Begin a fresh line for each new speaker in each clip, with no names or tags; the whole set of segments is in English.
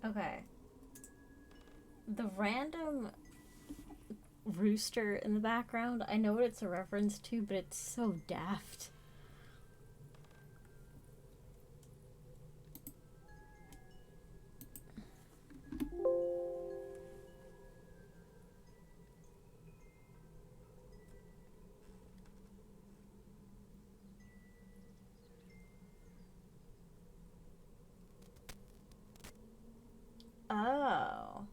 Okay. The random rooster in the background, I know what it's a reference to, but it's so daft. Oh.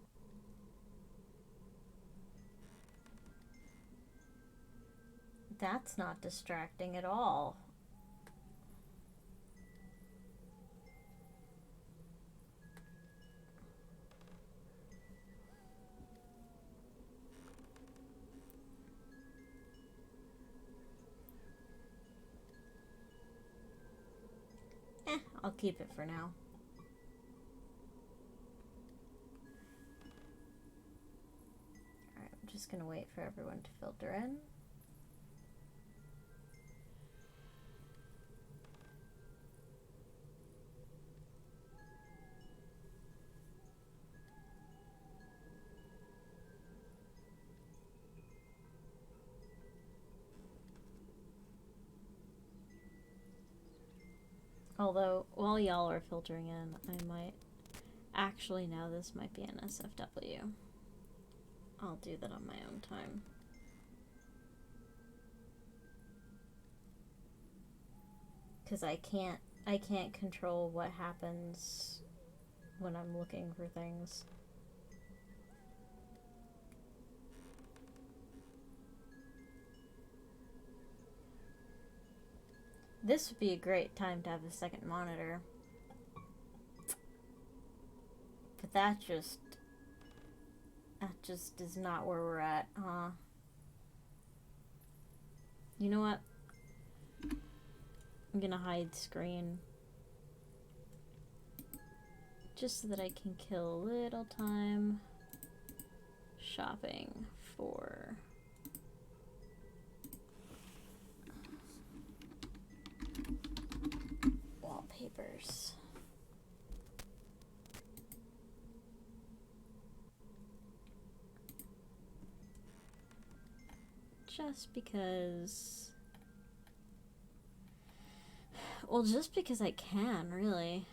That's not distracting at all. I'll keep it for now. Alright, I'm just gonna wait for everyone to filter in. Although, while y'all are filtering in, I might... Actually, now this might be an SFW. I'll do that on my own time. Because I can't control what happens when I'm looking for things. This would be a great time to have a second monitor. But that just is not where we're at, huh? You know what? I'm gonna hide screen. Just so that I can kill a little time shopping for wallpapers. Just because... Well, just because I can, really.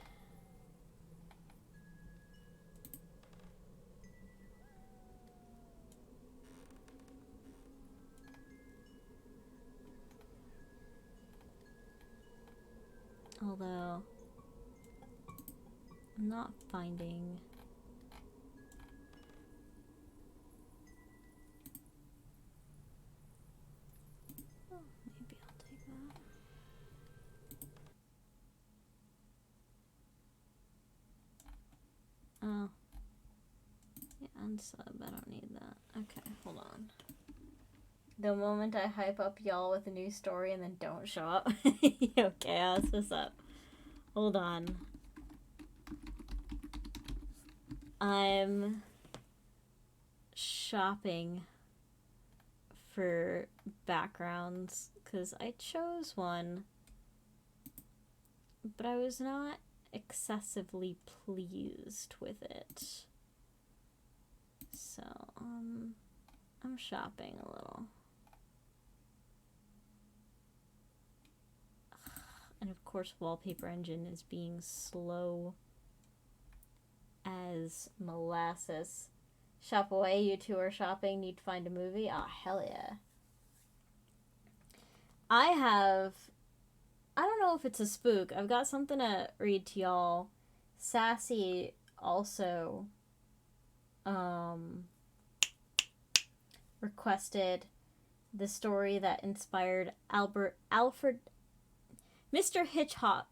Although, I'm not finding... Oh, maybe I'll take that. Oh. Yeah, unsub, I don't need that. Okay, hold on. The moment I hype up y'all with a new story and then don't show up. Yo, chaos, what's up? Hold on. I'm shopping for backgrounds because I chose one, but I was not excessively pleased with it. So, I'm shopping a little. And of course, Wallpaper Engine is being slow as molasses. Shop away, you two are shopping, need to find a movie? Ah, oh, hell yeah. I don't know if it's a spook. I've got something to read to y'all. Sassy also requested the story that inspired Mr. Hitchhiker.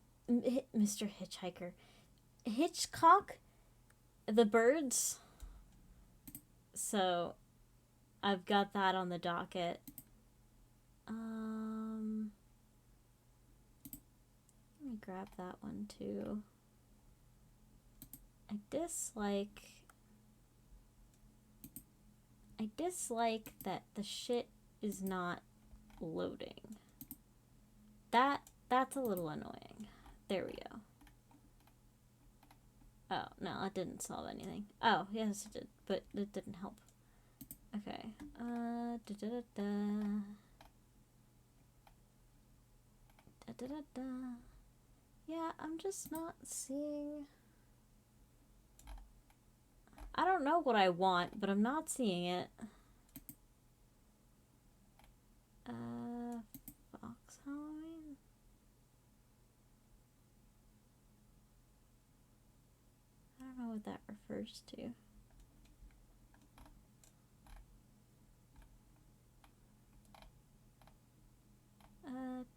Hitchcock? The Birds? So, I've got that on the docket. Let me grab that one too. I dislike that the shit is not loading. That's a little annoying. There we go. Oh, no, that didn't solve anything. Oh, yes, it did, but it didn't help. Okay. Da da da da. Da da da da. Yeah, I'm just not seeing. I don't know what I want, but I'm not seeing it. Fox Halloween? I don't know what that refers to.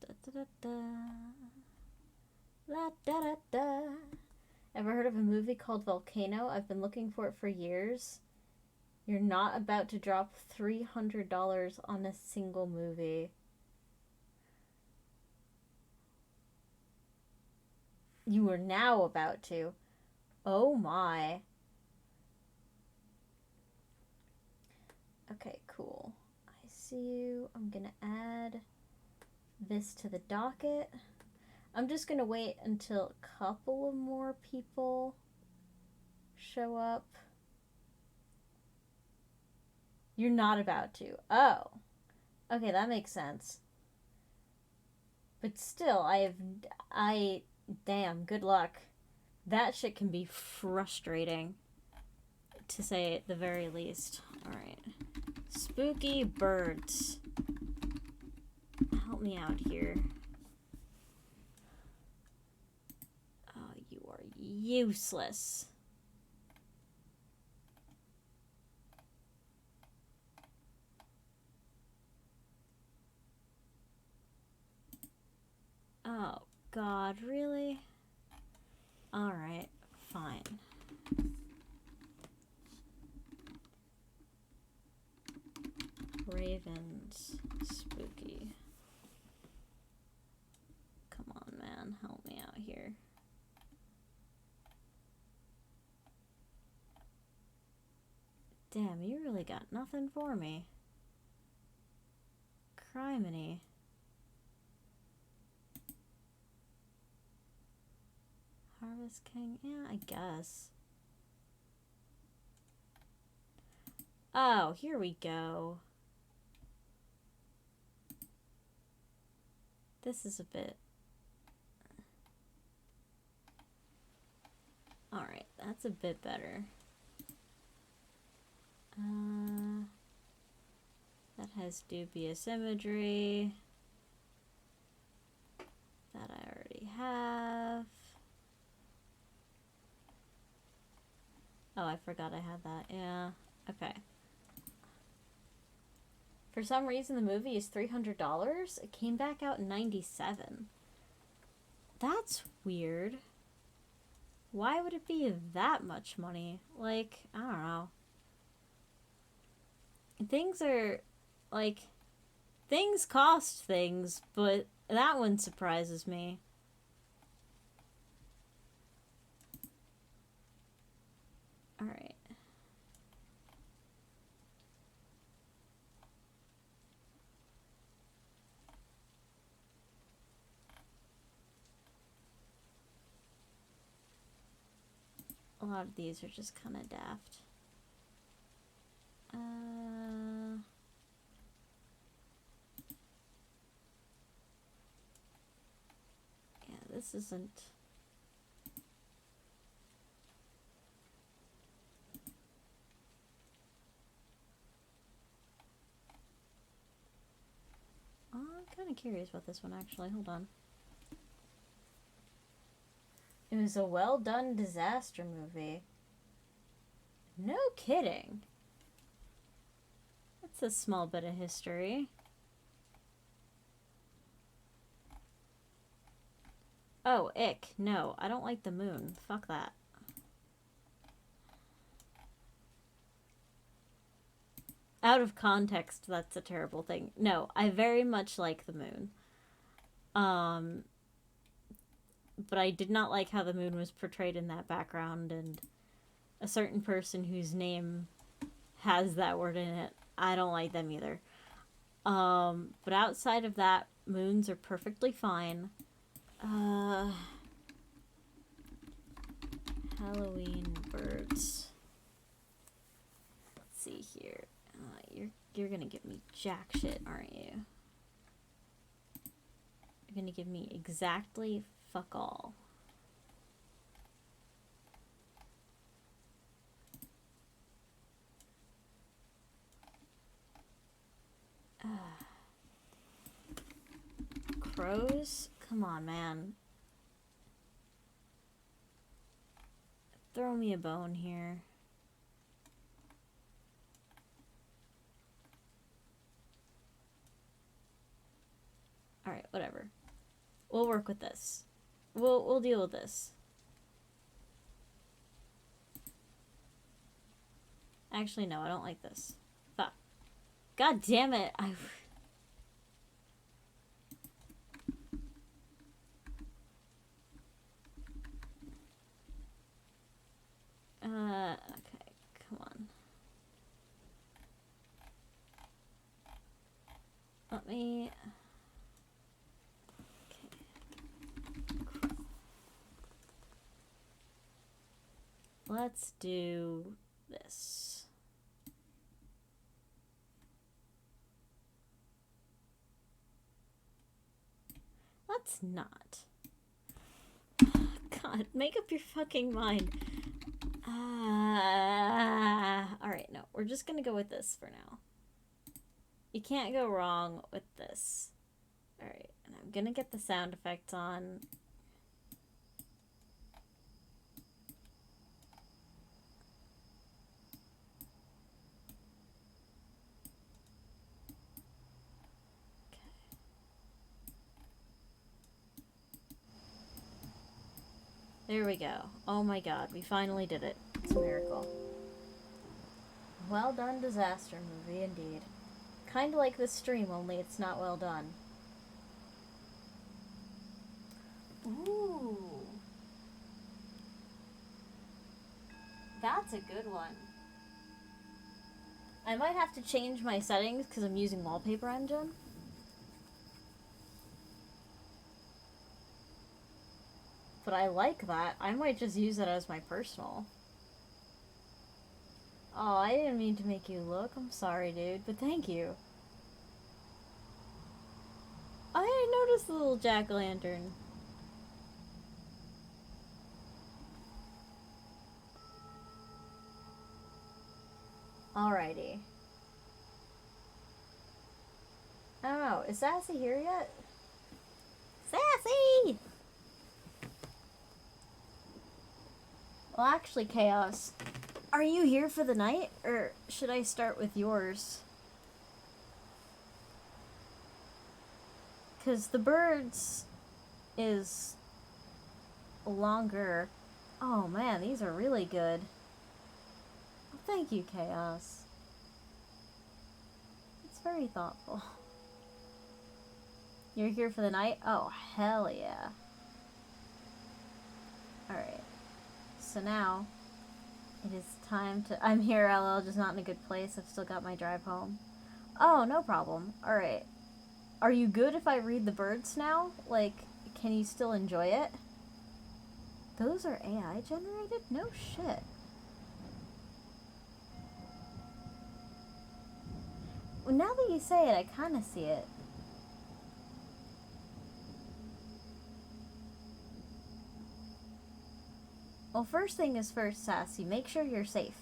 Da da da da. La da da da. Ever heard of a movie called Volcano? I've been looking for it for years. You're not about to drop $300 on a single movie. You are now about to. Oh my. Okay, cool. I see you. I'm gonna add this to the docket. I'm just gonna wait until a couple of more people show up. You're not about to. Oh. Okay, that makes sense. But still, damn, good luck. That shit can be frustrating, to say the very least. Alright. Spooky birds. Help me out here. Oh, you are useless. Oh, God, really? Alright, fine. Ravens, spooky. Come on, man, help me out here. Damn, you really got nothing for me. Criminy. Harvest King? Yeah, I guess. Oh, here we go. This is a bit... Alright, that's a bit better. That has dubious imagery. That I already have. Oh, I forgot I had that. Yeah. Okay. For some reason, the movie is $300. It came back out in '97. That's weird. Why would it be that much money? Like, I don't know. Things are, like, things cost things, but that one surprises me. Alright. A lot of these are just kind of daft. Yeah, this isn't... I'm kind of curious about this one, actually. Hold on. It was a well-done disaster movie. No kidding. That's a small bit of history. Oh, ick. No, I don't like the moon. Fuck that. Out of context, that's a terrible thing. No, I very much like the moon. But I did not like how the moon was portrayed in that background, and a certain person whose name has that word in it, I don't like them either. But outside of that, moons are perfectly fine. How Halloween birds. Let's see here. You're gonna give me jack shit, aren't you? You're gonna give me exactly fuck all. Crows? Come on, man. Throw me a bone here. Alright, whatever. We'll work with this. We'll deal with this. Actually, no, I don't like this. Fuck. God damn it! Okay, come on. Let me... Okay. Let's do this. Let's not. God, make up your fucking mind. Alright, no. We're just gonna go with this for now. You can't go wrong with this. Alright, and I'm gonna get the sound effects on. There we go. Oh my god, we finally did it. It's a miracle. Well done disaster movie, indeed. Kinda like this stream, only it's not well done. Ooh. That's a good one. I might have to change my settings because I'm using Wallpaper Engine. But I like that. I might just use it as my personal. Oh, I didn't mean to make you look. I'm sorry, dude, but thank you. I noticed the little jack-o'-lantern. Alrighty. I don't know. Is Sassy here yet? Sassy! Well, actually, Chaos, are you here for the night, or should I start with yours? Because the birds is longer. Oh man, these are really good. Well, thank you, Chaos. It's very thoughtful. You're here for the night? Oh, hell yeah. Alright. So now, it is time to... I'm here, LL, just not in a good place. I've still got my drive home. Oh, no problem. Alright. Are you good if I read the birds now? Like, can you still enjoy it? Those are AI generated? No shit. Well, now that you say it, I kind of see it. Well, first thing is first, Sassy. Make sure you're safe.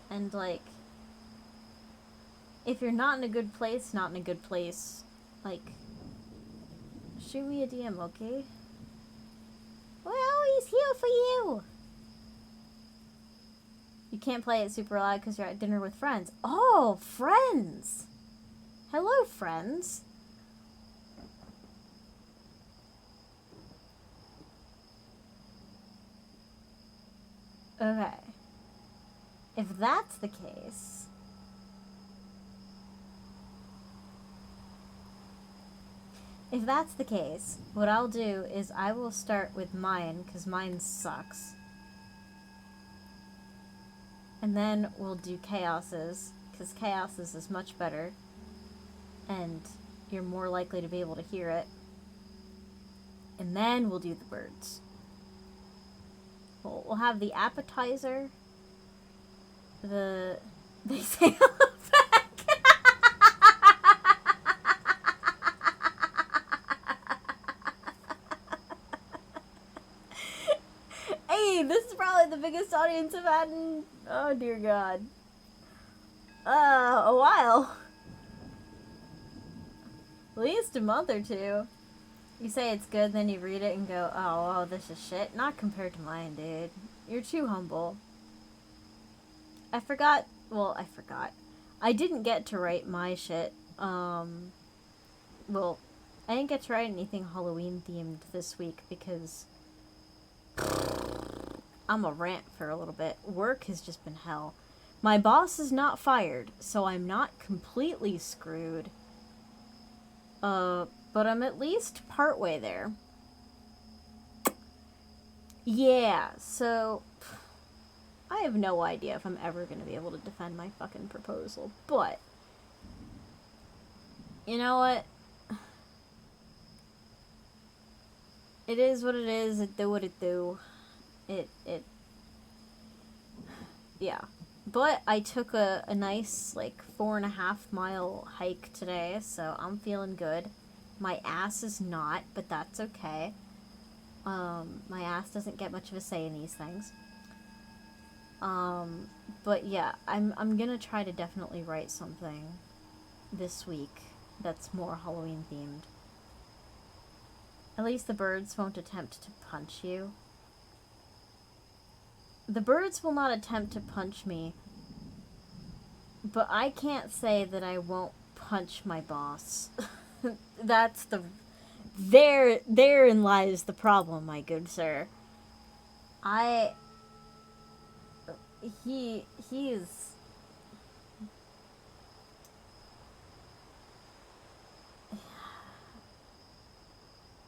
And, like, if you're not in a good place, not in a good place. Like, shoot me a DM, okay? We're always here for you! You can't play it super loud because you're at dinner with friends. Oh, friends! Hello, friends. Okay. If that's the case... If that's the case, what I'll do is I will start with mine, because mine sucks. And then we'll do Chaos's, because Chaos's is much better. And you're more likely to be able to hear it. And then we'll do the birds. We'll have the appetizer. They say on the back. Hey, this is probably the biggest audience I've had in, oh dear God, a while. At least a month or two. You say it's good, then you read it and go, oh, this is shit. Not compared to mine, dude. You're too humble. I forgot. I didn't get to write my shit. I didn't get to write anything Halloween themed this week because I'm a rant for a little bit. Work has just been hell. My boss is not fired, so I'm not completely screwed. But I'm at least partway there. Yeah, so I have no idea if I'm ever going to be able to defend my fucking proposal, but you know what? It is what it is. It do what it do. Yeah. But I took a nice, 4.5 mile hike today, so I'm feeling good. My ass is not, but that's okay. My ass doesn't get much of a say in these things. But yeah, I'm gonna try to definitely write something this week that's more Halloween themed. At least the birds won't attempt to punch you. The birds will not attempt to punch me, but I can't say that I won't punch my boss. That's therein lies the problem, my good sir. He is...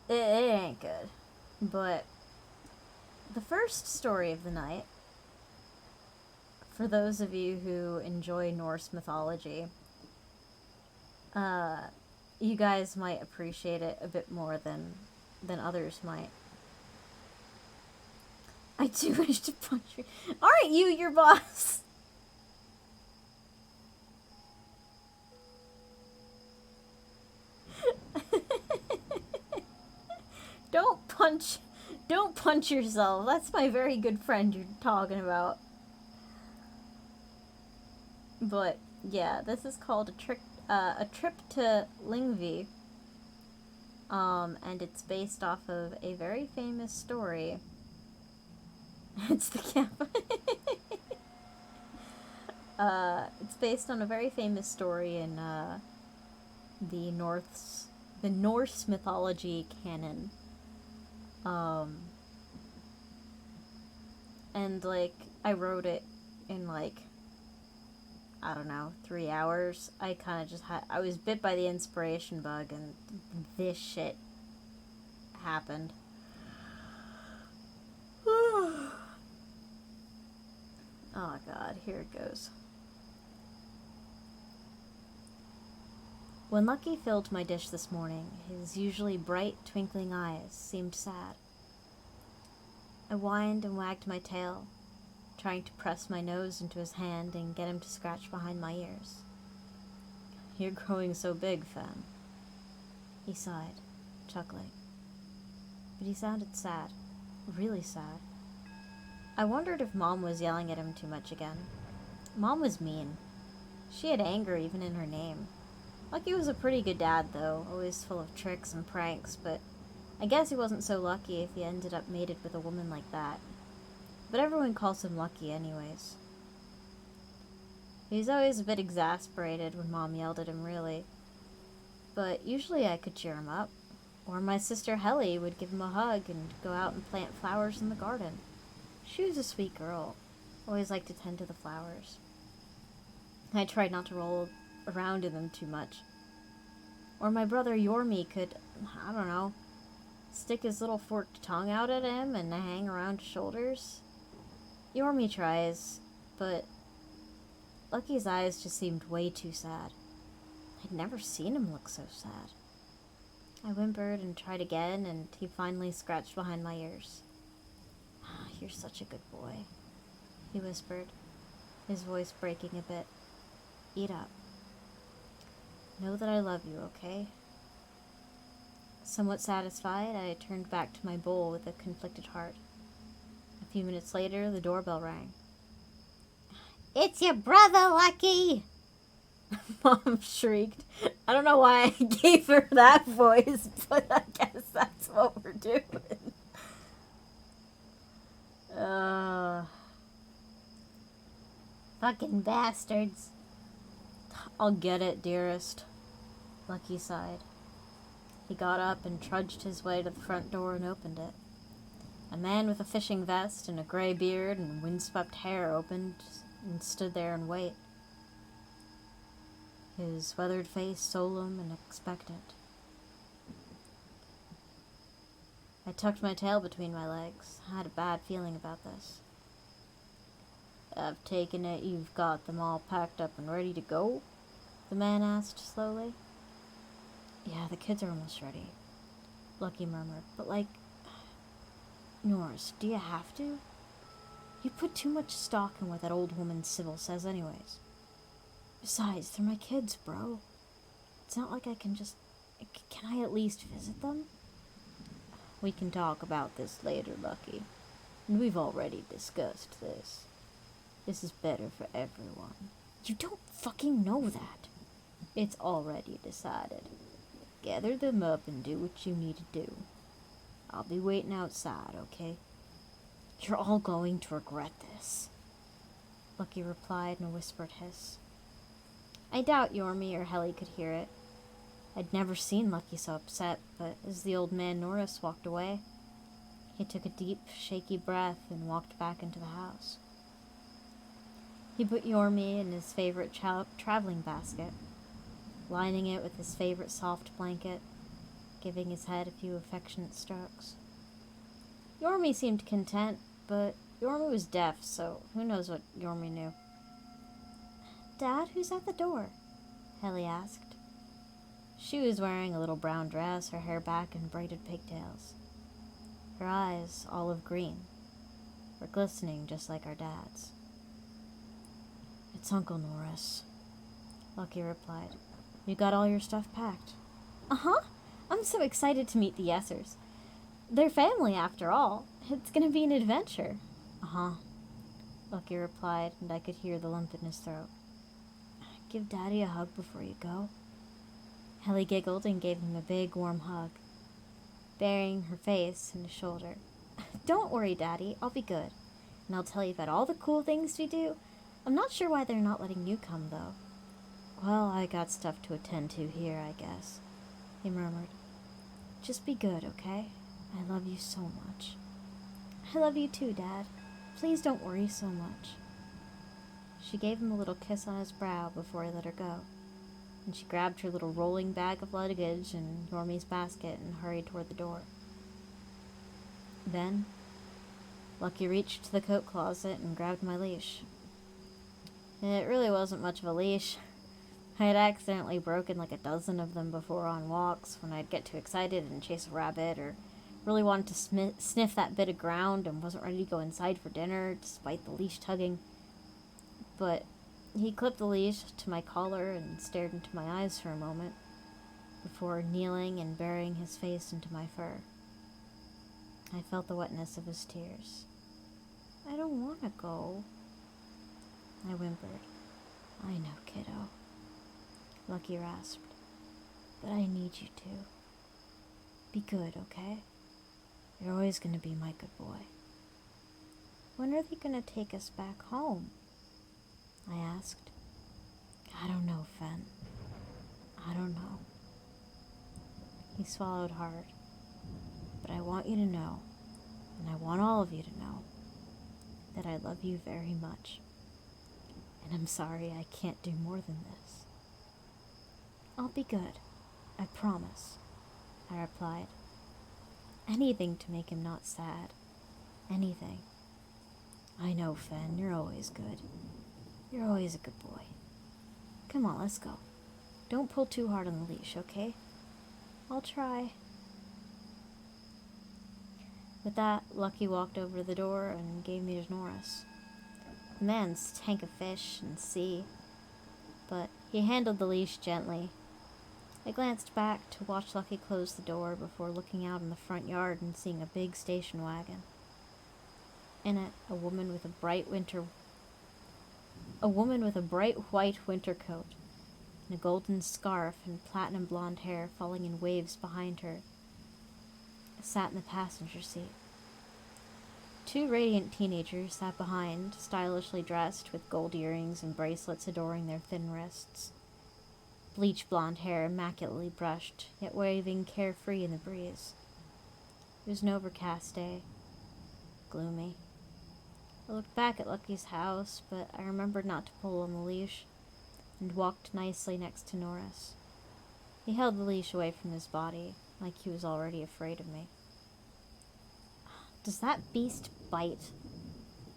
It ain't good. But the first story of the night, for those of you who enjoy Norse mythology, you guys might appreciate it a bit more than others might. I do wish to punch you. Aren't you your boss? Don't punch yourself. That's my very good friend you're talking about. But yeah, this is called a trip to Lyngvi. And it's based off of a very famous story. It's the camp. It's based on a very famous story in the Norse mythology canon. And I wrote it in I don't know, 3 hours. I kind of just I was bit by the inspiration bug and this shit happened. Oh God, here it goes. When Lucky filled my dish this morning, his usually bright, twinkling eyes seemed sad. I whined and wagged my tail, trying to press my nose into his hand and get him to scratch behind my ears. You're growing so big, Fan. He sighed, chuckling. But he sounded sad, really sad. I wondered if Mom was yelling at him too much again. Mom was mean. She had anger even in her name. Lucky was a pretty good dad, though, always full of tricks and pranks, but I guess he wasn't so lucky if he ended up mated with a woman like that. But everyone calls him Lucky anyways. He was always a bit exasperated when Mom yelled at him, really. But usually I could cheer him up. Or my sister Helly would give him a hug and go out and plant flowers in the garden. She was a sweet girl. Always liked to tend to the flowers. I tried not to roll around in them too much. Or my brother Yormi could, I don't know, stick his little forked tongue out at him and hang around his shoulders. Yormi tries, but Lucky's eyes just seemed way too sad. I'd never seen him look so sad. I whimpered and tried again, and he finally scratched behind my ears. You're such a good boy, he whispered, his voice breaking a bit. Eat up. Know that I love you, okay? Somewhat satisfied, I turned back to my bowl with a conflicted heart. A few minutes later, the doorbell rang. It's your brother, Lucky! Mom shrieked. I don't know why I gave her that voice, but I guess that's what we're doing. Fucking bastards. I'll get it, dearest. Lucky sighed. He got up and trudged his way to the front door and opened it. A man with a fishing vest and a gray beard and windswept hair opened and stood there and waited. His weathered face solemn and expectant. I tucked my tail between my legs. I had a bad feeling about this. I've taken it you've got them all packed up and ready to go? The man asked slowly. Yeah, the kids are almost ready, Lucky murmured. But Norris, do you have to? You put too much stock in what that old woman Sybil says anyways. Besides, they're my kids, bro. It's not like I can just... Can I at least visit them? We can talk about this later, Lucky. And we've already discussed this. This is better for everyone. You don't fucking know that. It's already decided. Gather them up and do what you need to do. I'll be waiting outside, okay? You're all going to regret this, Lucky replied in a whispered hiss. I doubt Yormi or Helly could hear it. I'd never seen Lucky so upset, but as the old man Norris walked away, he took a deep, shaky breath and walked back into the house. He put Yormi in his favorite traveling basket, lining it with his favorite soft blanket, giving his head a few affectionate strokes. Yormi seemed content, but Yormi was deaf, so who knows what Yormi knew. Dad, who's at the door? Helly asked. She was wearing a little brown dress, her hair back in braided pigtails. Her eyes, olive green, were glistening just like our dad's. It's Uncle Norris, Lucky replied. You got all your stuff packed? Uh-huh. I'm so excited to meet the Yessers. They're family, after all. It's gonna be an adventure. Uh-huh, Lucky replied, and I could hear the lump in his throat. Give Daddy a hug before you go. Helly giggled and gave him a big, warm hug, burying her face in his shoulder. Don't worry, Daddy. I'll be good. And I'll tell you about all the cool things we do. I'm not sure why they're not letting you come, though. Well, I got stuff to attend to here, I guess, he murmured. Just be good, okay? I love you so much. I love you too, Dad. Please don't worry so much. She gave him a little kiss on his brow before he let her go, and she grabbed her little rolling bag of luggage and Yormi's basket and hurried toward the door. Then, Lucky reached to the coat closet and grabbed my leash. It really wasn't much of a leash. I had accidentally broken like a dozen of them before on walks when I'd get too excited and chase a rabbit, or really wanted to sniff that bit of ground and wasn't ready to go inside for dinner despite the leash tugging. But he clipped the leash to my collar and stared into my eyes for a moment before kneeling and burying his face into my fur. I felt the wetness of his tears. I don't want to go, I whimpered. I know, kiddo, Lucky rasped, but I need you to. Be good, okay? You're always going to be my good boy. When are they going to take us back home? I asked. I don't know, Fen. I don't know. He swallowed hard. But I want you to know, and I want all of you to know, that I love you very much. And I'm sorry I can't do more than this. I'll be good. I promise, I replied. Anything to make him not sad. Anything. I know, Fen, you're always good. You're always a good boy. Come on, let's go. Don't pull too hard on the leash, okay? I'll try. With that, Lucky walked over to the door and gave me to Norris. The man stank of fish and sea, but he handled the leash gently. I glanced back to watch Lucky close the door before looking out in the front yard and seeing a big station wagon. In it, a woman with a bright white winter coat and a golden scarf and platinum blonde hair falling in waves behind her sat in the passenger seat. Two radiant teenagers sat behind, stylishly dressed with gold earrings and bracelets adoring their thin wrists. Bleach blonde hair immaculately brushed, yet waving carefree in the breeze. It was an overcast day. Gloomy. I looked back at Lucky's house, but I remembered not to pull on the leash, and walked nicely next to Norris. He held the leash away from his body, like he was already afraid of me. "Does that beast bite?"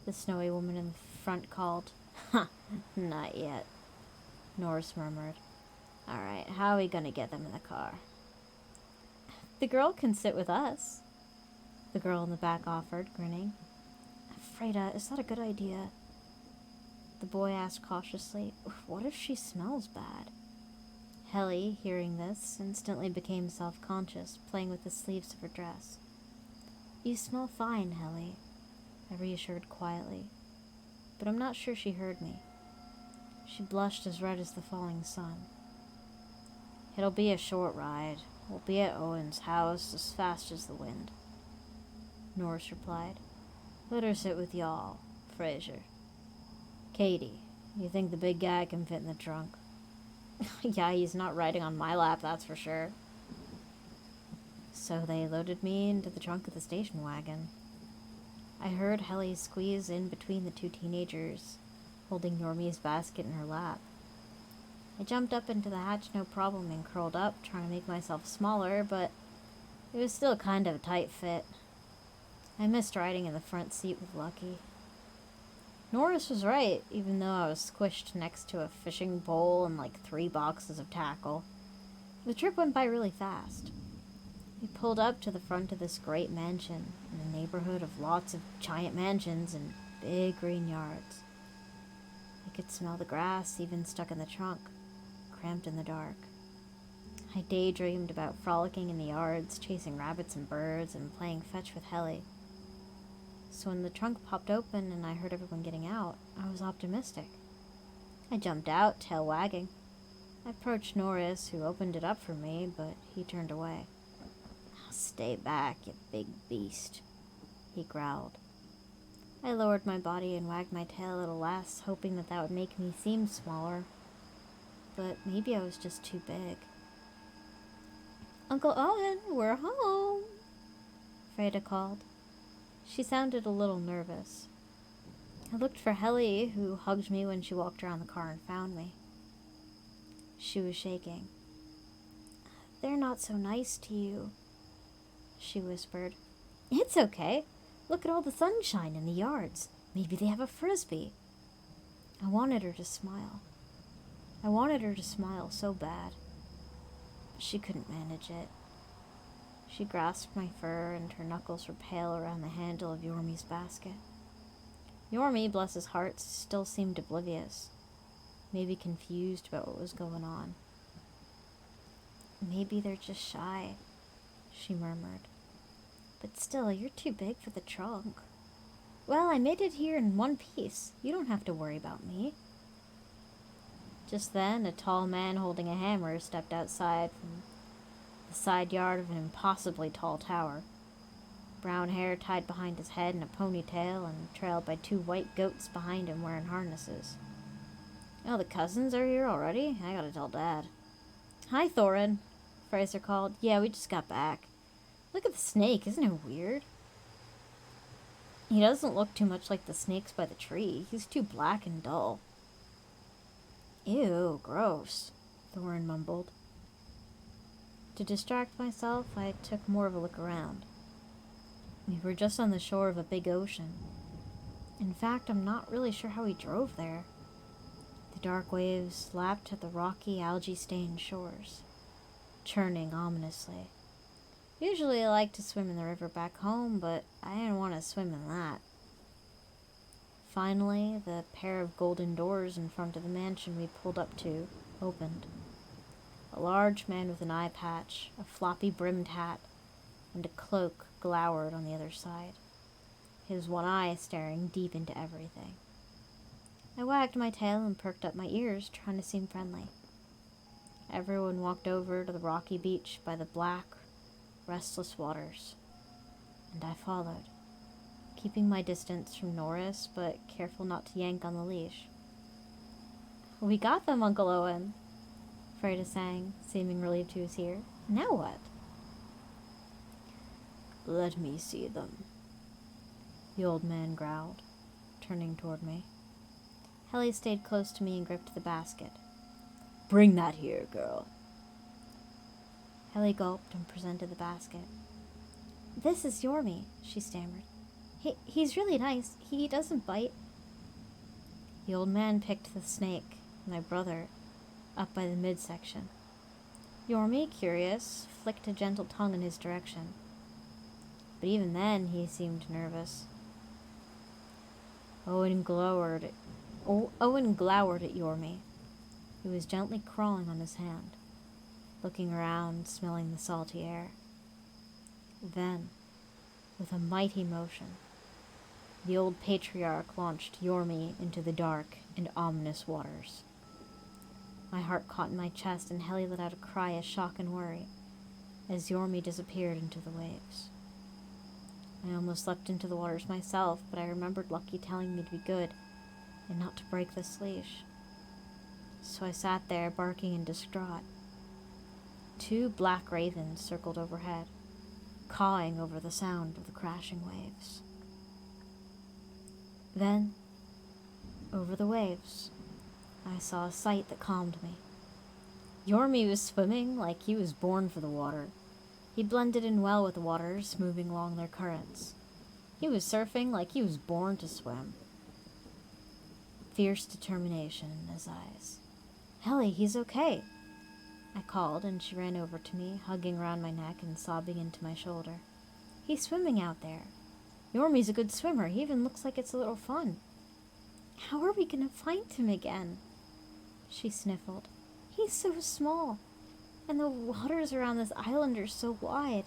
the snowy woman in the front called. "Ha, not yet," Norris murmured. "All right, how are we gonna get them in the car?" "The girl can sit with us," the girl in the back offered, grinning. "Freda, is that a good idea?" the boy asked cautiously. "What if she smells bad?" Helly, hearing this, instantly became self-conscious, playing with the sleeves of her dress. "You smell fine, Helly," I reassured quietly, but I'm not sure she heard me. She blushed as red as the falling sun. "It'll be a short ride. We'll be at Owen's house as fast as the wind," Norris replied. "Let her sit with y'all, Fraser. Katie, you think the big guy can fit in the trunk?" "Yeah, he's not riding on my lap, that's for sure." So they loaded me into the trunk of the station wagon. I heard Helly squeeze in between the two teenagers, holding Normie's basket in her lap. I jumped up into the hatch no problem and curled up, trying to make myself smaller, but it was still kind of a tight fit. I missed riding in the front seat with Lucky. Norris was right, even though I was squished next to a fishing pole and like 3 boxes of tackle. The trip went by really fast. We pulled up to the front of this great mansion in a neighborhood of lots of giant mansions and big green yards. I could smell the grass even stuck in the trunk, cramped in the dark. I daydreamed about frolicking in the yards, chasing rabbits and birds, and playing fetch with Helly. So when the trunk popped open and I heard everyone getting out, I was optimistic. I jumped out, tail wagging. I approached Norris, who opened it up for me, but he turned away. "Stay back, you big beast," he growled. I lowered my body and wagged my tail a little less, hoping that would make me seem smaller. But maybe I was just too big. "Uncle Owen, we're home," Freda called. She sounded a little nervous. I looked for Helly, who hugged me when she walked around the car and found me. She was shaking. "They're not so nice to you," she whispered. "It's okay. Look at all the sunshine in the yards. Maybe they have a frisbee." I wanted her to smile. I wanted her to smile so bad. But she couldn't manage it. She grasped my fur, and her knuckles were pale around the handle of Yormie's basket. Yormie, bless his heart, still seemed oblivious, maybe confused about what was going on. "Maybe they're just shy," she murmured. "But still, you're too big for the trunk." "Well, I made it here in one piece. You don't have to worry about me." Just then, a tall man holding a hammer stepped outside from the side yard of an impossibly tall tower. Brown hair tied behind his head in a ponytail and trailed by 2 white goats behind him wearing harnesses. "Oh, the cousins are here already? I gotta tell Dad." "Hi, Thorin," Fraser called. "Yeah, we just got back. Look at the snake, isn't it weird?" "He doesn't look too much like the snakes by the tree. He's too black and dull." "Ew, gross," Thorin mumbled. To distract myself, I took more of a look around. We were just on the shore of a big ocean. In fact, I'm not really sure how we drove there. The dark waves lapped at the rocky, algae-stained shores, churning ominously. Usually I like to swim in the river back home, but I didn't want to swim in that. Finally, the pair of golden doors in front of the mansion we pulled up to opened. A large man with an eye patch, a floppy brimmed hat, and a cloak glowered on the other side, his one eye staring deep into everything. I wagged my tail and perked up my ears, trying to seem friendly. Everyone walked over to the rocky beach by the black, restless waters, and I followed, keeping my distance from Norris, but careful not to yank on the leash. "We got them, Uncle Owen," Freda sang, seeming relieved he was here. "Now what?" "Let me see them," the old man growled, turning toward me. Helly stayed close to me and gripped the basket. "Bring that here, girl." Helly gulped and presented the basket. "This is Yormi," she stammered. He's really nice. He doesn't bite." The old man picked the snake, my brother, up by the midsection. Yormi, curious, flicked a gentle tongue in his direction. But even then, he seemed nervous. Owen glowered at Yormi, who was gently crawling on his hand, looking around, smelling the salty air. Then, with a mighty motion, the old patriarch launched Yormi into the dark and ominous waters. My heart caught in my chest, and Helly let out a cry of shock and worry as Yormi disappeared into the waves. I almost leapt into the waters myself, but I remembered Lucky telling me to be good and not to break this leash. So I sat there, barking and distraught. 2 black ravens circled overhead, cawing over the sound of the crashing waves. Then, over the waves, I saw a sight that calmed me. Yormi was swimming like he was born for the water. He blended in well with the waters, moving along their currents. He was surfing like he was born to swim. Fierce determination in his eyes. "Helly, he's okay," I called, and she ran over to me, hugging around my neck and sobbing into my shoulder. "He's swimming out there. Yormi's a good swimmer. He even looks like it's a little fun." "How are we going to find him again?" she sniffled. "He's so small, and the waters around this island are so wide."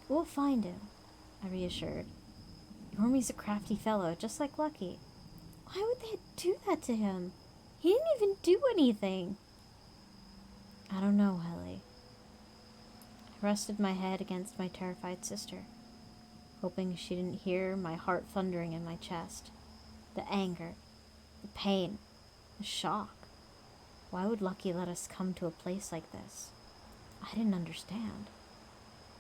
"We'll find him," I reassured. "Yormi's a crafty fellow, just like Lucky." "Why would they do that to him? He didn't even do anything." "I don't know, Helly." I rested my head against my terrified sister, hoping she didn't hear my heart thundering in my chest. The anger, the pain, the shock. Why would Lucky let us come to a place like this? I didn't understand.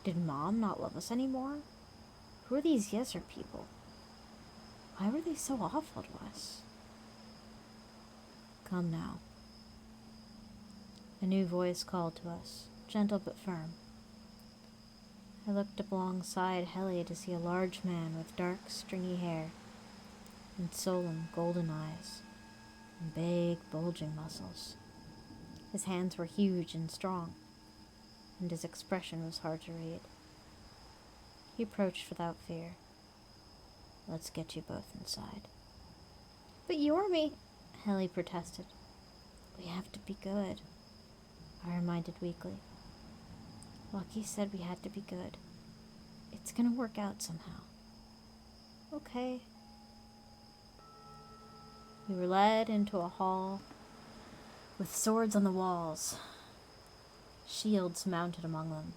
Did Mom not love us anymore? Who are these Yezer people? Why were they so awful to us? "Come now." A new voice called to us, gentle but firm. I looked up alongside Helly to see a large man with dark, stringy hair and solemn golden eyes and big, bulging muscles. His hands were huge and strong, and his expression was hard to read. He approached without fear. "Let's get you both inside." "But Yormi," Helly protested. "We have to be good," I reminded weakly. "Lucky said we had to be good. It's gonna work out somehow." "Okay." We were led into a hall with swords on the walls, shields mounted among them,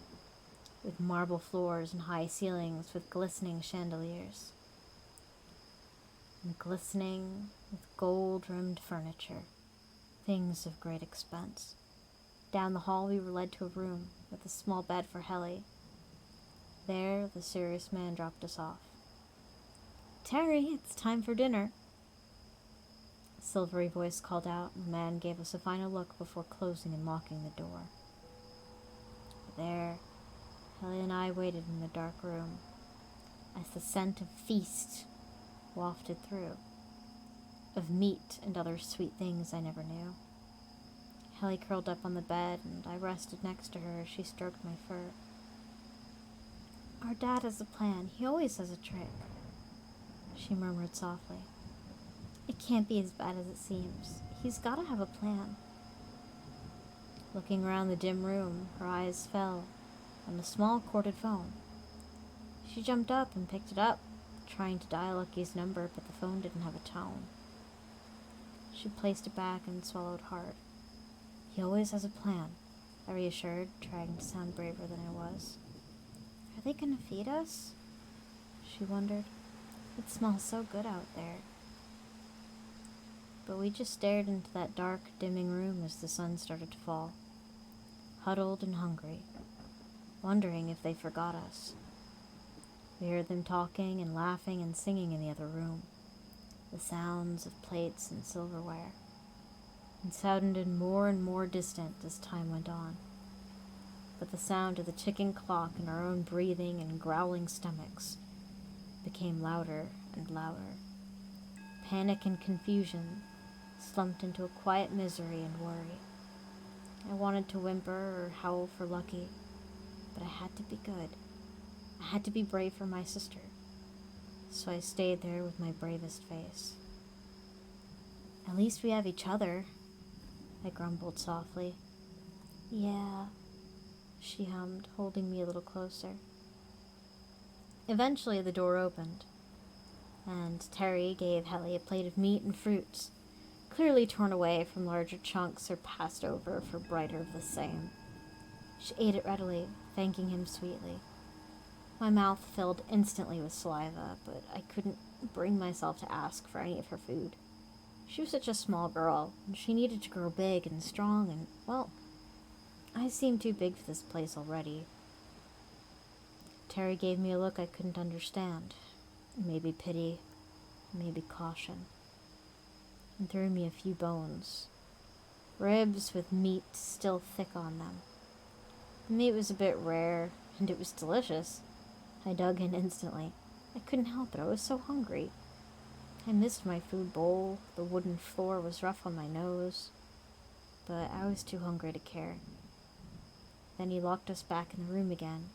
with marble floors and high ceilings with glistening chandeliers, and glistening with gold-rimmed furniture, things of great expense. Down the hall we were led to a room with a small bed for Helly. There the serious man dropped us off. "Terry, it's time for dinner," a silvery voice called out, and the man gave us a final look before closing and locking the door. There, Helly and I waited in the dark room as the scent of feast wafted through, of meat and other sweet things I never knew. Helly curled up on the bed, and I rested next to her as she stroked my fur. Our dad has a plan. He always has a trick, she murmured softly. It can't be as bad as it seems. He's got to have a plan. Looking around the dim room, her eyes fell on a small corded phone. She jumped up and picked it up, trying to dial Lucky's number, but the phone didn't have a tone. She placed it back and swallowed hard. He always has a plan, I reassured, trying to sound braver than I was. Are they gonna feed us? She wondered. It smells so good out there. But we just stared into that dark, dimming room as the sun started to fall, huddled and hungry, wondering if they forgot us. We heard them talking and laughing and singing in the other room, the sounds of plates and silverware, and sounded more and more distant as time went on. But the sound of the ticking clock and our own breathing and growling stomachs became louder and louder. Panic and confusion slumped into a quiet misery and worry. I wanted to whimper or howl for Lucky, but I had to be good. I had to be brave for my sister. So I stayed there with my bravest face. At least we have each other, I grumbled softly. Yeah, she hummed, holding me a little closer. Eventually the door opened, and Terry gave Helly a plate of meat and fruits, clearly torn away from larger chunks or passed over for brighter of the same. She ate it readily, thanking him sweetly. My mouth filled instantly with saliva, but I couldn't bring myself to ask for any of her food. She was such a small girl, and she needed to grow big and strong, and, well, I seemed too big for this place already. Terry gave me a look I couldn't understand. Maybe pity, maybe caution, and threw me a few bones. Ribs with meat still thick on them. The meat was a bit rare, and it was delicious. I dug in instantly. I couldn't help it, I was so hungry. I missed my food bowl, the wooden floor was rough on my nose, but I was too hungry to care. Then he locked us back in the room again.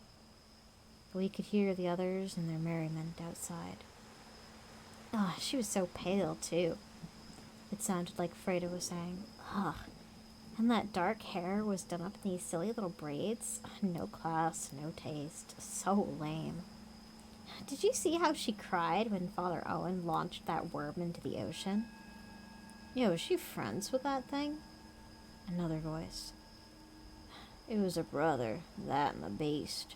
We could hear the others and their merriment outside. Ah, she was so pale, too. It sounded like Freda was saying, ugh. And that dark hair was done up in these silly little braids. No class, no taste. So lame. Did you see how she cried when Father Owen launched that worm into the ocean? Yo, is she friends with that thing? Another voice. It was a brother, that and the beast,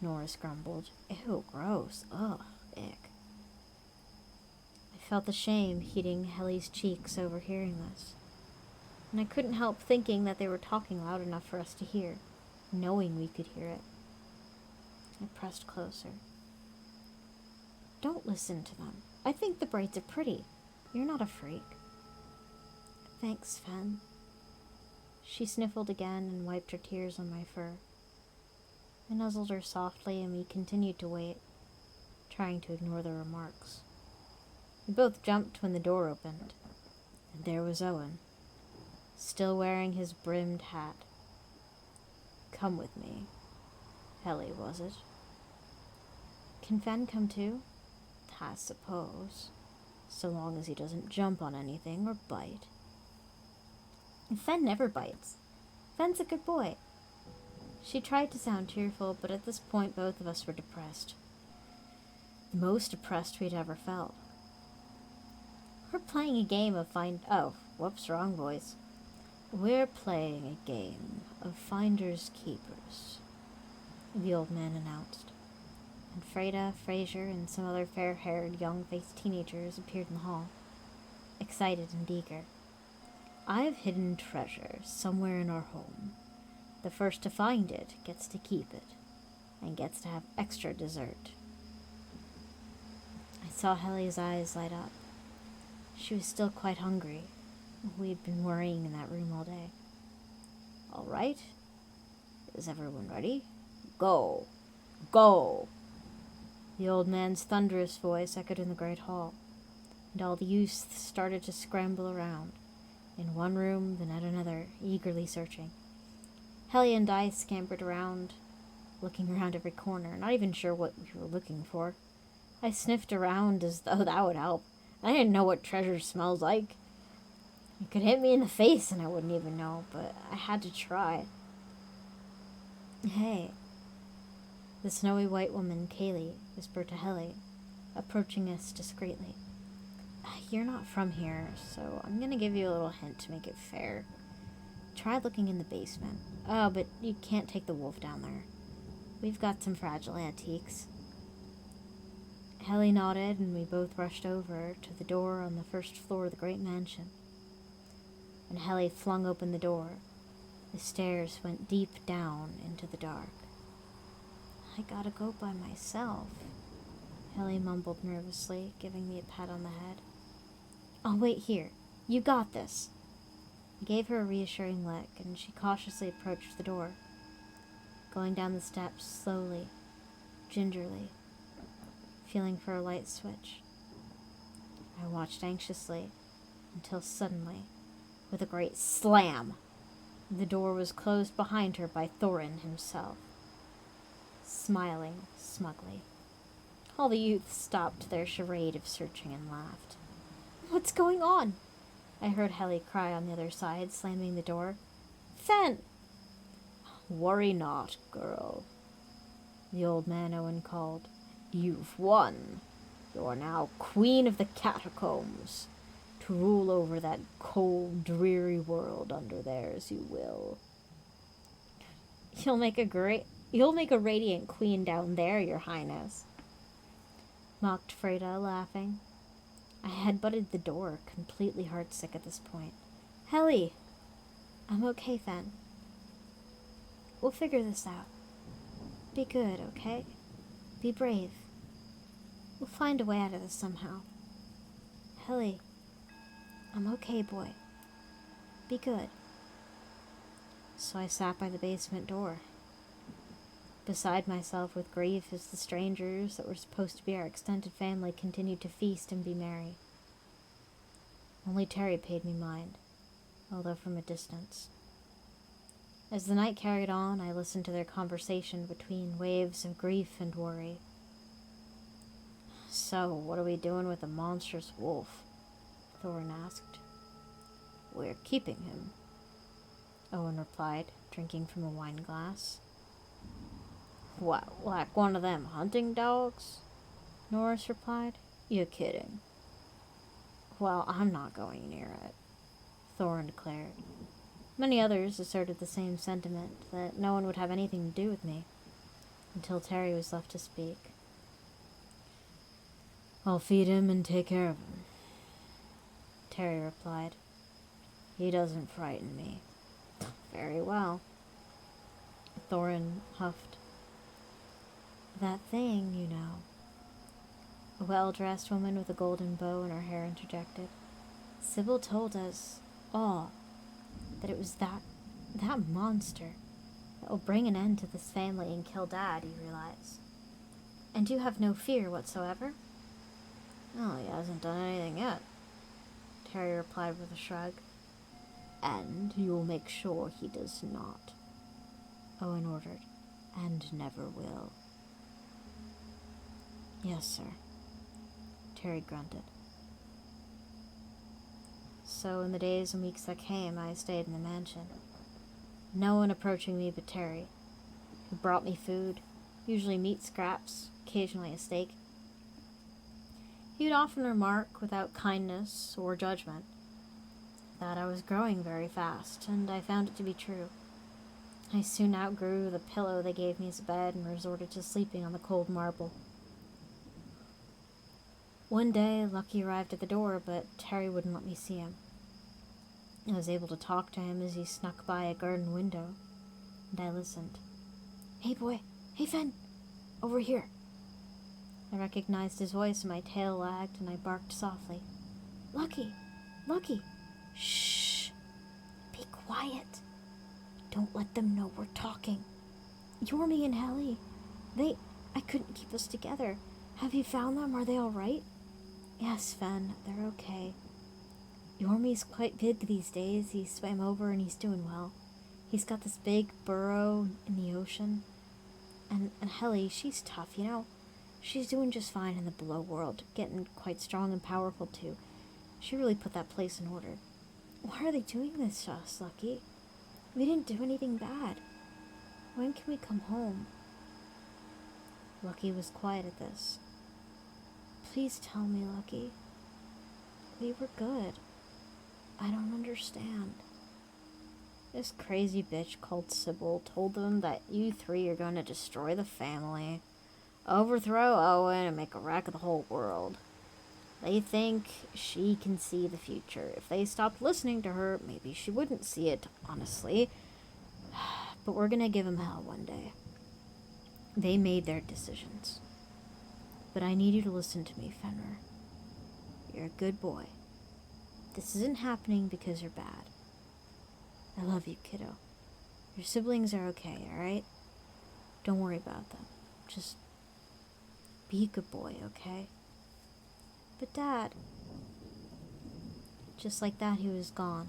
Norris grumbled. Ew, gross. Ugh, ick. I felt the shame heating Helly's cheeks overhearing this, and I couldn't help thinking that they were talking loud enough for us to hear, knowing we could hear it. I pressed closer. Don't listen to them. I think the braids are pretty. You're not a freak. Thanks, Fen. She sniffled again and wiped her tears on my fur. I nuzzled her softly and we continued to wait, trying to ignore the remarks. We both jumped when the door opened, and there was Owen, still wearing his brimmed hat. Come with me. Helly, was it? Can Fen come too? I suppose, so long as he doesn't jump on anything or bite. Fen never bites. Fen's a good boy. She tried to sound cheerful, but at this point both of us were depressed. The most depressed we'd ever felt. We're playing a game of Oh, whoops, wrong voice. We're playing a game of finders keepers, the old man announced. And Freda, Fraser, and some other fair-haired, young-faced teenagers appeared in the hall, excited and eager. I've hidden treasure somewhere in our home. The first to find it gets to keep it, and gets to have extra dessert. I saw Helly's eyes light up. She was still quite hungry. We'd been worrying in that room all day. All right. Is everyone ready? Go! Go! The old man's thunderous voice echoed in the great hall, and all the youths started to scramble around, in one room, then at another, eagerly searching. Helly and I scampered around looking around every corner, not even sure what we were looking for. I sniffed around as though that would help. I didn't know what treasure smells like. It could hit me in the face and I wouldn't even know, but I had to try. Hey. The snowy white woman, Kaylee, whispered to Helly, approaching us discreetly. You're not from here, so I'm gonna give you a little hint to make it fair. Try looking in the basement. Oh, but you can't take the wolf down there. We've got some fragile antiques. Helly nodded, and we both rushed over to the door on the first floor of the great mansion. And Helly flung open the door. The stairs went deep down into the dark. I gotta go by myself, Helly mumbled nervously, giving me a pat on the head. I'll wait here. You got this. I gave her a reassuring lick, and she cautiously approached the door, going down the steps slowly, gingerly, feeling for a light switch. I watched anxiously until suddenly, with a great slam, the door was closed behind her by Thorin himself, smiling smugly. All the youths stopped their charade of searching and laughed. What's going on? I heard Helly cry on the other side, slamming the door. Fen! Worry not, girl, the old man Owen called. You've won. You're now queen of the catacombs. To rule over that cold, dreary world under there as you will. You'll make a radiant queen down there, your highness, mocked Freda, laughing. I headbutted the door, completely heartsick at this point. Helly! I'm okay, Fen. We'll figure this out. Be good, okay? Be brave. We'll find a way out of this somehow. Helly, I'm okay, boy. Be good. So I sat by the basement door, beside myself with grief as the strangers that were supposed to be our extended family continued to feast and be merry. Only Terry paid me mind, although from a distance. As the night carried on, I listened to their conversation between waves of grief and worry. So, what are we doing with the monstrous wolf? Thorin asked. We're keeping him, Owen replied, drinking from a wine glass. What, like one of them hunting dogs? Norris replied. You're kidding. Well, I'm not going near it, Thorin declared. Many others asserted the same sentiment, that no one would have anything to do with me, until Terry was left to speak. I'll feed him and take care of him, Terry replied. He doesn't frighten me. Very well, Thorin huffed. That thing, you know. A well-dressed woman with a golden bow in her hair interjected. Sybil told us all that it was that monster that will bring an end to this family and kill Dad, you realize. And you have no fear whatsoever? Oh, he hasn't done anything yet, Terry replied with a shrug. And you will make sure he does not, Owen ordered, and never will. Yes, sir, Terry grunted. So in the days and weeks that came, I stayed in the mansion. No one approaching me but Terry, who brought me food, usually meat scraps, occasionally a steak. He would often remark, without kindness or judgment, that I was growing very fast, and I found it to be true. I soon outgrew the pillow they gave me as a bed and resorted to sleeping on the cold marble. One day, Lucky arrived at the door, but Terry wouldn't let me see him. I was able to talk to him as he snuck by a garden window, and I listened. Hey, boy. Hey, Fen. Over here. I recognized his voice, and my tail wagged, and I barked softly. Lucky! Lucky! Shh! Be quiet. Don't let them know we're talking. Yormi and Helly, I couldn't keep us together. Have you found them? Are they all right? Yes, Fen, they're okay. Yormi's quite big these days. He swam over and he's doing well. He's got this big burrow in the ocean.
And Helly, she's tough, you know? She's doing just fine in the below world, getting quite strong and powerful too. She really put that place in order. Why are they doing this to us, Lucky? We didn't do anything bad. When can we come home? Lucky was quiet at this. Please tell me, Lucky. We were good. I don't understand. This crazy bitch called Sybil told them that you three are going to destroy the family, overthrow Owen, and make a wreck of the whole world. They think she can see the future. If they stopped listening to her, maybe she wouldn't see it, honestly. But we're gonna give them hell one day. They made their decisions. But I need you to listen to me, Fenrir. You're a good boy. This isn't happening because you're bad. I love you, kiddo. Your siblings are okay, alright? Don't worry about them. Just be a good boy, okay? But Dad... Just like that, he was gone.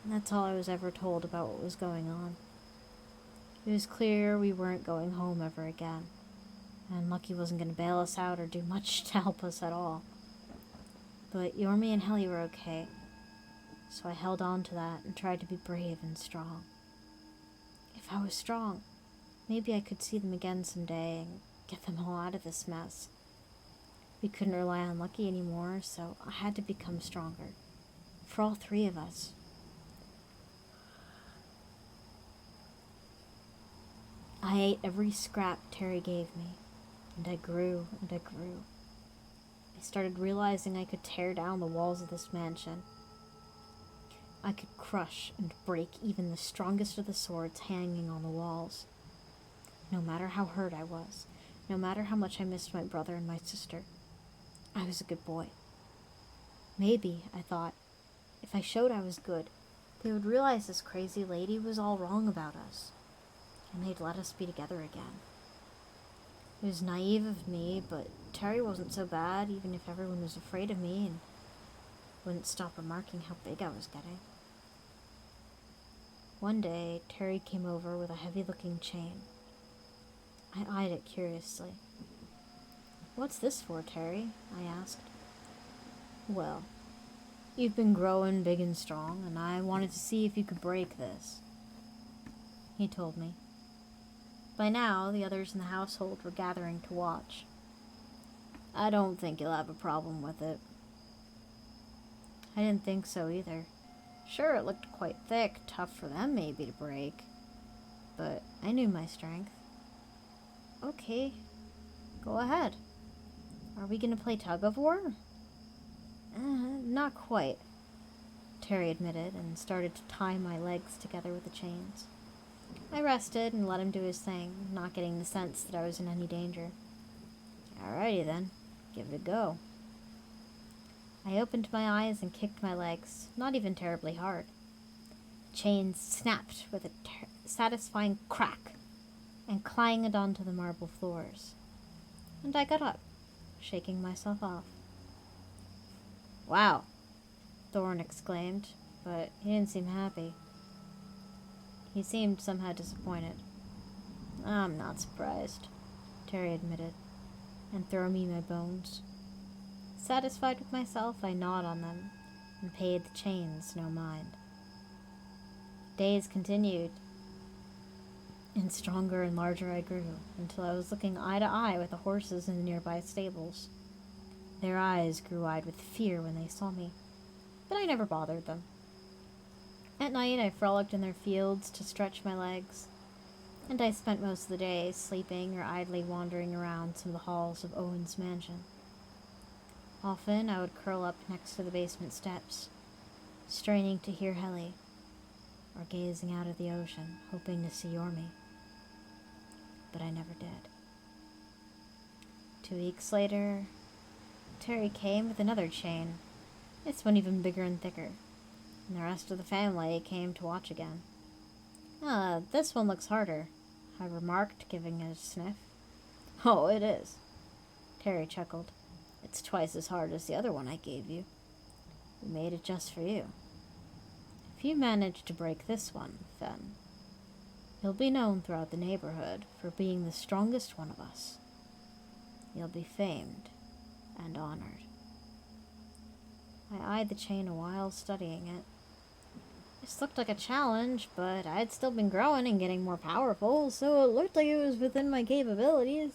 And that's all I was ever told about what was going on. It was clear we weren't going home ever again. And Lucky wasn't going to bail us out or do much to help us at all. But Yormi and Helly were okay. So I held on to that and tried to be brave and strong. If I was strong, maybe I could see them again someday and get them all out of this mess. We couldn't rely on Lucky anymore, so I had to become stronger. For all three of us. I ate every scrap Terry gave me, and I grew and I grew. I started realizing I could tear down the walls of this mansion. I could crush and break even the strongest of the swords hanging on the walls. No matter how hurt I was, no matter how much I missed my brother and my sister, I was a good boy. Maybe, I thought, if I showed I was good, they would realize this crazy lady was all wrong about us, and they'd let us be together again. It was naive of me, but Terry wasn't so bad, even if everyone was afraid of me and wouldn't stop remarking how big I was getting. One day, Terry came over with a heavy-looking chain. I eyed it curiously. "What's this for, Terry?" I asked. "Well, you've been growing big and strong, and I wanted to see if you could break this," he told me. By now, the others in the household were gathering to watch. "I don't think you'll have a problem with it." I didn't think so either. Sure, it looked quite thick, tough for them maybe to break, but I knew my strength. "Okay, go ahead. Are we gonna play tug of war?" Not quite," Terry admitted, and started to tie my legs together with the chains. I rested and let him do his thing, not getting the sense that I was in any danger. "Alrighty then, give it a go." I opened my eyes and kicked my legs, not even terribly hard. The chains snapped with a satisfying crack and clanged onto the marble floors. And I got up, shaking myself off. "Wow," Thorne exclaimed, but he didn't seem happy. He seemed somehow disappointed. "I'm not surprised," Terry admitted, and threw me my bones. Satisfied with myself, I gnawed on them and paid the chains no mind. Days continued, and stronger and larger I grew, until I was looking eye to eye with the horses in the nearby stables. Their eyes grew wide with fear when they saw me, but I never bothered them. At night, I frolicked in their fields to stretch my legs, and I spent most of the day sleeping or idly wandering around some of the halls of Owen's mansion. Often, I would curl up next to the basement steps, straining to hear Helly, or gazing out at the ocean, hoping to see Yormi. But I never did. 2 weeks later, Terry came with another chain. This one even bigger and thicker, and the rest of the family came to watch again. This one looks harder," I remarked, giving it a sniff. "Oh, it is," Terry chuckled. "It's twice as hard as the other one I gave you. We made it just for you. If you manage to break this one, Fen, You'll be known throughout the neighborhood for being the strongest one of us. You'll be famed and honored. I eyed the chain a while, studying it. This looked like a challenge, but I'd still been growing and getting more powerful, so it looked like it was within my capabilities.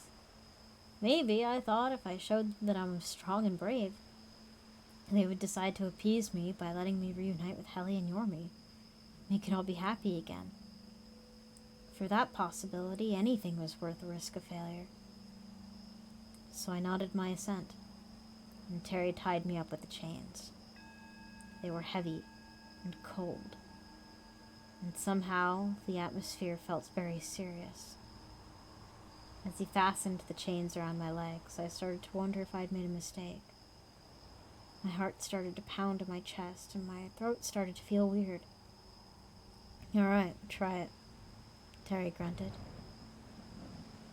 Maybe, I thought, if I showed that I'm strong and brave, they would decide to appease me by letting me reunite with Helly and Yormi. We could all be happy again. For that possibility, anything was worth the risk of failure. So I nodded my assent, and Terry tied me up with the chains. They were heavy and cold, and somehow the atmosphere felt very serious. As he fastened the chains around my legs, I started to wonder if I'd made a mistake. My heart started to pound in my chest, and my throat started to feel weird. "All right, try it," Terry grunted.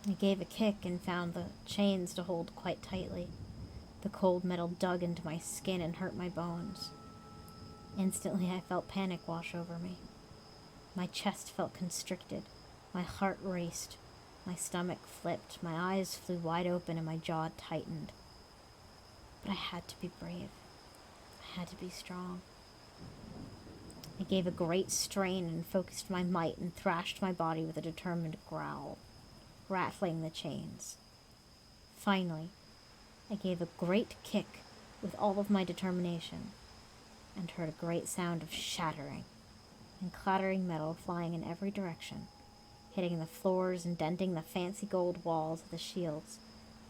I gave a kick and found the chains to hold quite tightly. The cold metal dug into my skin and hurt my bones. Instantly, I felt panic wash over me. My chest felt constricted. My heart raced. My stomach flipped. My eyes flew wide open and my jaw tightened. But I had to be brave. I had to be strong. I gave a great strain and focused my might and thrashed my body with a determined growl, rattling the chains. Finally, I gave a great kick with all of my determination and heard a great sound of shattering and clattering metal flying in every direction, hitting the floors and denting the fancy gold walls of the shields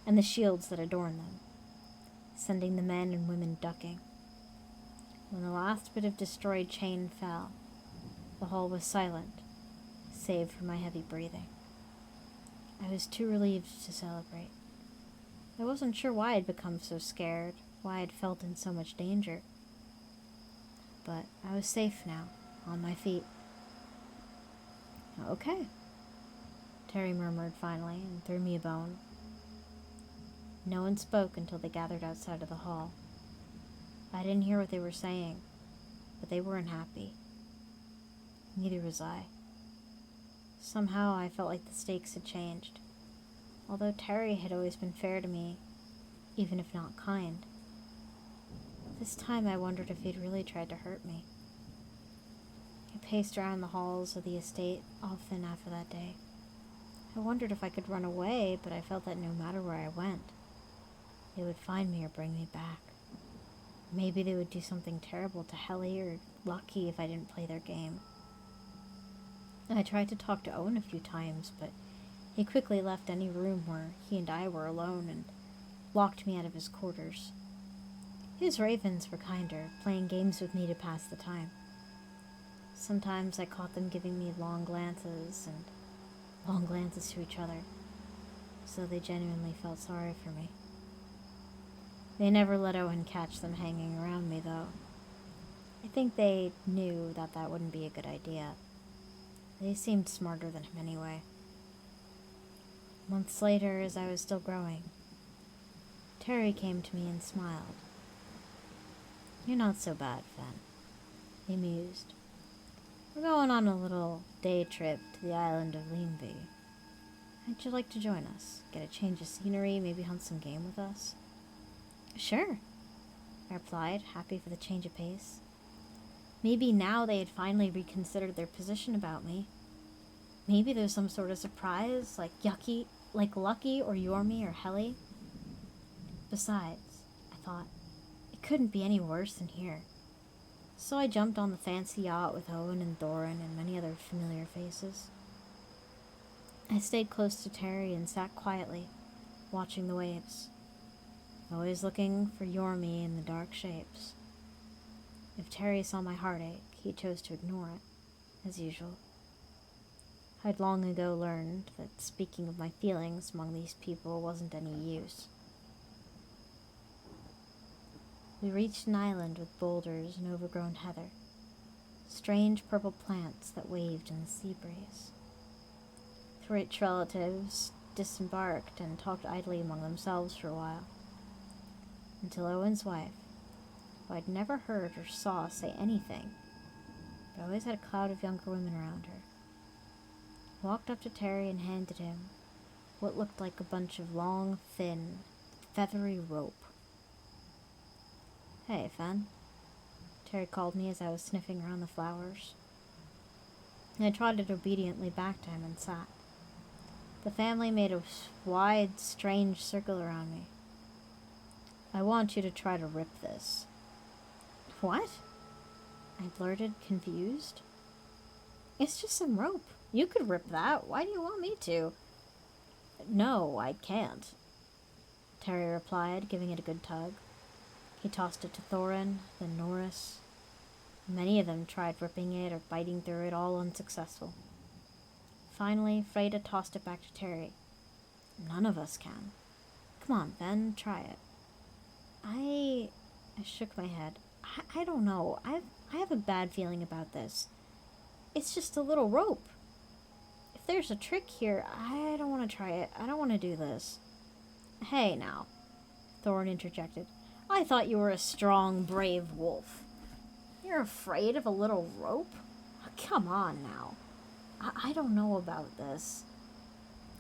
and the shields that adorn them, sending the men and women ducking. When the last bit of destroyed chain fell, the hall was silent, save for my heavy breathing. I was too relieved to celebrate. I wasn't sure why I'd become so scared, why I'd felt in so much danger. But I was safe now, on my feet. "Okay," Terry murmured finally and threw me a bone. No one spoke until they gathered outside of the hall. I didn't hear what they were saying, but they weren't happy. Neither was I. Somehow I felt like the stakes had changed. Although Terry had always been fair to me, even if not kind. This time I wondered if he'd really tried to hurt me. I paced around the halls of the estate often after that day. I wondered if I could run away, but I felt that no matter where I went, they would find me or bring me back. Maybe they would do something terrible to Helly or Lucky if I didn't play their game. I tried to talk to Owen a few times, but he quickly left any room where he and I were alone and locked me out of his quarters. His ravens were kinder, playing games with me to pass the time. Sometimes I caught them giving me long glances to each other, so they genuinely felt sorry for me. They never let Owen catch them hanging around me, though. I think they knew that that wouldn't be a good idea. They seemed smarter than him anyway. Months later, as I was still growing, Terry came to me and smiled. "You're not so bad, Fen," he mused. "We're going on a little day trip to the island of Leanby. How'd you like to join us? Get a change of scenery, maybe hunt some game with us?" "Sure," I replied, happy for the change of pace. Maybe now they had finally reconsidered their position about me. Maybe there was some sort of surprise, like Lucky or Yormi or Helly. Besides, I thought, it couldn't be any worse than here. So I jumped on the fancy yacht with Owen and Thorin and many other familiar faces. I stayed close to Terry and sat quietly, watching the waves, always looking for Yormi in the dark shapes. If Terry saw my heartache, he chose to ignore it, as usual. I'd long ago learned that speaking of my feelings among these people wasn't any use. We reached an island with boulders and overgrown heather, strange purple plants that waved in the sea breeze. The rich relatives disembarked and talked idly among themselves for a while, until Owen's wife, who I'd never heard or saw say anything, but always had a cloud of younger women around her, I walked up to Terry and handed him what looked like a bunch of long, thin, feathery rope. "Hey, Fen," Terry called me as I was sniffing around the flowers. I trotted obediently back to him and sat. The family made a wide, strange circle around me. "I want you to try to rip this." "What?" I blurted, confused. "It's just some rope. You could rip that. Why do you want me to?" "No, I can't," Terry replied, giving it a good tug. He tossed it to Thorin, then Norris. Many of them tried ripping it or biting through it, all unsuccessful. Finally, Freda tossed it back to Terry. "None of us can. Come on, Ben, try it." I shook my head. I don't know. I have a bad feeling about this. It's just a little rope. If there's a trick here, I don't want to try it. I don't want to do this." "Hey, now," Thorin interjected. "I thought you were a strong, brave wolf. You're afraid of a little rope? Come on now. I don't know about this,"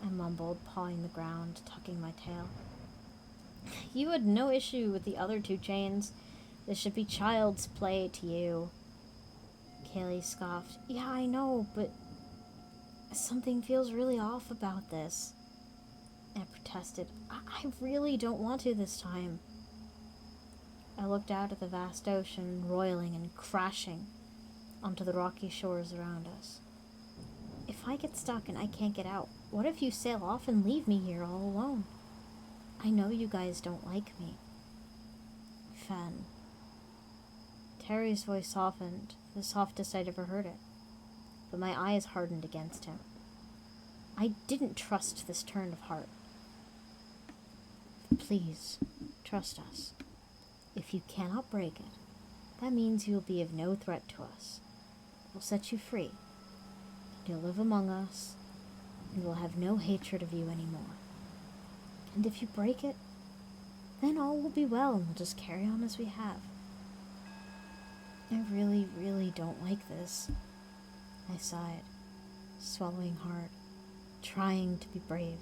I mumbled, pawing the ground, tucking my tail. "You had no issue with the other 2 chains. This should be child's play to you." Kaylee scoffed. "Yeah, I know, but something feels really off about this." I protested. I really don't want to this time." I looked out at the vast ocean, roiling and crashing onto the rocky shores around us. "If I get stuck and I can't get out, what if you sail off and leave me here all alone? I know you guys don't like me." "Fen." Terry's voice softened, the softest I'd ever heard it, but my eyes hardened against him. I didn't trust this turn of heart. "Please, trust us. If you cannot break it, that means you will be of no threat to us. We'll set you free. You'll live among us, and we'll have no hatred of you anymore. And if you break it, then all will be well and we'll just carry on as we have." "I really, really don't like this," I sighed, swallowing hard, trying to be brave.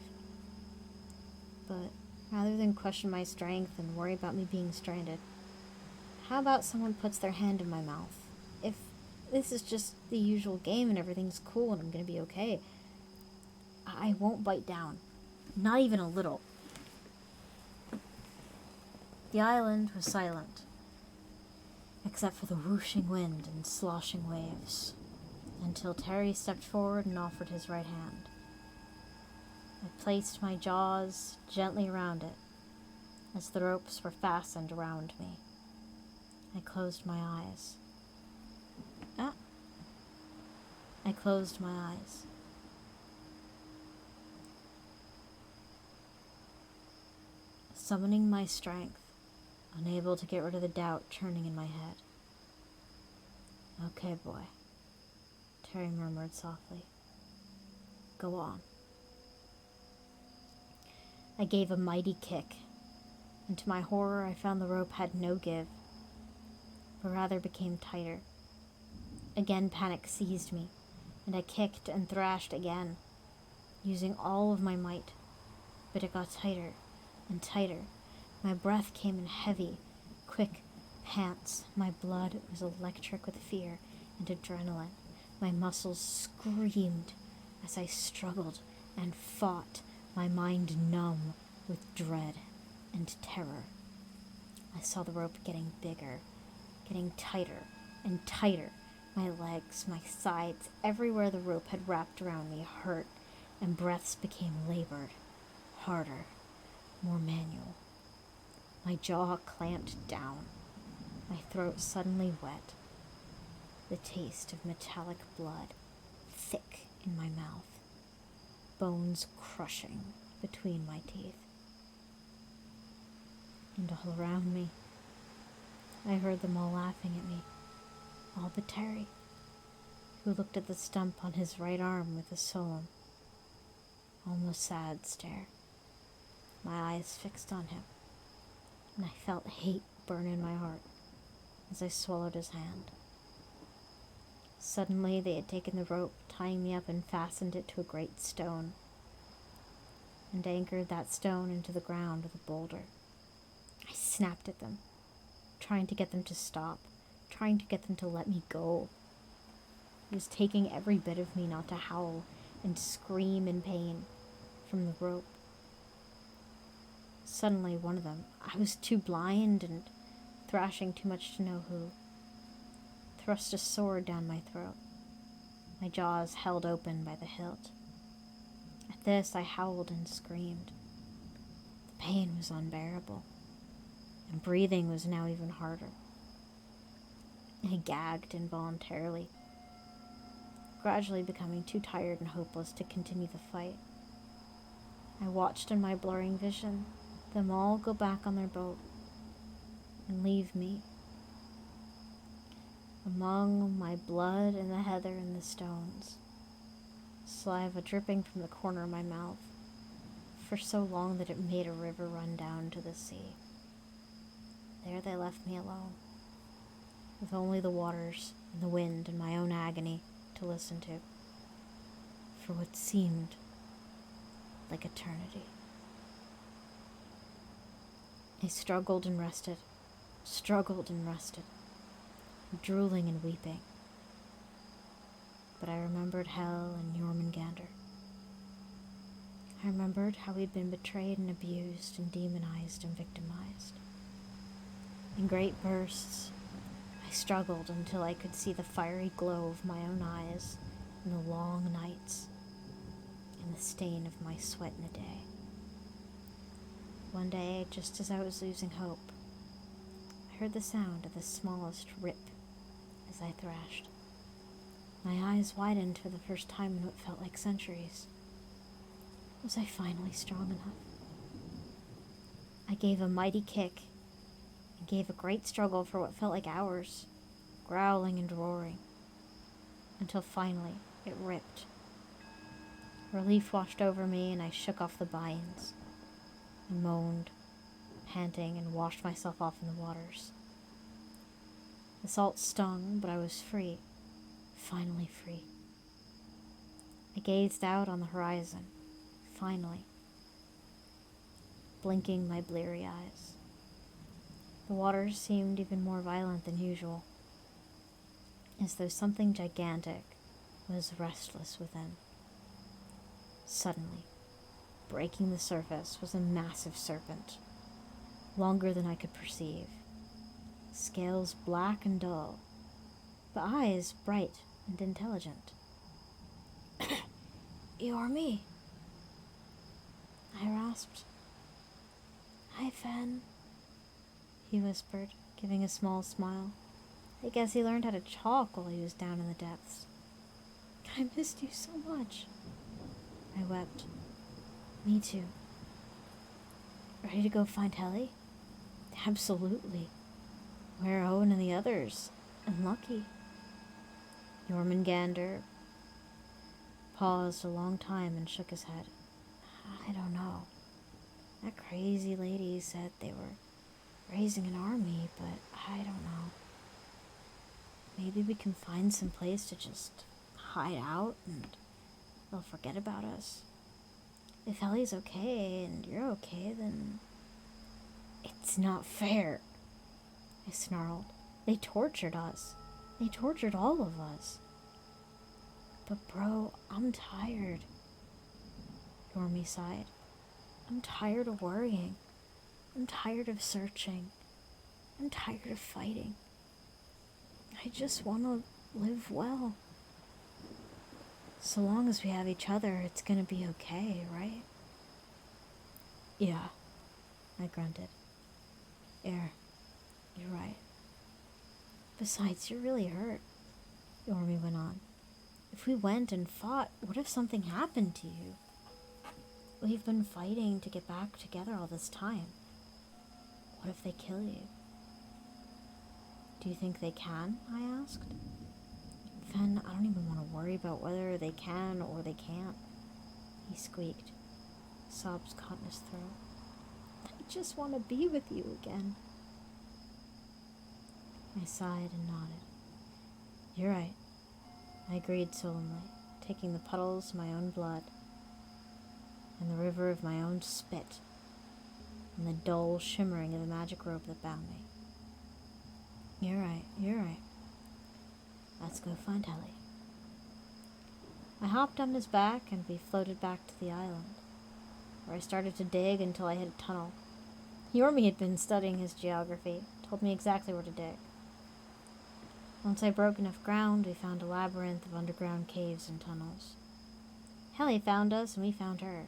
"But rather than question my strength and worry about me being stranded, how about someone puts their hand in my mouth? If this is just the usual game and everything's cool and I'm gonna be okay, I won't bite down. Not even a little." The island was silent, except for the whooshing wind and sloshing waves, until Terry stepped forward and offered his right hand. I placed my jaws gently around it as the ropes were fastened around me. I closed my eyes. I closed my eyes. Summoning my strength, unable to get rid of the doubt churning in my head. "Okay, boy," Terry murmured softly. "Go on." I gave a mighty kick, and to my horror I found the rope had no give, but rather became tighter. Again panic seized me, and I kicked and thrashed again, using all of my might, but it got tighter and tighter. My breath came in heavy, quick pants. My blood was electric with fear and adrenaline. My muscles screamed as I struggled and fought, my mind numb with dread and terror. I saw the rope getting bigger, getting tighter and tighter. My legs, my sides, everywhere the rope had wrapped around me hurt, and breaths became labored, harder, more manual. My jaw clamped down, my throat suddenly wet, the taste of metallic blood thick in my mouth, bones crushing between my teeth. And all around me, I heard them all laughing at me, all but Terry, who looked at the stump on his right arm with a sullen, almost sad stare, my eyes fixed on him, and I felt hate burn in my heart as I swallowed his hand. Suddenly they had taken the rope, tying me up, and fastened it to a great stone, and anchored that stone into the ground with a boulder. I snapped at them, trying to get them to stop, trying to get them to let me go. It was taking every bit of me not to howl and scream in pain from the rope. Suddenly, one of them, I was too blind and thrashing too much to know who, thrust a sword down my throat, my jaws held open by the hilt. At this, I howled and screamed. The pain was unbearable, and breathing was now even harder. I gagged involuntarily, gradually becoming too tired and hopeless to continue the fight. I watched in my blurring vision them all go back on their boat and leave me among my blood and the heather and the stones, saliva dripping from the corner of my mouth for so long that it made a river run down to the sea. There they left me alone, with only the waters and the wind and my own agony to listen to, for what seemed like eternity. I struggled and rested, drooling and weeping. But I remembered Hel and Jormungandr. I remembered how he'd been betrayed and abused and demonized and victimized. In great bursts, I struggled until I could see the fiery glow of my own eyes in the long nights and the stain of my sweat in the day. One day, just as I was losing hope, I heard the sound of the smallest rip as I thrashed. My eyes widened for the first time in what felt like centuries. Was I finally strong enough? I gave a mighty kick and gave a great struggle for what felt like hours, growling and roaring, until finally it ripped. Relief washed over me and I shook off the binds and moaned, panting, and washed myself off in the waters. The salt stung, but I was free, finally free. I gazed out on the horizon, finally, blinking my bleary eyes. The waters seemed even more violent than usual, as though something gigantic was restless within. Suddenly, breaking the surface was a massive serpent, longer than I could perceive, scales black and dull, but eyes bright and intelligent. "You're me," I rasped. "Hi, Fen," he whispered, giving a small smile. I guess he learned how to talk while he was down in the depths. "I missed you so much." I wept. "Me too." "Ready to go find Helly?" "Absolutely. Where are Owen and the others? And Lucky?" Jormungandr paused a long time and shook his head. "I don't know. That crazy lady said they were raising an army, but I don't know. Maybe we can find some place to just hide out and they'll forget about us. If Helly's okay and you're okay, then..." "It's not fair," I snarled. "They tortured us. They tortured all of us." "But bro, I'm tired." Yormi sighed. "I'm tired of worrying. I'm tired of searching. I'm tired of fighting. I just want to live well. So long as we have each other, it's gonna be okay, right?" "Yeah," I grunted. You're right. Besides, you're really hurt," Yormi went on. "If we went and fought, what if something happened to you? We've been fighting to get back together all this time. What if they kill you?" "Do you think they can?" I asked. "Fen, I don't even want to worry about whether they can or they can't," he squeaked. Sobs caught in his throat. "I just want to be with you again." I sighed and nodded. "You're right. I agreed solemnly, taking the puddles of my own blood and the river of my own spit and the dull shimmering of the magic rope that bound me. You're right. Let's go find Helly. I hopped on his back and we floated back to the island, where I started to dig until I hit a tunnel. Yormi had been studying his geography, told me exactly where to dig. Once I broke enough ground, we found a labyrinth of underground caves and tunnels. Helly found us and we found her.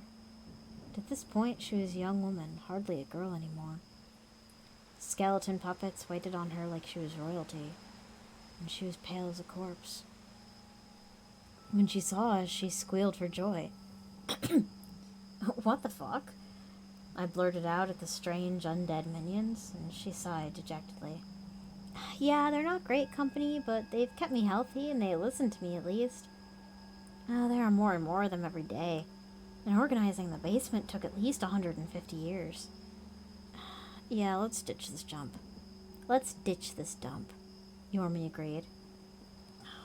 But at this point, she was a young woman, hardly a girl anymore. Skeleton puppets waited on her like she was royalty, and she was pale as a corpse. When she saw us, she squealed for joy. What the fuck? I blurted out at the strange undead minions, and she sighed dejectedly. Yeah, they're not great company, but they've kept me healthy and they listen to me at least. There are more and more of them every day, and organizing the basement took at least 150 years. Yeah, let's ditch this dump. Yormi agreed.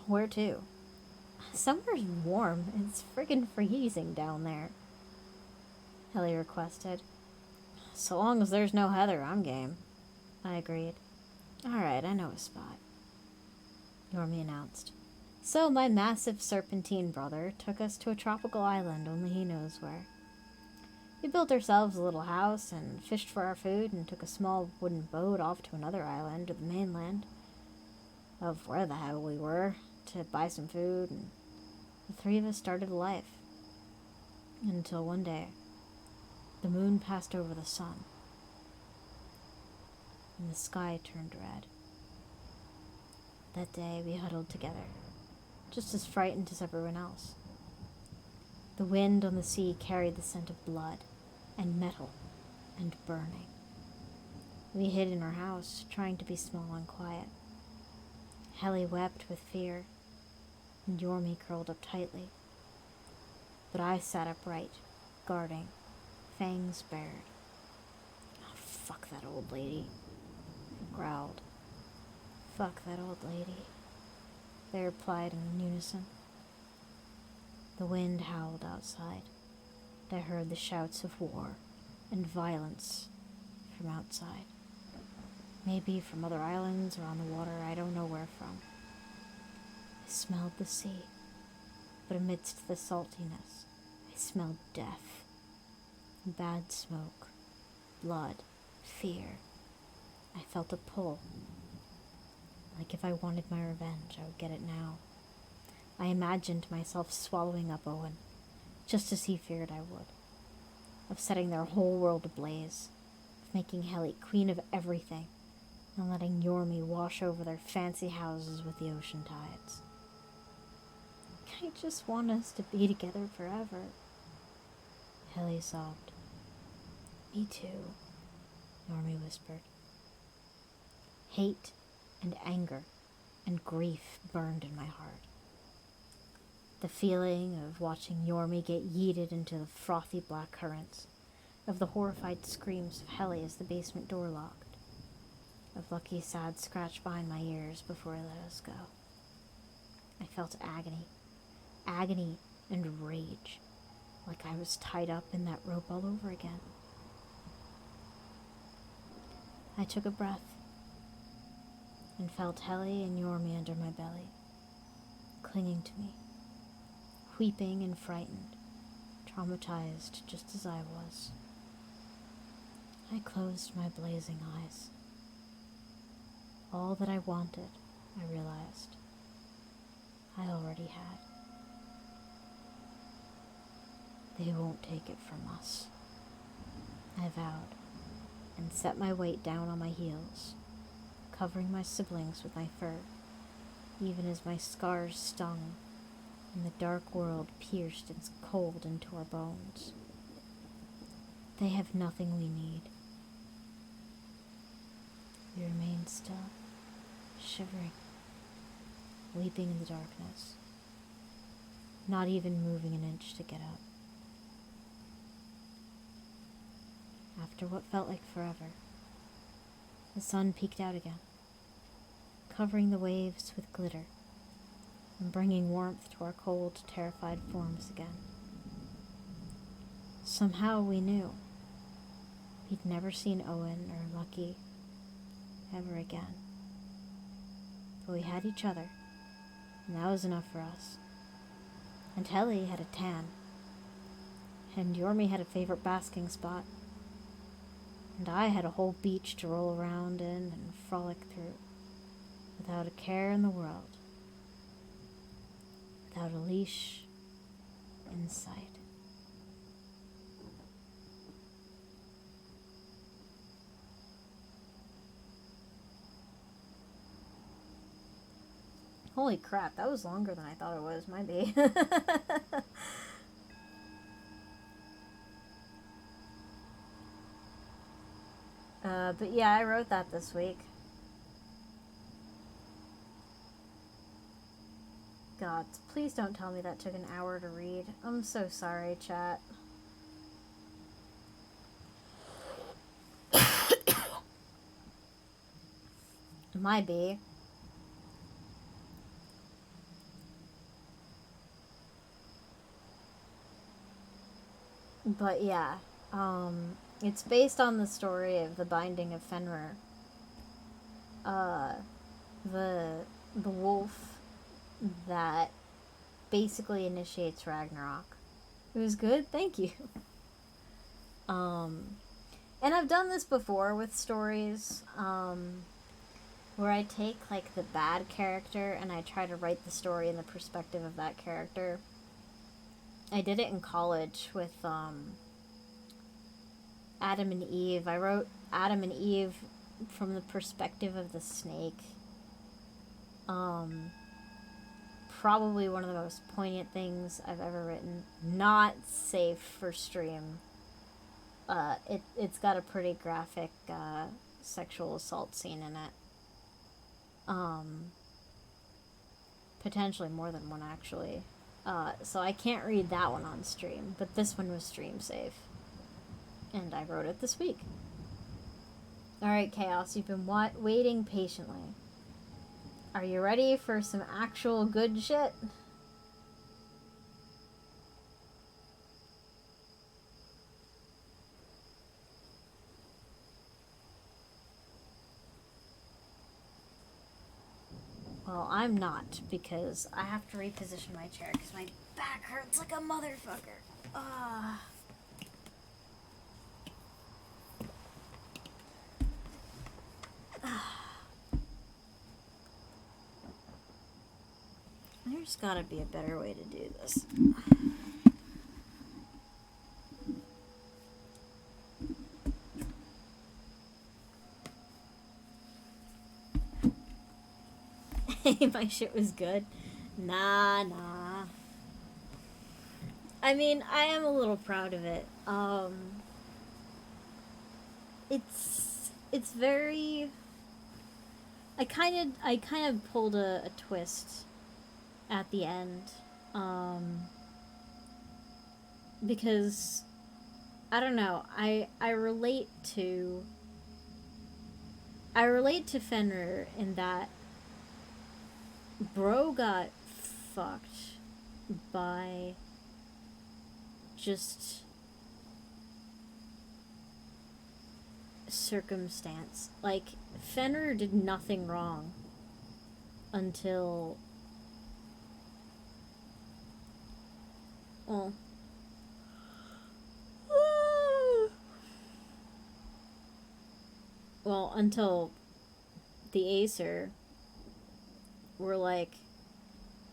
Where to? Somewhere's warm. It's friggin' freezing down there, Helly requested. So long as there's no heather, I'm game, I agreed. Alright, I know a spot, Yormi announced. So my massive serpentine brother took us to a tropical island only he knows where. We built ourselves a little house and fished for our food and took a small wooden boat off to another island to the mainland of where the hell we were to buy some food, and the three of us started a life. Until one day, the moon passed over the sun and the sky turned red. That day we huddled together, just as frightened as everyone else. The wind on the sea carried the scent of blood and metal and burning. We hid in our house, trying to be small and quiet. Helly wept with fear, and Yormi curled up tightly. But I sat upright, guarding, fangs bared. Oh, fuck that old lady, I growled. Fuck that old lady, they replied in unison. The wind howled outside. I heard the shouts of war and violence from outside. Maybe from other islands or on the water, I don't know where from. I smelled the sea, but amidst the saltiness, I smelled death, bad smoke, blood, fear. I felt a pull. Like if I wanted my revenge, I would get it now. I imagined myself swallowing up Owen, just as he feared I would. Of setting their whole world ablaze, of making Helly queen of everything, and letting Yormi wash over their fancy houses with the ocean tides. I just want us to be together forever, Helly sobbed. Me too, Yormi whispered. Hate and anger and grief burned in my heart. The feeling of watching Yormi get yeeted into the frothy black currents, of the horrified screams of Helly as the basement door locked, of Lucky's sad scratch behind my ears before he let us go. I felt agony and rage, like I was tied up in that rope all over again. I took a breath and felt Helly and Yormi under my belly, clinging to me, weeping and frightened, traumatized just as I was. I closed my blazing eyes. All that I wanted, I realized, I already had. They won't take it from us, I vowed, and set my weight down on my heels, covering my siblings with my fur, even as my scars stung and the dark world pierced its cold into our bones. They have nothing we need. We remained still, shivering, weeping in the darkness, not even moving an inch to get up. After what felt like forever, the sun peeked out again, covering the waves with glitter, and bringing warmth to our cold, terrified forms again. Somehow we knew we'd never seen Owen or Lucky ever again. But we had each other, and that was enough for us. And Helly had a tan, and Yormi had a favorite basking spot, and I had a whole beach to roll around in and frolic through, without a care in the world, without a leash in sight. Holy crap, that was longer than I thought it was. Might be. But yeah, I wrote that this week. God, please don't tell me that took an hour to read. I'm so sorry, chat. It might be. But yeah, it's based on the story of the Binding of Fenrir. The wolf that basically initiates Ragnarok. It was good, thank you. And I've done this before with stories, where I take like the bad character and I try to write the story in the perspective of that character. I did it in college with Adam and Eve. I wrote Adam and Eve from the perspective of the snake. Probably one of the most poignant things I've ever written. Not safe for stream. It's got a pretty graphic sexual assault scene in it. Potentially more than one, actually. So I can't read that one on stream, but this one was stream safe. And I wrote it this week. Alright, Chaos, you've been waiting patiently. Are you ready for some actual good shit? Well, I'm not, because I have to reposition my chair because my back hurts like a motherfucker. There's gotta be a better way to do this. My shit was good. Nah. I mean, I am a little proud of it. It's very. I kind of pulled a twist at the end, because I don't know. I relate to Fenrir in that bro got fucked by just circumstance. Like, Fenrir did nothing wrong until, until the Acer were like,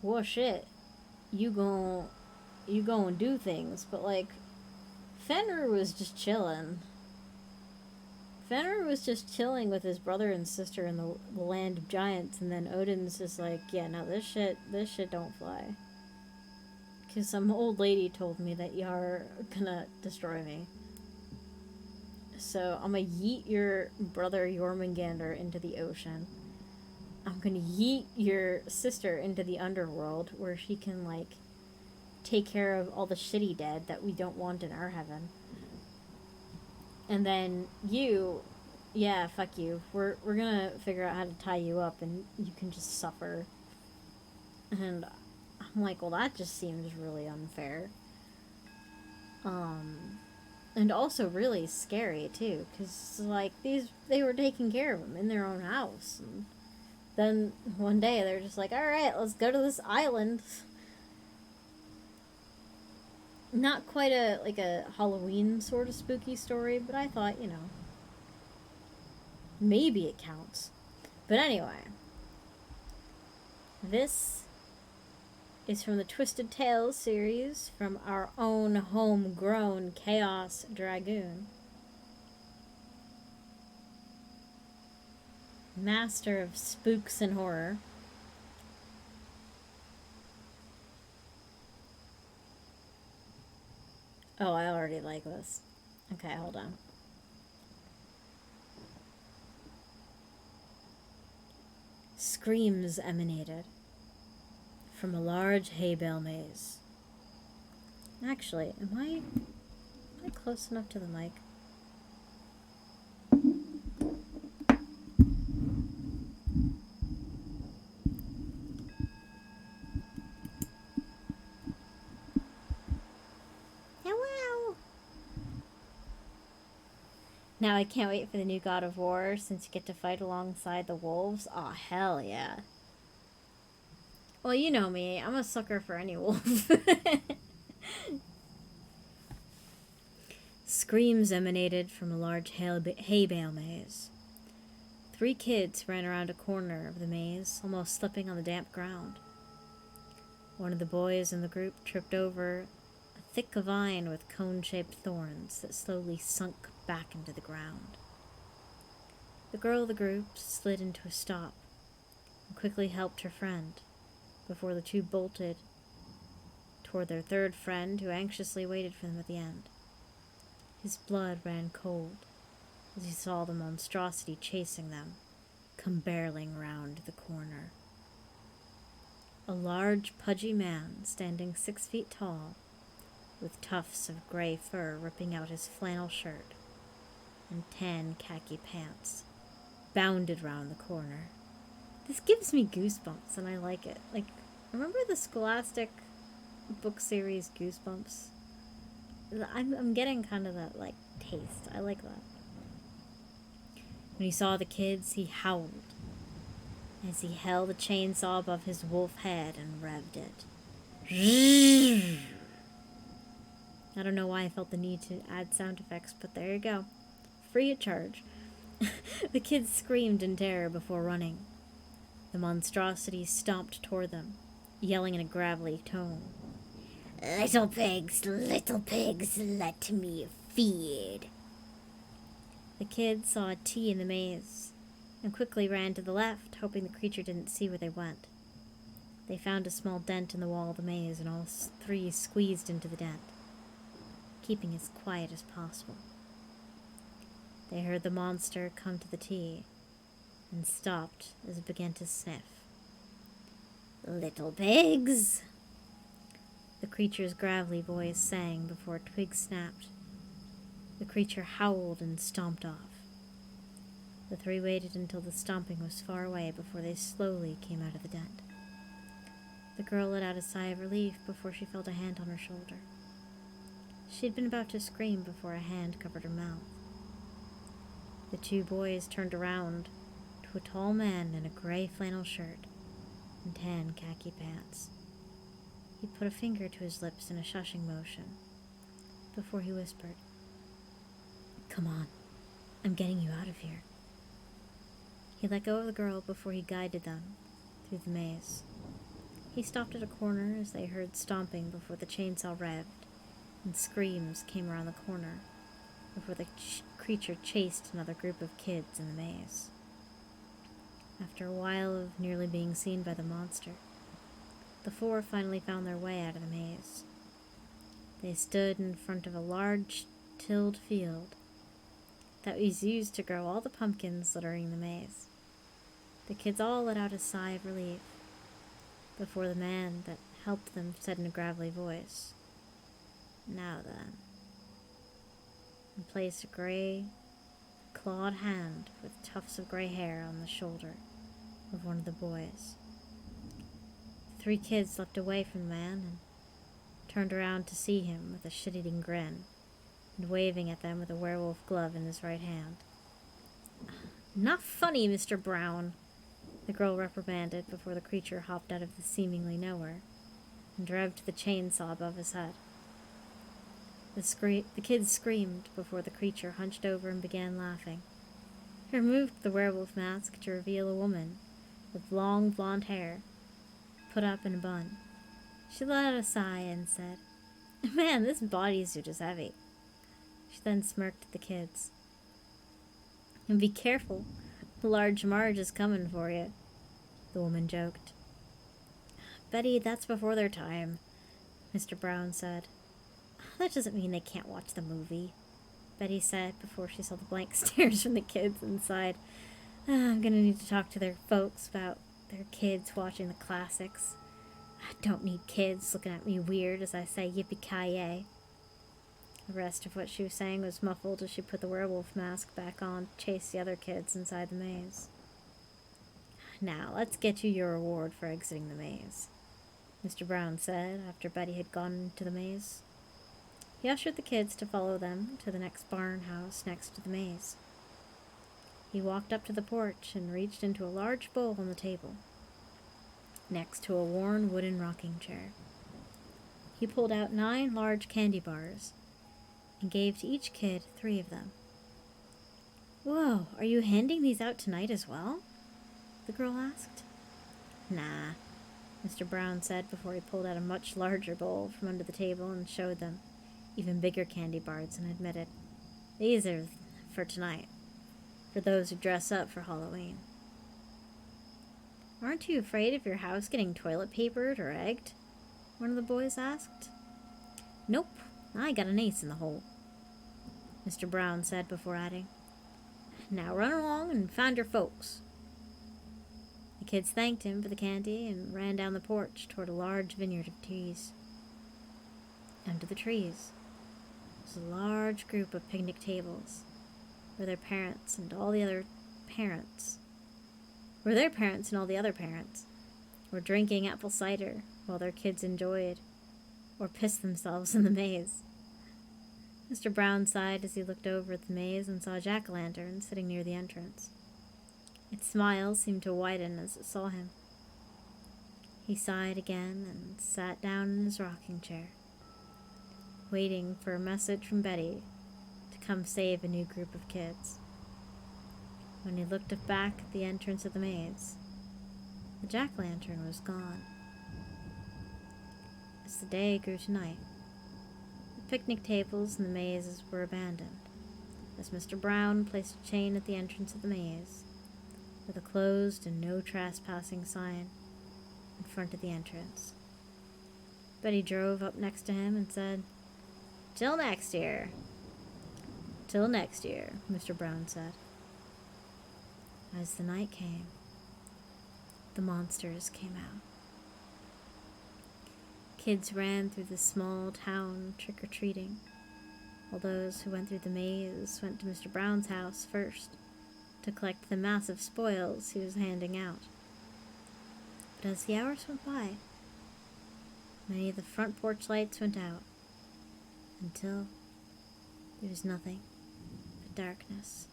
well, shit, you gon' do things. But like, Fenrir was just chilling. Fenrir was just chilling with his brother and sister in the land of giants, and then Odin's just like, yeah, no, this shit don't fly. Because some old lady told me that you're gonna destroy me. So I'm gonna yeet your brother Jormungandr into the ocean. I'm gonna yeet your sister into the underworld, where she can, like, take care of all the shitty dead that we don't want in our heaven. And then you, yeah, fuck you. We're gonna figure out how to tie you up, and you can just suffer. And I'm like, well, that just seems really unfair. And also really scary too, because like they were taking care of him in their own house, and then one day they're just like, all right, let's go to this island. Not quite a Halloween sort of spooky story, but I thought, maybe it counts. But anyway, this is from the Twisted Tales series from our own homegrown Chaos Dragoon. Master of spooks and horror. Oh, I already like this. Okay, hold on. Screams emanated from a large hay bale maze. Actually, am I close enough to the mic? Hello! Now I can't wait for the new God of War, since you get to fight alongside the wolves. Aw, hell yeah. Well, you know me. I'm a sucker for any wolf. Screams emanated from a large hay bale maze. 3 kids ran around a corner of the maze, almost slipping on the damp ground. One of the boys in the group tripped over a thick vine with cone-shaped thorns that slowly sunk back into the ground. The girl of the group slid into a stop and quickly helped her friend before the 2 bolted toward their 3rd friend, who anxiously waited for them at the end. His blood ran cold as he saw the monstrosity chasing them, come barreling round the corner. A large, pudgy man, standing 6 feet tall, with tufts of gray fur ripping out his flannel shirt and tan khaki pants, bounded round the corner. This gives me goosebumps, and I like it. Like, remember the Scholastic book series Goosebumps? I'm getting kind of that, like, taste. I like that. When he saw the kids, he howled as he held a chainsaw above his wolf head and revved it. I don't know why I felt the need to add sound effects, but there you go. Free of charge. The kids screamed in terror before running. The monstrosity stomped toward them, yelling in a gravelly tone. Little pigs, let me feed. The kids saw a T in the maze and quickly ran to the left, hoping the creature didn't see where they went. They found a small dent in the wall of the maze, and all 3 squeezed into the dent, keeping as quiet as possible. They heard the monster come to the T and stopped as it began to sniff. Little pigs! The creature's gravelly voice sang before a twig snapped. The creature howled and stomped off. The 3 waited until the stomping was far away before they slowly came out of the dent. The girl let out a sigh of relief before she felt a hand on her shoulder. She had been about to scream before a hand covered her mouth. The 2 boys turned around to a tall man in a gray flannel shirt and tan khaki pants. He put a finger to his lips in a shushing motion before he whispered, "Come on, I'm getting you out of here." He let go of the girl before he guided them through the maze. He stopped at a corner as they heard stomping before the chainsaw revved, and screams came around the corner before the creature chased another group of kids in the maze. After a while of nearly being seen by the monster, the 4 finally found their way out of the maze. They stood in front of a large tilled field that was used to grow all the pumpkins littering the maze. The kids all let out a sigh of relief before the man that helped them said in a gravelly voice, "Now then," and placed a gray, clawed hand with tufts of gray hair on the shoulder of one of the boys. The 3 kids looked away from the man and turned around to see him with a shit-eating grin and waving at them with a werewolf glove in his right hand. "Not funny, Mr. Brown," the girl reprimanded before the creature hopped out of the seemingly nowhere and revved the chainsaw above his head. The kids screamed before the creature hunched over and began laughing. He removed the werewolf mask to reveal a woman with long blonde hair, put up in a bun. She let out a sigh and said, "Man, this bodysuit is heavy." She then smirked at the kids. "And be careful, Large Marge is coming for you," the woman joked. "Betty, that's before their time," Mr. Brown said. "That doesn't mean they can't watch the movie," Betty said before she saw the blank stares from the kids and sighed. "I'm gonna need to talk to their folks about their kids watching the classics. I don't need kids looking at me weird as I say yippee-ki-yay." The rest of what she was saying was muffled as she put the werewolf mask back on to chase the other kids inside the maze. "Now, let's get you your reward for exiting the maze," Mr. Brown said after Betty had gone into the maze. He ushered the kids to follow them to the next barn house next to the maze. He walked up to the porch and reached into a large bowl on the table, next to a worn wooden rocking chair. He pulled out 9 large candy bars and gave to each kid 3 of them. "Whoa, are you handing these out tonight as well?" the girl asked. "Nah," Mr. Brown said before he pulled out a much larger bowl from under the table and showed them even bigger candy bars and admitted, "These are for tonight, for those who dress up for Halloween." "Aren't you afraid of your house getting toilet papered or egged?" one of the boys asked. "Nope, I got an ace in the hole," Mr. Brown said before adding, "Now run along and find your folks." The kids thanked him for the candy and ran down the porch toward a large vineyard of trees. Under the trees was a large group of picnic tables where their parents and all the other parents were drinking apple cider while their kids enjoyed or pissed themselves in the maze. Mr. Brown sighed as he looked over at the maze and saw a jack-o'-lantern sitting near the entrance. Its smile seemed to widen as it saw him. He sighed again and sat down in his rocking chair, waiting for a message from Betty to come save a new group of kids. When he looked back at the entrance of the maze, the jack-o'-lantern was gone. As the day grew to night, the picnic tables and the mazes were abandoned, as Mr. Brown placed a chain at the entrance of the maze, with a closed and no trespassing sign in front of the entrance. Betty drove up next to him and said, "Till next year." "Till next year," Mr. Brown said. As the night came, the monsters came out. Kids ran through the small town trick-or-treating, while those who went through the maze went to Mr. Brown's house first to collect the massive spoils he was handing out. But as the hours went by, many of the front porch lights went out, until there was nothing but darkness.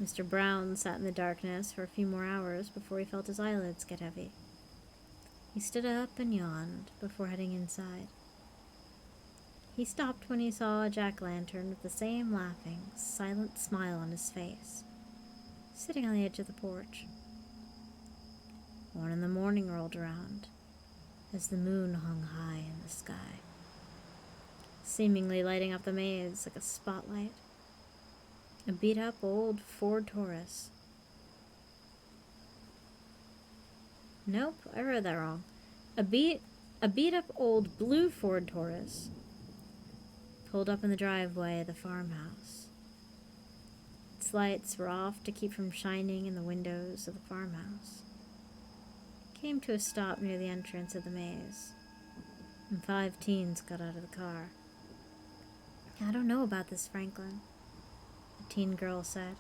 Mr. Brown sat in the darkness for a few more hours before he felt his eyelids get heavy. He stood up and yawned before heading inside. He stopped when he saw a jack-o'-lantern with the same laughing, silent smile on his face, sitting on the edge of the porch. 1 in the morning rolled around as the moon hung high in the sky, seemingly lighting up the maze like a spotlight. A beat-up old Ford Taurus. Nope, I read that wrong. A beat-up old blue Ford Taurus pulled up in the driveway of the farmhouse. Its lights were off to keep from shining in the windows of the farmhouse. It came to a stop near the entrance of the maze, and 5 teens got out of the car. "I don't know about this, Franklin," the teen girl said.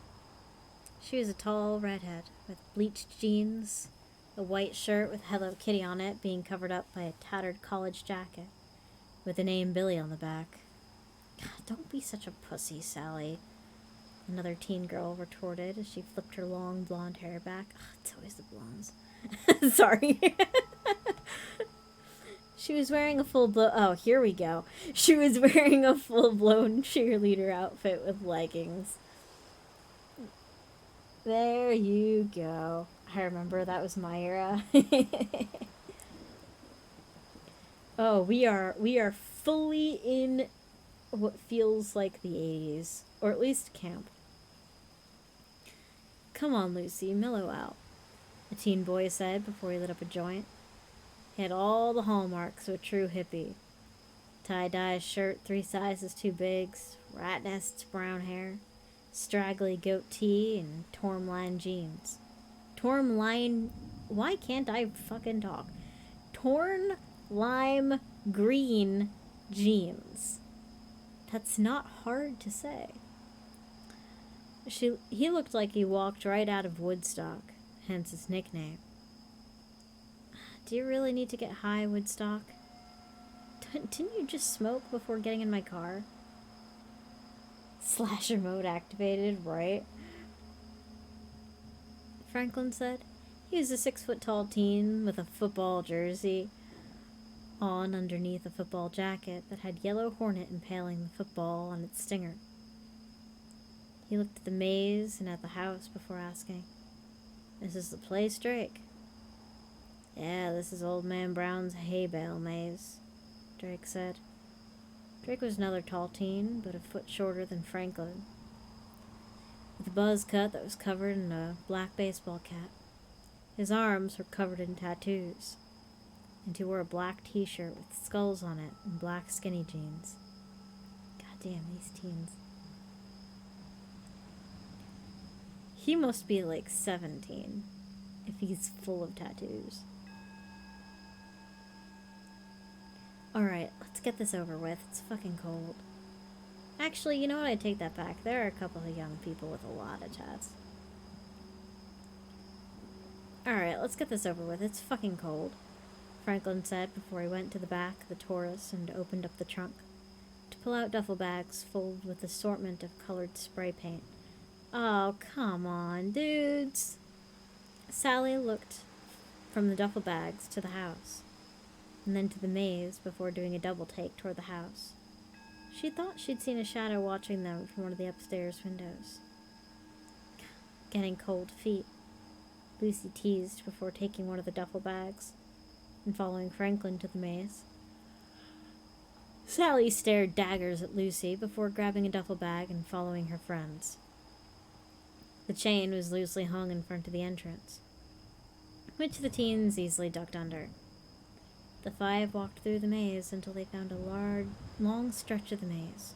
She was a tall redhead with bleached jeans a white shirt with Hello Kitty on it being covered up by a tattered college jacket with the name Billy on the back. God, don't be such a pussy, Sally, another teen girl retorted as she flipped her long blonde hair back. Ugh, it's always the blondes. Sorry. She was wearing a oh, here we go. She was wearing a full-blown cheerleader outfit with leggings. There you go. I remember that was my era. Oh, we are fully in what feels like the 80s, or at least camp. Come on, Lucy, mellow out, a teen boy said before he lit up a joint. He had all the hallmarks of a true hippie. Tie-dye shirt 3 sizes too big, rat nests brown hair, straggly goatee, and torn line jeans. Torn line... Why can't I fucking talk? Torn lime green jeans. That's not hard to say. He looked like he walked right out of Woodstock, hence his nickname. Do you really need to get high, Woodstock? Didn't you just smoke before getting in my car? Slasher mode activated, right? Franklin said. He was a 6-foot-tall teen with a football jersey on underneath a football jacket that had yellow hornet impaling the football on its stinger. He looked at the maze and at the house before asking, "This is the place, Drake?" "Yeah, this is Old Man Brown's hay bale maze," Drake said. Drake was another tall teen, but a foot shorter than Franklin, with a buzz cut that was covered in a black baseball cap. His arms were covered in tattoos, and he wore a black t-shirt with skulls on it and black skinny jeans. God damn, these teens. He must be like 17, if he's full of tattoos. Alright, let's get this over with. It's fucking cold. Actually, you know what? I take that back. There are a couple of young people with a lot of tats. Alright, let's get this over with. It's fucking cold, Franklin said before he went to the back of the Taurus and opened up the trunk to pull out duffel bags filled with assortment of colored spray paint. Oh, come on, dudes. Sally looked from the duffel bags to the house, and then to the maze before doing a double take toward the house. She thought she'd seen a shadow watching them from one of the upstairs windows. Getting cold feet, Lucy teased before taking one of the duffel bags and following Franklin to the maze. Sally stared daggers at Lucy before grabbing a duffel bag and following her friends. The chain was loosely hung in front of the entrance, which the teens easily ducked under. The 5 walked through the maze until they found a long stretch of the maze.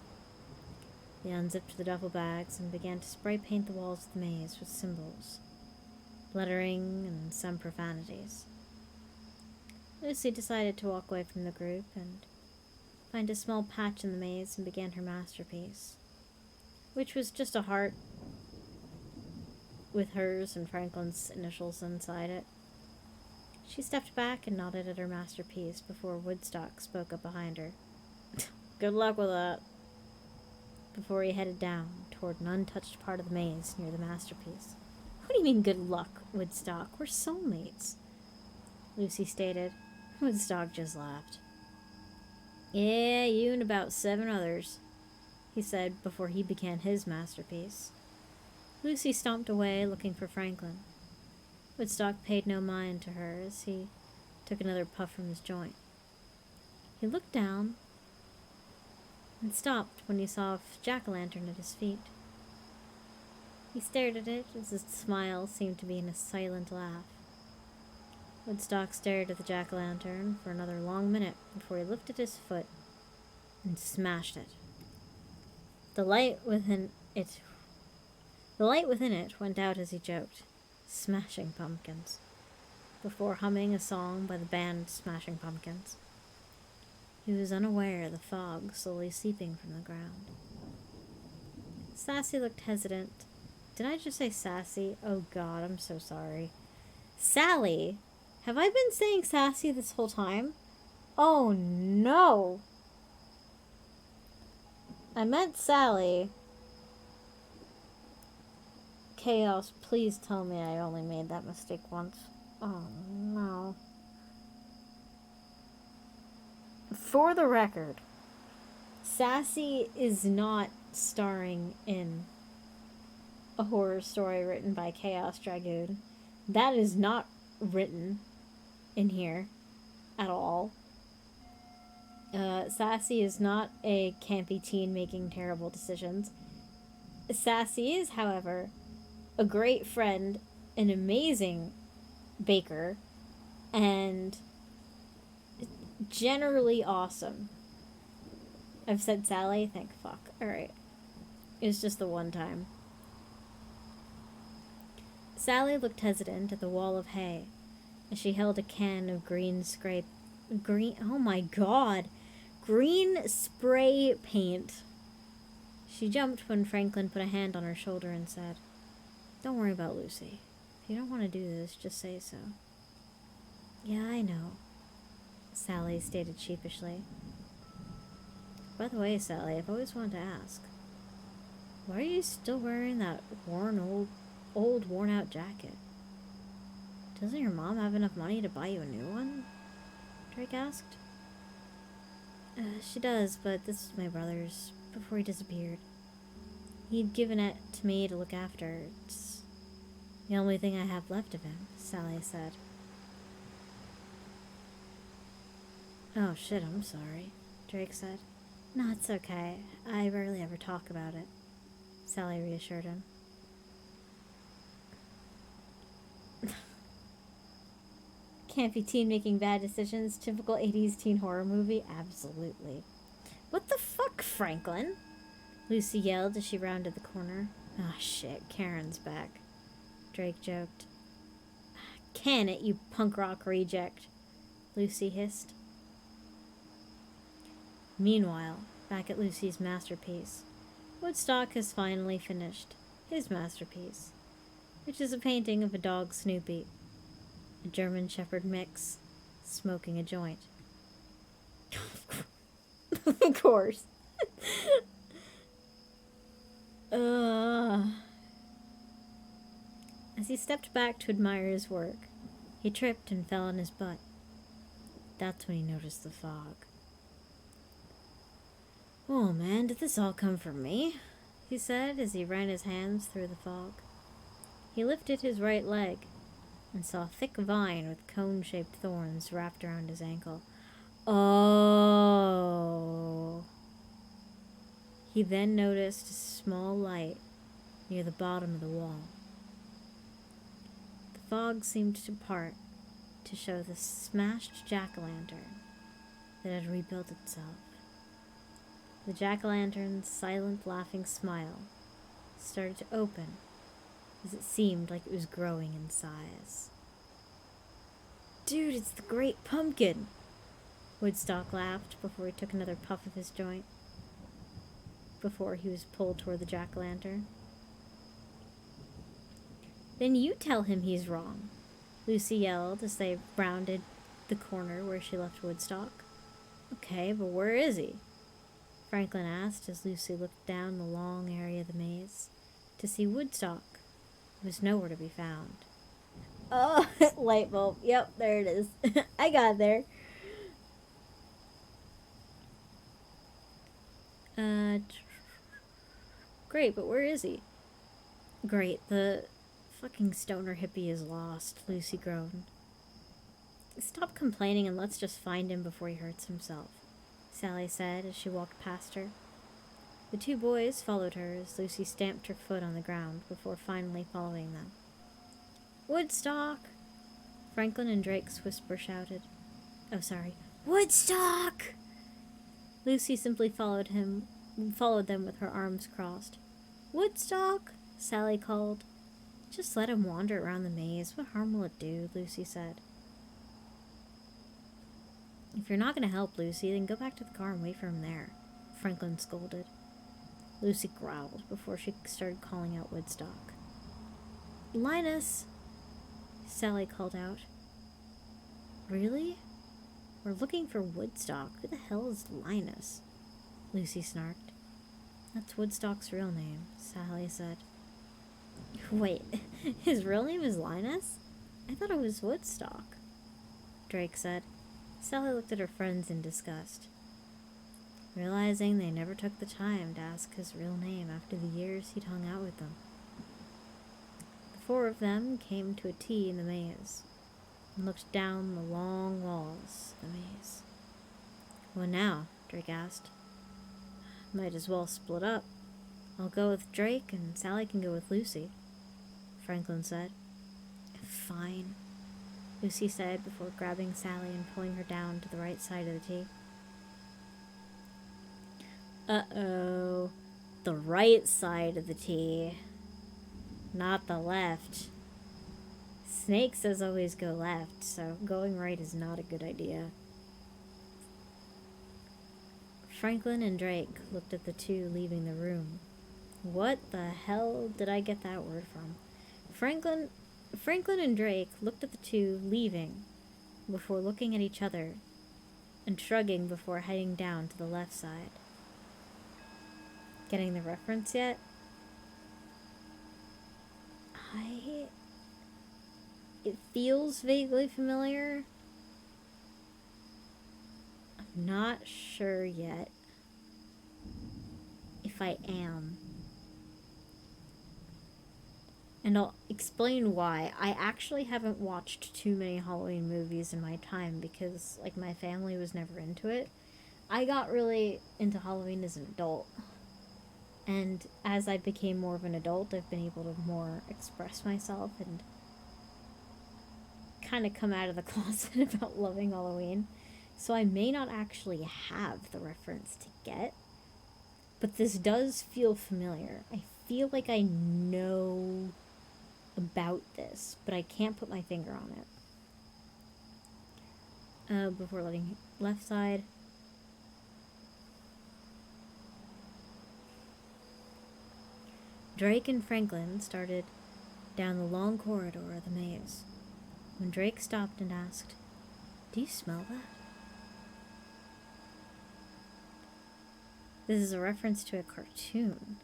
They unzipped the duffel bags and began to spray paint the walls of the maze with symbols, lettering, and some profanities. Lucy decided to walk away from the group and find a small patch in the maze and began her masterpiece, which was just a heart with hers and Franklin's initials inside it. She stepped back and nodded at her masterpiece before Woodstock spoke up behind her. Good luck with that, before he headed down toward an untouched part of the maze near the masterpiece. What do you mean good luck, Woodstock? We're soulmates, Lucy stated. Woodstock just laughed. Yeah, you and about 7 others, he said before he began his masterpiece. Lucy stomped away, looking for Franklin. Woodstock paid no mind to her as he took another puff from his joint. He looked down and stopped when he saw a jack-o'-lantern at his feet. He stared at it as his smile seemed to be in a silent laugh. Woodstock stared at the jack-o'-lantern for another long minute before he lifted his foot and smashed it. The light within it went out as he joked, "Smashing Pumpkins," before humming a song by the band Smashing Pumpkins. He was unaware of the fog slowly seeping from the ground. Sassy looked hesitant. Did I just say sassy? Oh God, I'm so sorry. Sally Have I been saying sassy this whole time? Oh no! I meant Sally. Chaos, please tell me I only made that mistake once. Oh no. For the record, Sassy is not starring in a horror story written by Chaos Dragoon. That is not written in here at all. Sassy is not a campy teen making terrible decisions. Sassy is, however, a great friend, an amazing baker, and generally awesome. I've said Sally, thank fuck. Alright. It's just the one time. Sally looked hesitant at the wall of hay as she held a can of green oh my god! Green spray paint. She jumped when Franklin put a hand on her shoulder and said, "Don't worry about Lucy. If you don't want to do this, just say so." "Yeah, I know," Sally stated sheepishly. "By the way, Sally, I've always wanted to ask. Why are you still wearing that worn out jacket? Doesn't your mom have enough money to buy you a new one?" Drake asked. She does, but this is my brother's, before he disappeared. He'd given it to me to look after. It's the only thing I have left of him," Sally said. "Oh shit, I'm sorry," Drake said. "No, it's okay. I rarely ever talk about it," Sally reassured him. Campy teen making bad decisions, typical 80s teen horror movie? Absolutely. "What the fuck, Franklin?" Lucy yelled as she rounded the corner. "Ah, shit, Karen's back," Drake joked. "Can it, you punk rock reject," Lucy hissed. Meanwhile, back at Lucy's masterpiece, Woodstock has finally finished his masterpiece, which is a painting of a dog Snoopy, a German Shepherd mix, smoking a joint. Of course. As he stepped back to admire his work, he tripped and fell on his butt. That's when he noticed the fog. "Oh man, did this all come from me?" he said as he ran his hands through the fog. He lifted his right leg and saw a thick vine with cone-shaped thorns wrapped around his ankle. Oh. He then noticed a small light near the bottom of the wall. The fog seemed to part to show the smashed jack-o'-lantern that had rebuilt itself. The jack-o'-lantern's silent, laughing smile started to open as it seemed like it was growing in size. "Dude, it's the Great Pumpkin!" Woodstock laughed before he took another puff of his joint, before he was pulled toward the jack-o'-lantern. "Then you tell him he's wrong," Lucy yelled as they rounded the corner where she left Woodstock. "Okay, but where is he?" Franklin asked as Lucy looked down the long area of the maze to see Woodstock. It was nowhere to be found. Oh, light bulb. Yep, there it is. I got there. Great, but where is he? "Great, the fucking stoner hippie is lost," Lucy groaned. "Stop complaining and let's just find him before he hurts himself," Sally said as she walked past her. The two boys followed her as Lucy stamped her foot on the ground before finally following them. "Woodstock!" Franklin and Drake's whisper shouted. Oh, sorry. "Woodstock!" Lucy simply followed them with her arms crossed. "Woodstock!" Sally called. "Just let him wander around the maze. What harm will it do?" Lucy said. "If you're not going to help Lucy, then go back to the car and wait for him there," Franklin scolded. Lucy growled before she started calling out Woodstock. "Linus!" Sally called out. Really? We're looking for Woodstock. Who the hell is Linus? Lucy snarked. That's Woodstock's real name, Sally said. Wait, his real name is Linus? I thought it was Woodstock, Drake said. Sally looked at her friends in disgust, realizing they never took the time to ask his real name after the years he'd hung out with them. The four of them came to a T in the maze and looked down the long walls of the maze. What now? Drake asked. Might as well split up. I'll go with Drake and Sally can go with Lucy, Franklin said. Fine, Lucy said before grabbing Sally and pulling her down to the right side of the T. Uh-oh. The right side of the T. Not the left. Snake says always go left, so going right is not a good idea. Franklin and Drake looked at the two leaving the room. What the hell did I get that word from? Franklin and Drake looked at the two leaving before looking at each other and shrugging before heading down to the left side. Getting the reference yet? It feels vaguely familiar. I'm not sure yet if I am. And I'll explain why. I actually haven't watched too many Halloween movies in my time because, like, my family was never into it. I got really into Halloween as an adult. And as I became more of an adult, I've been able to more express myself and kind of come out of the closet about loving Halloween. So I may not actually have the reference to get, but this does feel familiar. I feel like I know about this, but I can't put my finger on it. Before letting left side. Drake and Franklin started down the long corridor of the maze when Drake stopped and asked, "Do you smell that?" This is a reference to a cartoon.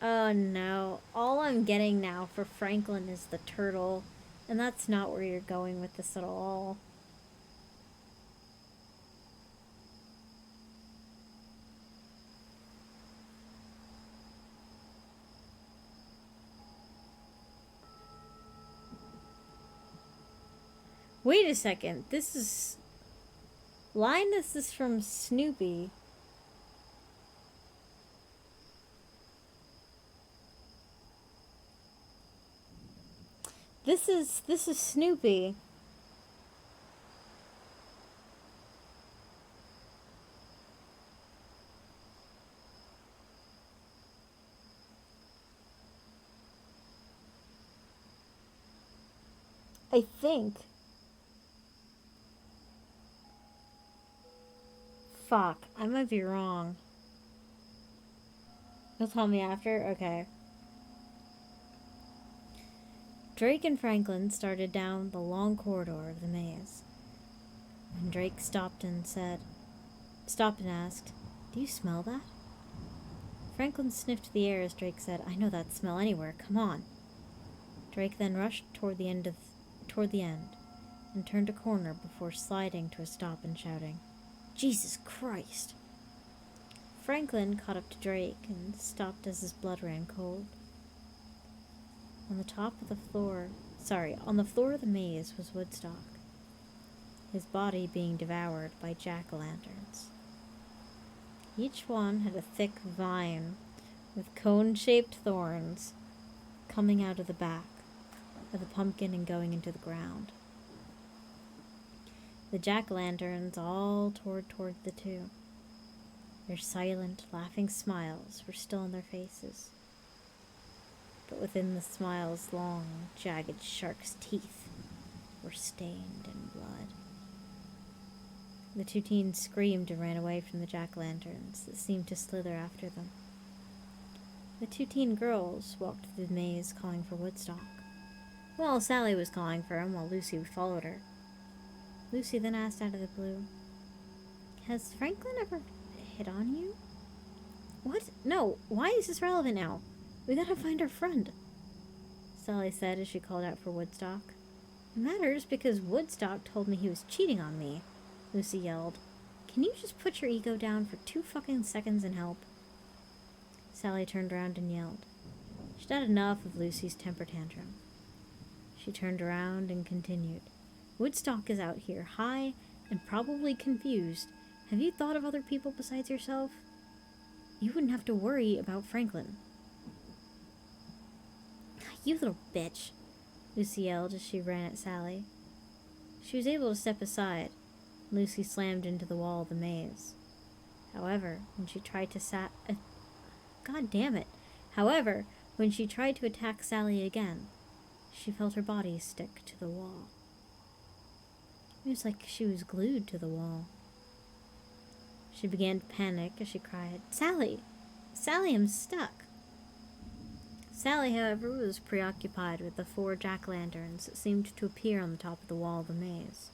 Oh no, all I'm getting now for Franklin is the turtle, and that's not where you're going with this at all. Wait a second, this is... Linus is from Snoopy. This is Snoopy. I think. Fuck, I might be wrong. You'll tell me after? Okay. Drake and Franklin started down the long corridor of the maze. When Drake stopped and asked, "Do you smell that?" Franklin sniffed the air as Drake said, "I know that smell anywhere, come on." Drake then rushed toward the end and turned a corner before sliding to a stop and shouting, "Jesus Christ!" Franklin caught up to Drake and stopped as his blood ran cold. On the floor of the maze was Woodstock, his body being devoured by jack-o'-lanterns. Each one had a thick vine with cone-shaped thorns coming out of the back of the pumpkin and going into the ground. The jack-o'-lanterns all toward the two. Their silent, laughing smiles were still on their faces. But within the smile's long, jagged shark's teeth were stained in blood. The two teens screamed and ran away from the jack-o'-lanterns that seemed to slither after them. The two teen girls walked through the maze calling for Woodstock. Well, Sally was calling for him while Lucy followed her. Lucy then asked out of the blue, "Has Franklin ever hit on you?" "What? No. Why is this relevant now? We gotta find our friend," Sally said as she called out for Woodstock. "It matters because Woodstock told me he was cheating on me," Lucy yelled. "Can you just put your ego down for 2 fucking seconds and help?" Sally turned around and yelled. She'd had enough of Lucy's temper tantrum. She turned around and continued. "Woodstock is out here, high and probably confused. Have you thought of other people besides yourself? You wouldn't have to worry about Franklin." "You little bitch," Lucy yelled as she ran at Sally. She was able to step aside. Lucy slammed into the wall of the maze. However, when she tried to God damn it. However, when she tried to attack Sally again, she felt her body stick to the wall. It was like she was glued to the wall. She began to panic as she cried, "Sally! Sally, I'm stuck!" Sally, however, was preoccupied with the 4 jack-o'-lanterns that seemed to appear on the top of the wall of the maze.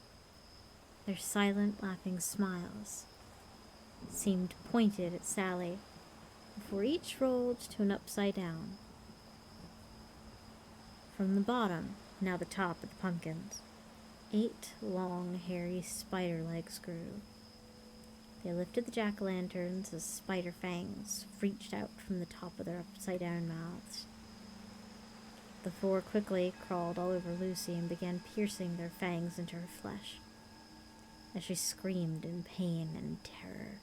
Their silent, laughing smiles seemed pointed at Sally before each rolled to an upside down. From the bottom, now the top of the pumpkins, 8 long, hairy spider legs grew. They lifted the jack-o'-lanterns as spider fangs reached out from the top of their upside-down mouths. The 4 quickly crawled all over Lucy and began piercing their fangs into her flesh as she screamed in pain and terror.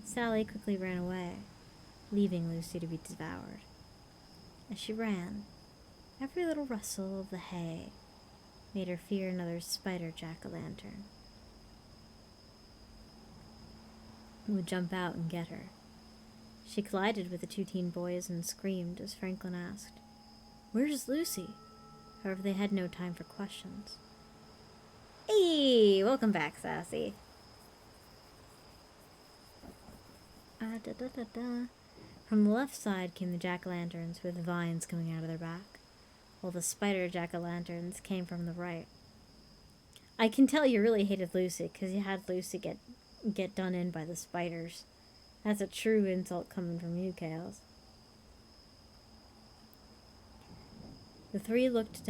Sally quickly ran away, leaving Lucy to be devoured. As she ran, every little rustle of the hay made her fear another spider jack-o'-lantern would jump out and get her. She collided with the 2 teen boys and screamed as Franklin asked, "Where's Lucy?" However, they had no time for questions. "Hey, welcome back, Sassy." From the left side came the jack-o'-lanterns with vines coming out of their back, while the spider jack-o'-lanterns came from the right. I can tell you really hated Lucy because you had Lucy get done in by the spiders. That's a true insult coming from you, Chaos. The three looked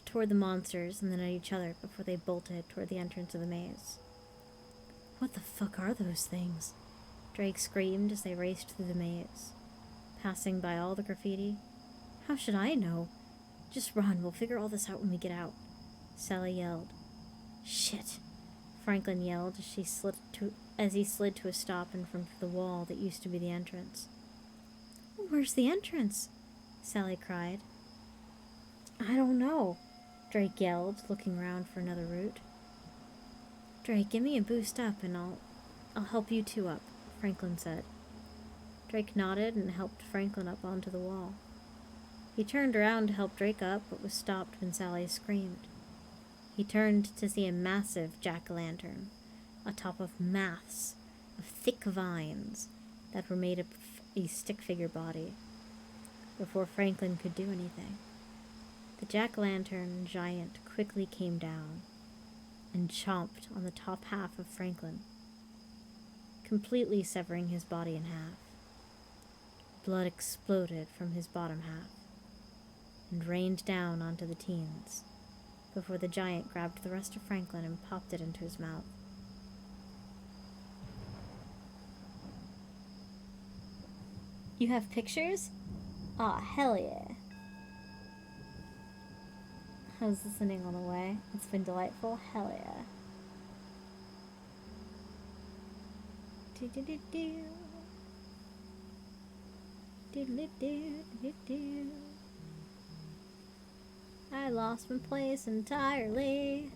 toward the monsters and then at each other before they bolted toward the entrance of the maze. "What the fuck are those things?" Drake screamed as they raced through the maze, passing by all the graffiti. "How should I know? Just run, we'll figure all this out when we get out," Sally yelled. "Shit," Franklin yelled as he slid to a stop in front of the wall that used to be the entrance. "Where's the entrance?" Sally cried. "I don't know," Drake yelled, looking around for another route. "Drake, give me a boost up and I'll help you 2 up," Franklin said. Drake nodded and helped Franklin up onto the wall. He turned around to help Drake up, but was stopped when Sally screamed. He turned to see a massive jack-o'-lantern atop of mass of thick vines that were made up of a stick-figure body. Before Franklin could do anything, the jack-o'-lantern giant quickly came down and chomped on the top half of Franklin, completely severing his body in half. Blood exploded from his bottom half and rained down onto the teens before the giant grabbed the rest of Franklin and popped it into his mouth. "You have pictures? Aw, hell yeah." I was listening on the way. It's been delightful. Hell yeah. Do-do-do-do. Do-do-do-do-do. I lost my place entirely.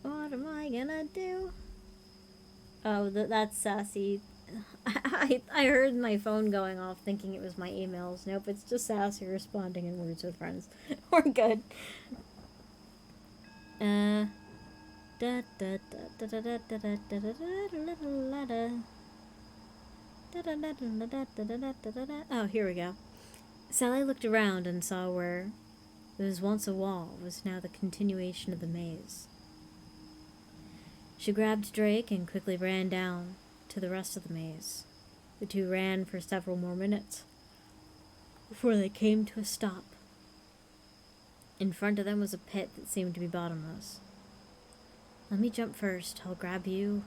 What am I gonna do? Oh, that's Sassy. I heard my phone going off thinking it was my emails. Nope, it's just Sassy responding in Words with Friends. We're good. Oh, here we go. Sally looked around and saw where there was once a wall was now the continuation of the maze. She grabbed Drake and quickly ran down to the rest of the maze. The two ran for several more minutes before they came to a stop. In front of them was a pit that seemed to be bottomless. "Let me jump first. I'll grab you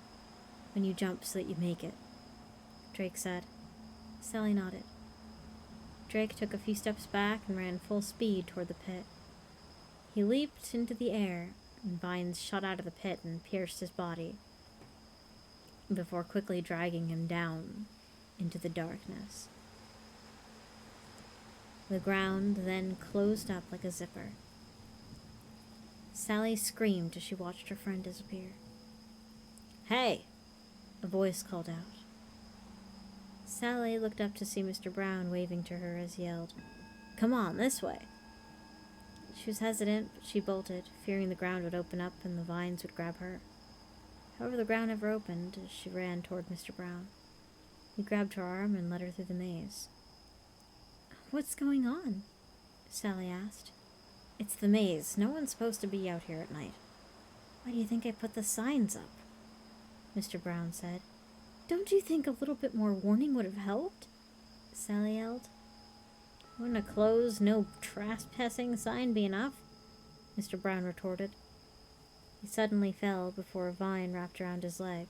when you jump so that you make it," Drake said. Sally nodded. Drake took a few steps back and ran full speed toward the pit. He leaped into the air, and vines shot out of the pit and pierced his body, before quickly dragging him down into the darkness. The ground then closed up like a zipper. Sally screamed as she watched her friend disappear. "Hey!" a voice called out. Sally looked up to see Mr. Brown waving to her as he yelled, "Come on, this way!" She was hesitant, but she bolted, fearing the ground would open up and the vines would grab her. However, the ground never opened as she ran toward Mr. Brown. He grabbed her arm and led her through the maze. "What's going on?" Sally asked. "It's the maze. No one's supposed to be out here at night." "Why do you think I put the signs up?" Mr. Brown said. "Don't you think a little bit more warning would have helped?" Sally yelled. "Wouldn't a closed, no trespassing sign be enough?" Mr. Brown retorted. He suddenly fell before a vine wrapped around his leg.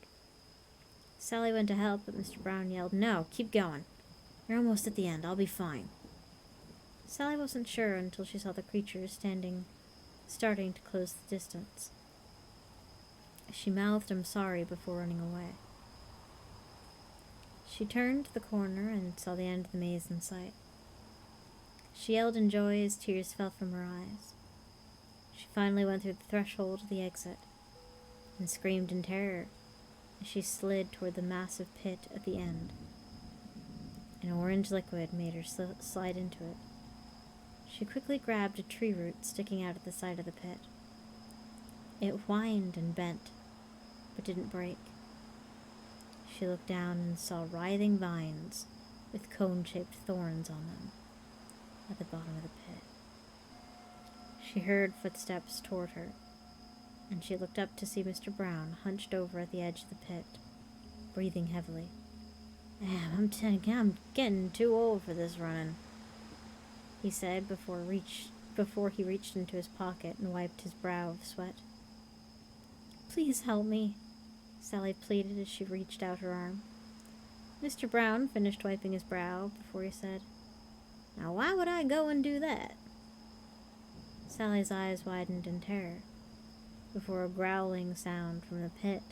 Sally went to help, but Mr. Brown yelled, "No, keep going. You're almost at the end. I'll be fine." Sally wasn't sure until she saw the creatures starting to close the distance. She mouthed, "I'm sorry," before running away. She turned the corner and saw the end of the maze in sight. She yelled in joy as tears fell from her eyes. She finally went through the threshold of the exit and screamed in terror as she slid toward the massive pit at the end. An orange liquid made her slide into it. She quickly grabbed a tree root sticking out at the side of the pit. It whined and bent, but didn't break. She looked down and saw writhing vines with cone-shaped thorns on them at the bottom of the pit. She heard footsteps toward her, and she looked up to see Mr. Brown hunched over at the edge of the pit, breathing heavily. I'm getting too old for this running," he said before he reached into his pocket and wiped his brow of sweat. "Please help me," Sally pleaded as she reached out her arm. Mr. Brown finished wiping his brow before he said, "Now why would I go and do that?" Sally's eyes widened in terror before a growling sound from the pit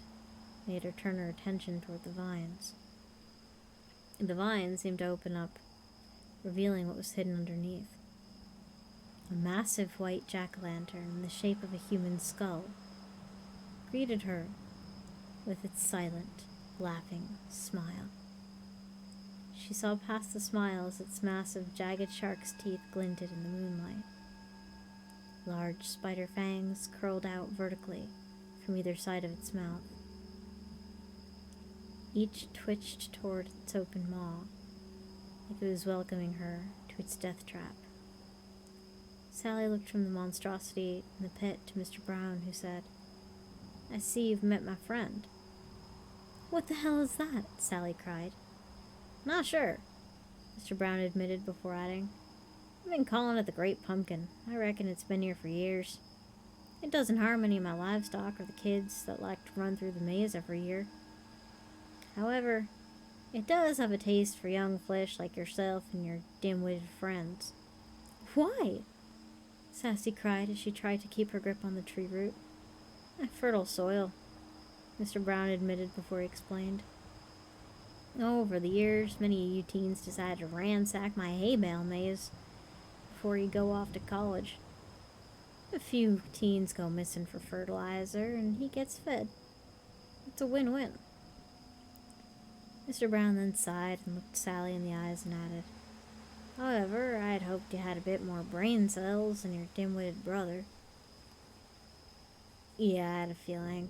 made her turn her attention toward the vines. The vines seemed to open up, revealing what was hidden underneath. A massive white jack-o'-lantern in the shape of a human skull greeted her with its silent, laughing smile. She saw past the smile as its massive, jagged shark's teeth glinted in the moonlight. Large spider fangs curled out vertically from either side of its mouth. Each twitched toward its open maw, like it was welcoming her to its death trap. Sally looked from the monstrosity in the pit to Mr. Brown, who said, "I see you've met my friend." "What the hell is that?" Sally cried. "Not sure," Mr. Brown admitted before adding, "I've been calling it the Great Pumpkin. I reckon it's been here for years. It doesn't harm any of my livestock or the kids that like to run through the maze every year. However, it does have a taste for young flesh like yourself and your dim-witted friends." "Why?" Sassy cried as she tried to keep her grip on the tree root. "Fertile soil," Mr. Brown admitted before he explained. "Over the years, many of you teens decided to ransack my hay bale maze before you go off to college. A few teens go missing for fertilizer, and he gets fed. It's a win-win." Mr. Brown then sighed and looked Sally in the eyes and added, "However, I had hoped you had a bit more brain cells than your dim-witted brother." "Yeah, I had a feeling."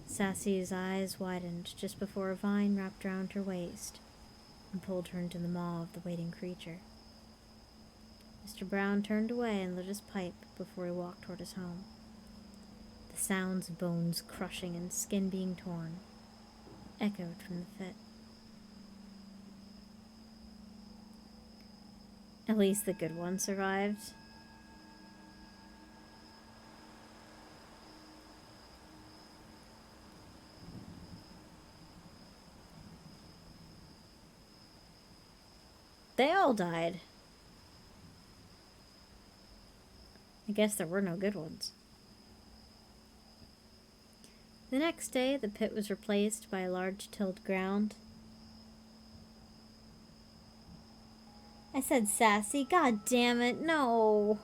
Sassy's eyes widened just before a vine wrapped around her waist and pulled her into the maw of the waiting creature. Mr. Brown turned away and lit his pipe before he walked toward his home. The sounds of bones crushing and skin being torn echoed from the pit. At least the good one survived. They all died. I guess there were no good ones. The next day, the pit was replaced by a large tilled ground. I said Sassy. God damn it, no.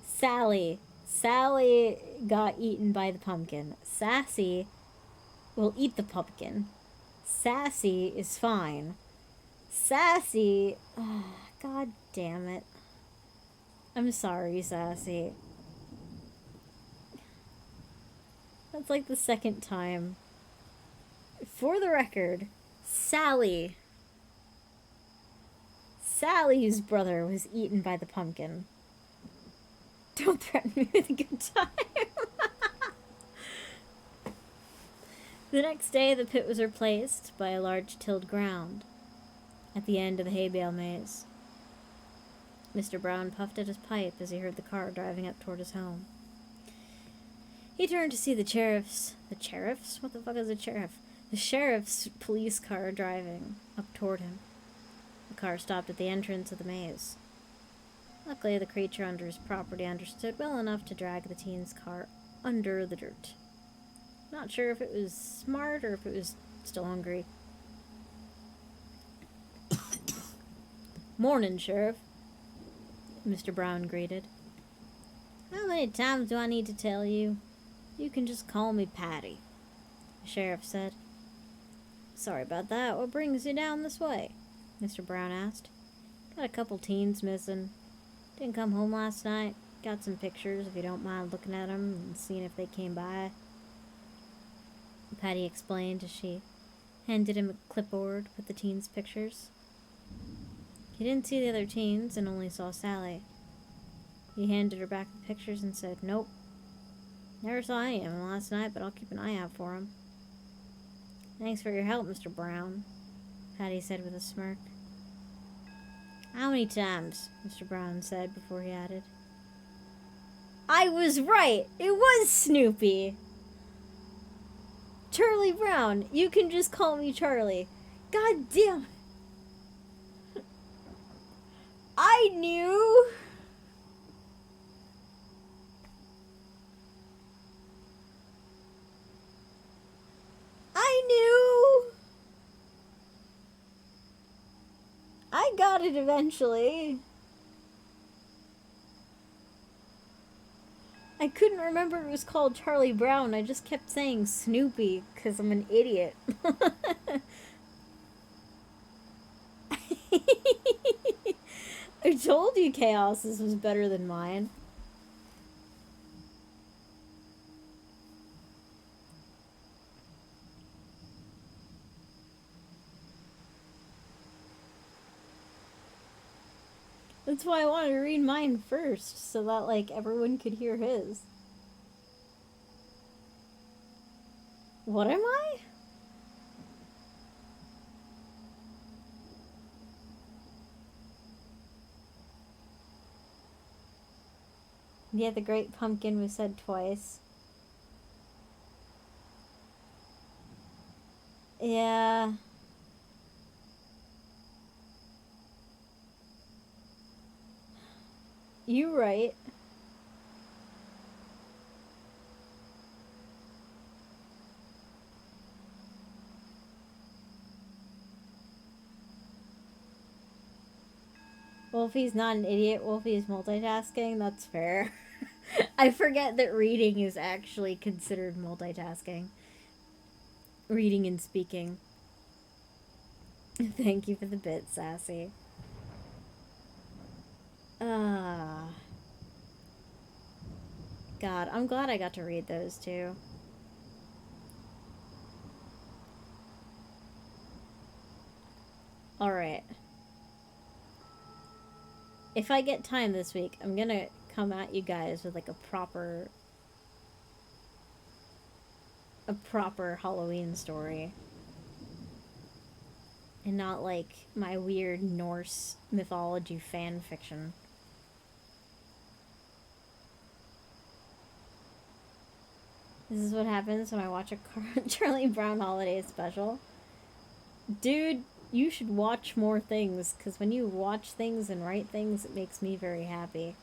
Sally. Sally got eaten by the pumpkin. Sassy will eat the pumpkin. Sassy is fine. Sassy. God damn it. I'm sorry, Sassy. That's like the second time. For the record, Sally's brother was eaten by the pumpkin. Don't threaten me with a good time. The next day, the pit was replaced by a large tilled ground at the end of the hay bale maze. Mr. Brown puffed at his pipe as he heard the car driving up toward his home. He turned to see the sheriff's... The sheriff's? What the fuck is a sheriff? The sheriff's police car driving up toward him. The car stopped at the entrance of the maze. Luckily, the creature under his property understood well enough to drag the teen's car under the dirt. Not sure if it was smart or if it was still hungry. Morning, Sheriff, Mr. Brown greeted. How many times do I need to tell you? You can just call me Patty, the sheriff said. Sorry about that. What brings you down this way? Mr. Brown asked. Got a couple teens missing. Didn't come home last night. Got some pictures if you don't mind looking at them and seeing if they came by. Patty explained as she handed him a clipboard with the teens' pictures. He didn't see the other teens and only saw Sally. He handed her back the pictures and said, Nope. Never saw any of them last night, but I'll keep an eye out for them. Thanks for your help, Mr. Brown, Patty said with a smirk. How many times? Mr. Brown said before he added. I was right! It was Snoopy! Charlie Brown! You can just call me Charlie. God damn! I knew! I got it eventually. I couldn't remember it was called Charlie Brown. I just kept saying Snoopy because I'm an idiot. I told you Chaos's was better than mine. That's why I wanted to read mine first, so that, like, everyone could hear his. What am I? Yeah, the Great Pumpkin was said twice. Yeah. You right. Wolfie's not an idiot. Wolfie's multitasking. That's fair. I forget that reading is actually considered multitasking. Reading and speaking. Thank you for the bit, Sassy. God, I'm glad I got to read those too. Alright. If I get time this week, I'm gonna come at you guys with like a proper Halloween story. And not like my weird Norse mythology fan fiction. This is what happens when I watch a Charlie Brown holiday special. Dude, you should watch more things, because when you watch things and write things, it makes me very happy.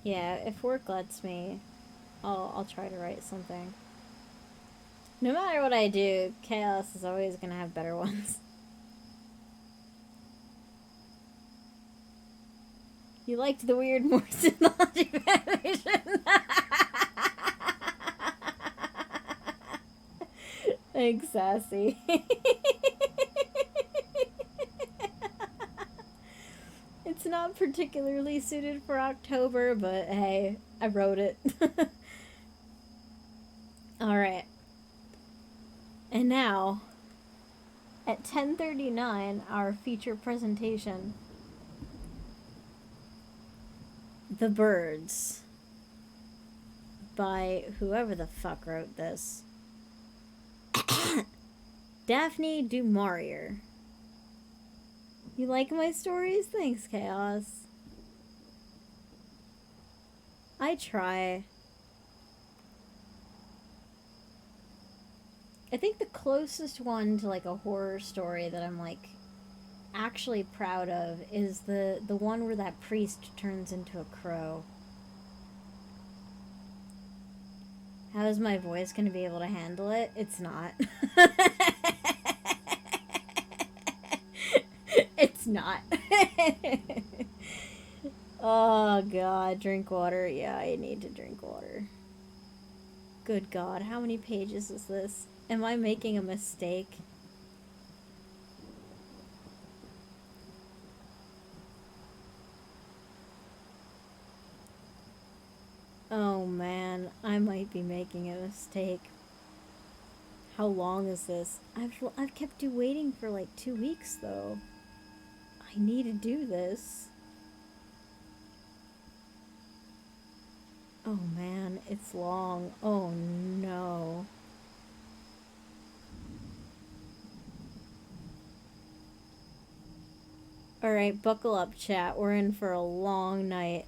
Yeah, if work lets me, I'll try to write something. No matter what I do, Chaos is always gonna have better ones. You liked the weird Morse mythology animation. Thanks, Sassy. It's not particularly suited for October, but hey, I wrote it. Alright. And now, at 10:39, our feature presentation. The Birds. By whoever the fuck wrote this. Daphne du Maurier. You like my stories? Thanks, Chaos. I try. I think the closest one to like a horror story that I'm like actually proud of is the one where that priest turns into a crow. How is my voice going to be able to handle it? It's not. It's not. Oh god, drink water. Yeah, I need to drink water. Good god, how many pages is this? Am I making a mistake? Oh man, I might be making a mistake. How long is this? I've kept you waiting for like 2 weeks though. I need to do this. Oh man, it's long. Oh no. Alright, buckle up, chat. We're in for a long night.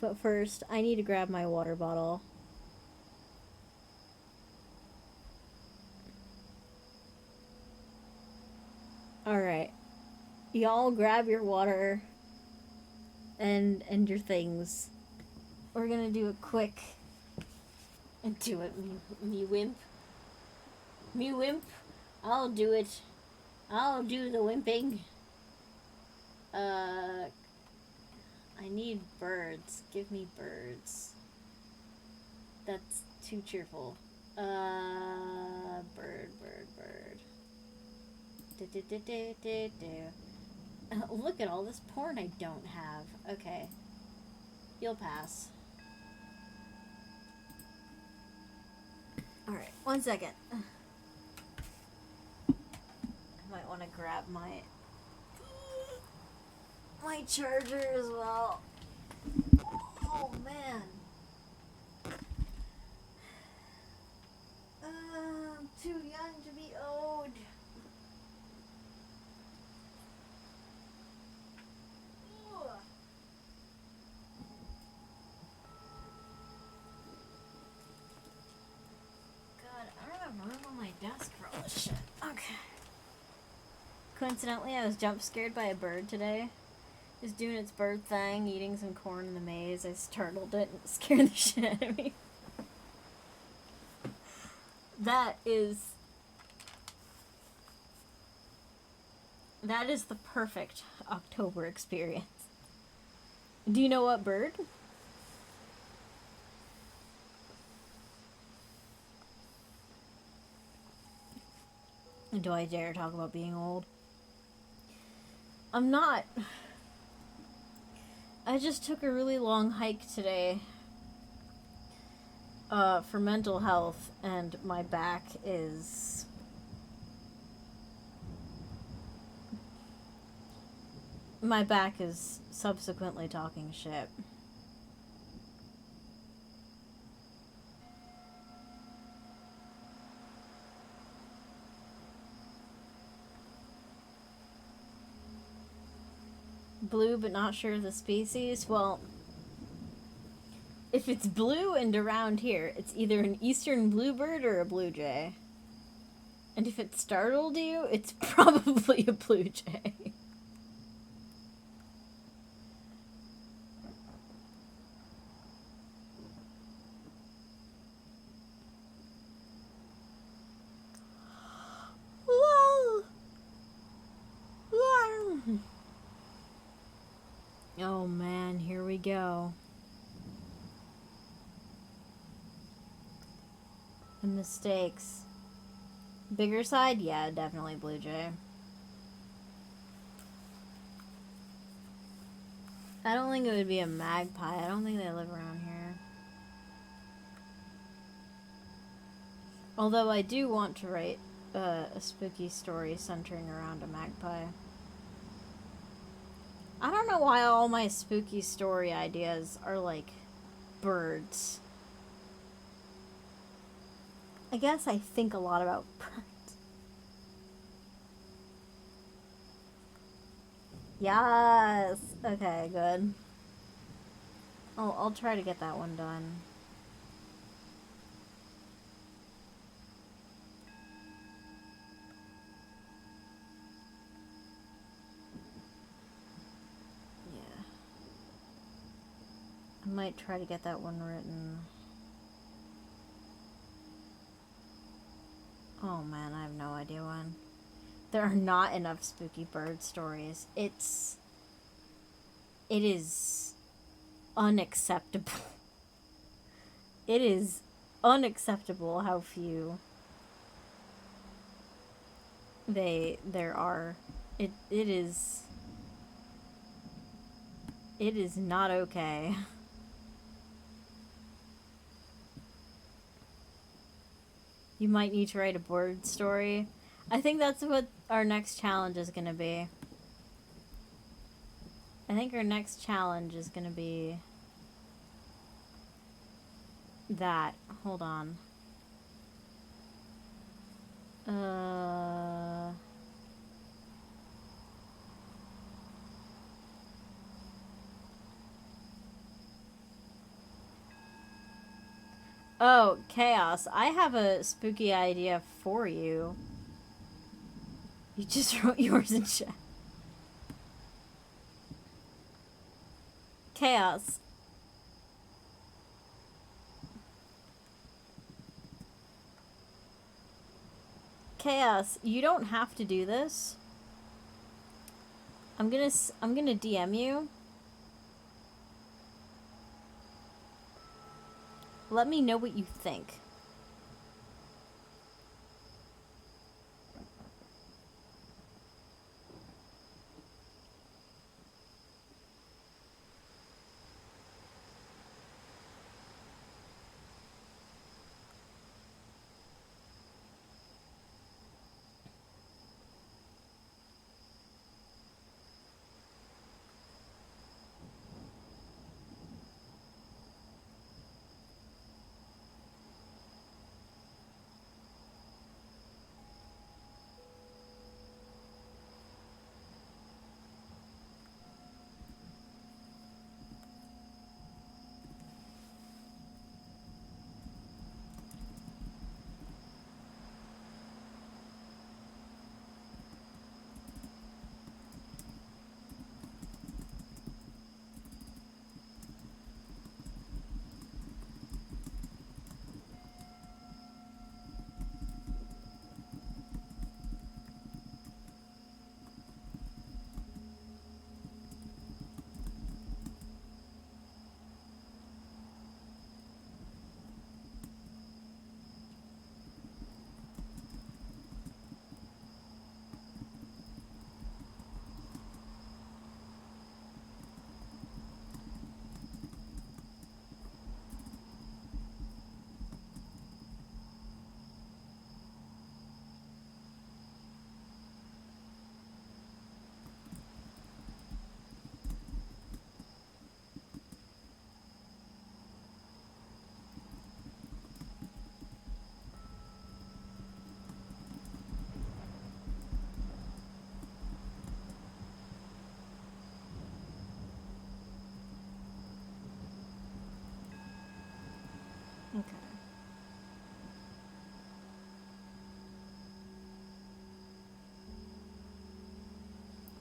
But first, I need to grab my water bottle. Alright. Y'all grab your water and your things. We're gonna do a quick... Do it, me wimp. Me wimp. I'll do it. I'll do the wimping. I need birds. Give me birds. That's too cheerful. Bird. Look at all this porn I don't have. Okay. You'll pass. Alright, 1 second. I might want to grab my charger as well. Oh man. I'm too young to be old. God, I don't have room on my desk for all this shit. Okay. Coincidentally, I was jump scared by a bird today. It was doing its bird thing, eating some corn in the maze. I startled it and it scared the shit out of me. That is the perfect October experience. Do you know what bird? Do I dare talk about being old? I'm not.
I just took a really long hike today for mental health, and my back is... My back is subsequently talking shit. Blue, but not sure of the species? Well, if it's blue and around here, it's either an eastern bluebird or a blue jay. And if it startled you, it's probably a blue jay. Oh man, here we go. The mistakes. Bigger side? Yeah, definitely blue jay. I don't think it would be a magpie. I don't think they live around here. Although I do want to write a spooky story centering around a magpie. I don't know why all my spooky story ideas are like birds. I guess I think a lot about birds. Yes! Okay, good. I'll try to get that one done. Yeah. I might try to get that one written. Oh man, I have no idea when. There are not enough spooky bird stories. It is unacceptable. It is unacceptable how few there are. It is not okay. You might need to write a bird story. I think that's what our next challenge is going to be. I think our next challenge is going to be that. Hold on. Oh, Chaos. I have a spooky idea for you. You just wrote yours in chat. Chaos. Chaos, you don't have to do this. I'm gonna DM you. Let me know what you think.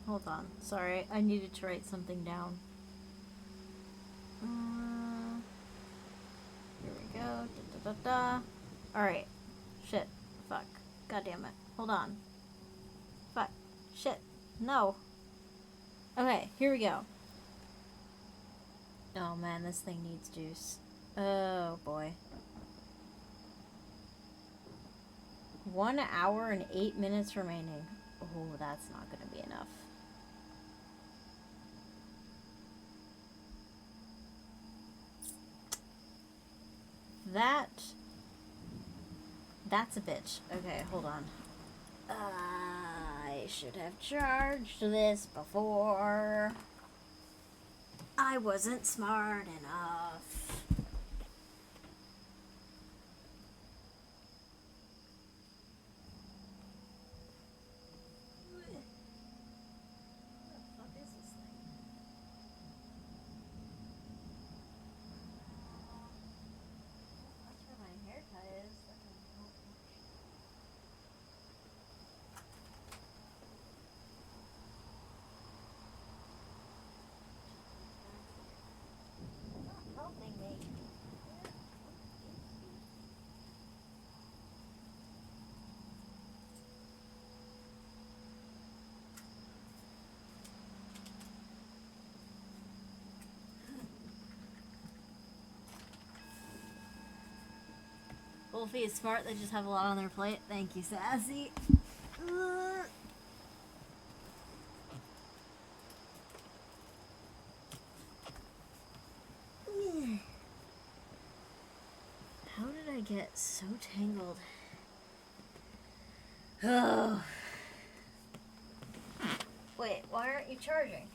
Hold on. Sorry, I needed to write something down. Here we go. Da, da, da, da. Alright. Shit. Fuck. God damn it. Hold on. Fuck. Shit. No. Okay, here we go. Oh man, this thing needs juice. Oh boy. 1 hour and 8 minutes remaining. Oh, that's not gonna be enough. That's a bitch. Okay, hold on. I should have charged this before. I wasn't smart enough. What the fuck is this thing? That's where my haircut is. That doesn't help much. Not helping me. Wolfie is smart, they just have a lot on their plate. Thank you, Sassy. How did I get so tangled? Oh. Wait, why aren't you charging?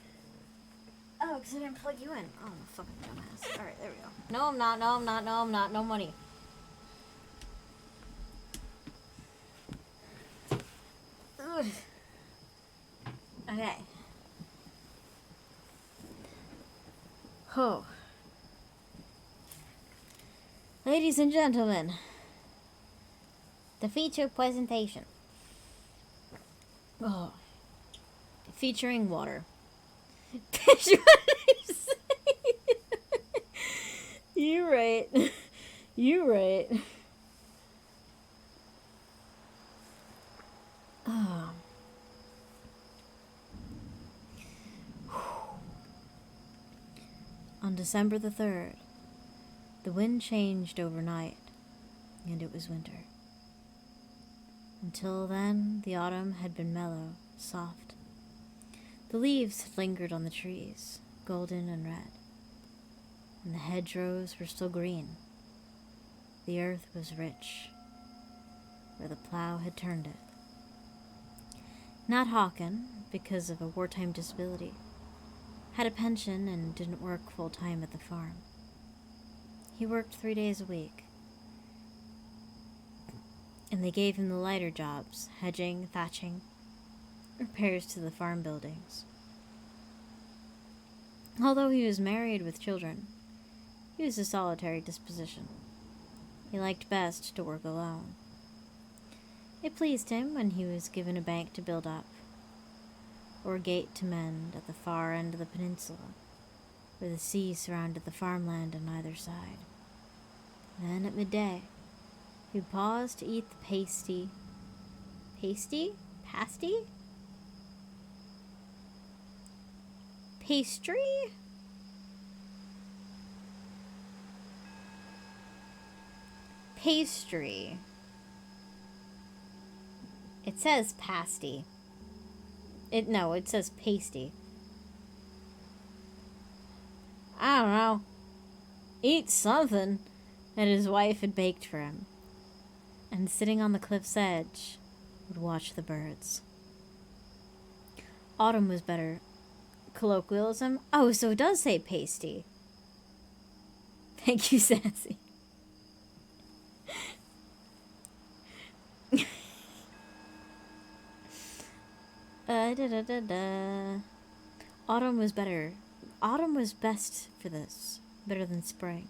Oh, because I didn't plug you in. Oh, I'm a fucking dumbass. Alright, there we go. No, I'm not. No, I'm not. No, I'm not. No money. Ugh. Okay. Oh. Ladies and gentlemen, the feature presentation. Oh. Featuring water. You're right. You're right. Oh. On December the 3rd, the wind changed overnight, and it was winter. Until then, the autumn had been mellow, soft. The leaves had lingered on the trees, golden and red, and the hedgerows were still green. The earth was rich, where the plow had turned it. Nat Hawken, because of a wartime disability, had a pension and didn't work full-time at the farm. He worked 3 days a week, and they gave him the lighter jobs, hedging, thatching, repairs to the farm buildings. Although he was married with children, he was a solitary disposition. He liked best to work alone. It pleased him when he was given a bank to build up, or a gate to mend at the far end of the peninsula, where the sea surrounded the farmland on either side. Then at midday, he would pause to eat the pasty? Pastry? Pastry. It says pasty. It says pasty. I don't know. Eat something that his wife had baked for him. And sitting on the cliff's edge, would watch the birds. Autumn was better. Colloquialism? Oh, so it does say pasty. Thank you, Sassy. Autumn was better. Autumn was best for this. Better than spring.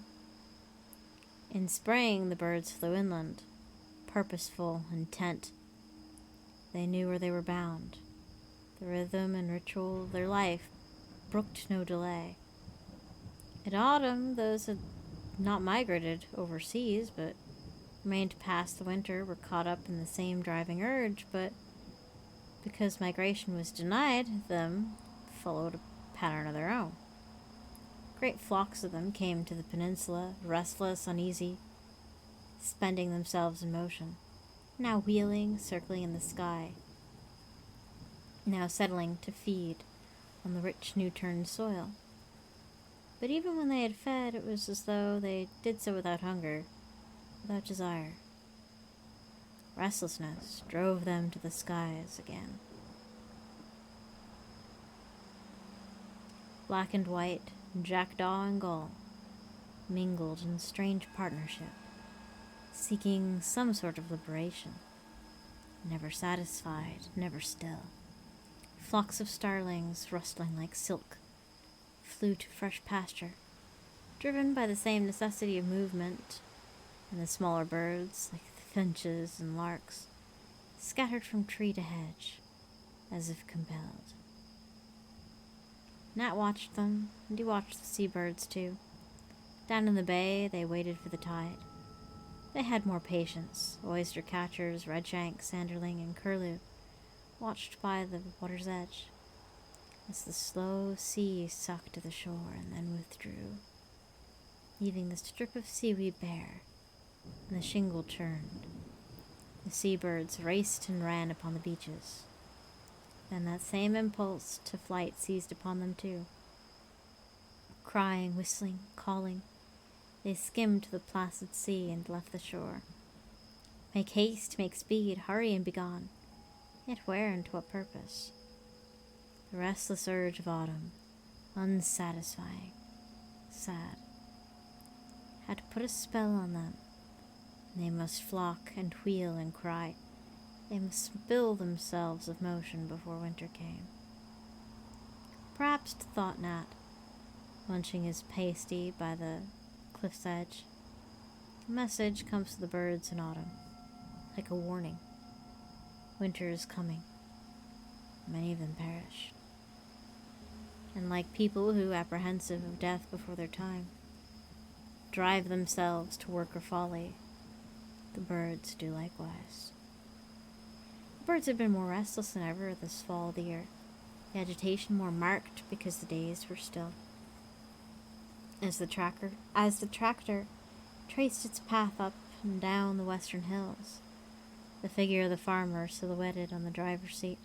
In spring, the birds flew inland, purposeful, intent. They knew where they were bound.
The rhythm and ritual of their life brooked no delay. At autumn, those had not migrated overseas, but remained past the winter, were caught up in the same driving urge, but because migration was denied, them followed a pattern of their own. Great flocks of them came to the peninsula, restless, uneasy, spending themselves in motion, now wheeling, circling in the sky, now settling to feed on the rich new-turned soil. But even when they had fed, it was as though they did so without hunger, without desire. Restlessness drove them to the skies again. Black and white, jackdaw and gull, mingled in strange partnership, seeking some sort of liberation, never satisfied, never still. Flocks of starlings, rustling like silk, flew to fresh pasture, driven by the same necessity of movement, and the smaller birds, like the finches and larks, scattered from tree to hedge, as if compelled. Nat watched them, and he watched the seabirds too. Down in the bay, they waited for the tide. They had more patience. Oyster catchers, redshank, sanderling, and curlew watched by the water's edge as the slow sea sucked to the shore and then withdrew, leaving the strip of seaweed bare, and the shingle churned. The seabirds raced and ran upon the beaches. Then that same impulse to flight seized upon them too. Crying, whistling, calling, they skimmed to the placid sea and left the shore. Make haste, make speed, hurry and be gone. Yet where and to what purpose? The restless urge of autumn, unsatisfying, sad, had put a spell on them. They must flock and wheel and cry. They must spill themselves of motion before winter came. Perhaps, thought Nat, munching his pasty by the cliff's edge, a message comes to the birds in autumn, like a warning. Winter is coming. Many of them perish. And like people who, apprehensive of death before their time, drive themselves to work or folly, the birds do likewise. The birds had been more restless than ever this fall of the year, the agitation more marked because the days were still. As the tractor traced its path up and down the western hills, the figure of the farmer silhouetted on the driver's seat.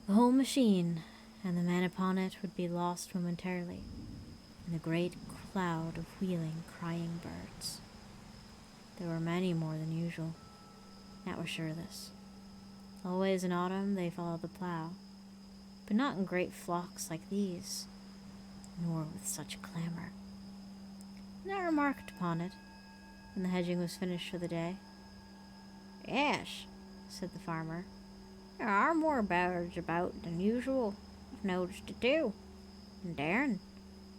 The whole machine and the man upon it would be lost momentarily in the great cloud of wheeling, crying birds. There were many more than usual. Nat was sure of this. Always in autumn they followed the plow, but not in great flocks like these, nor with such clamor. Nat remarked upon it when the hedging was finished for the day. "Yes," said the farmer, "there are more birds about than usual. I've noticed it too. And darn,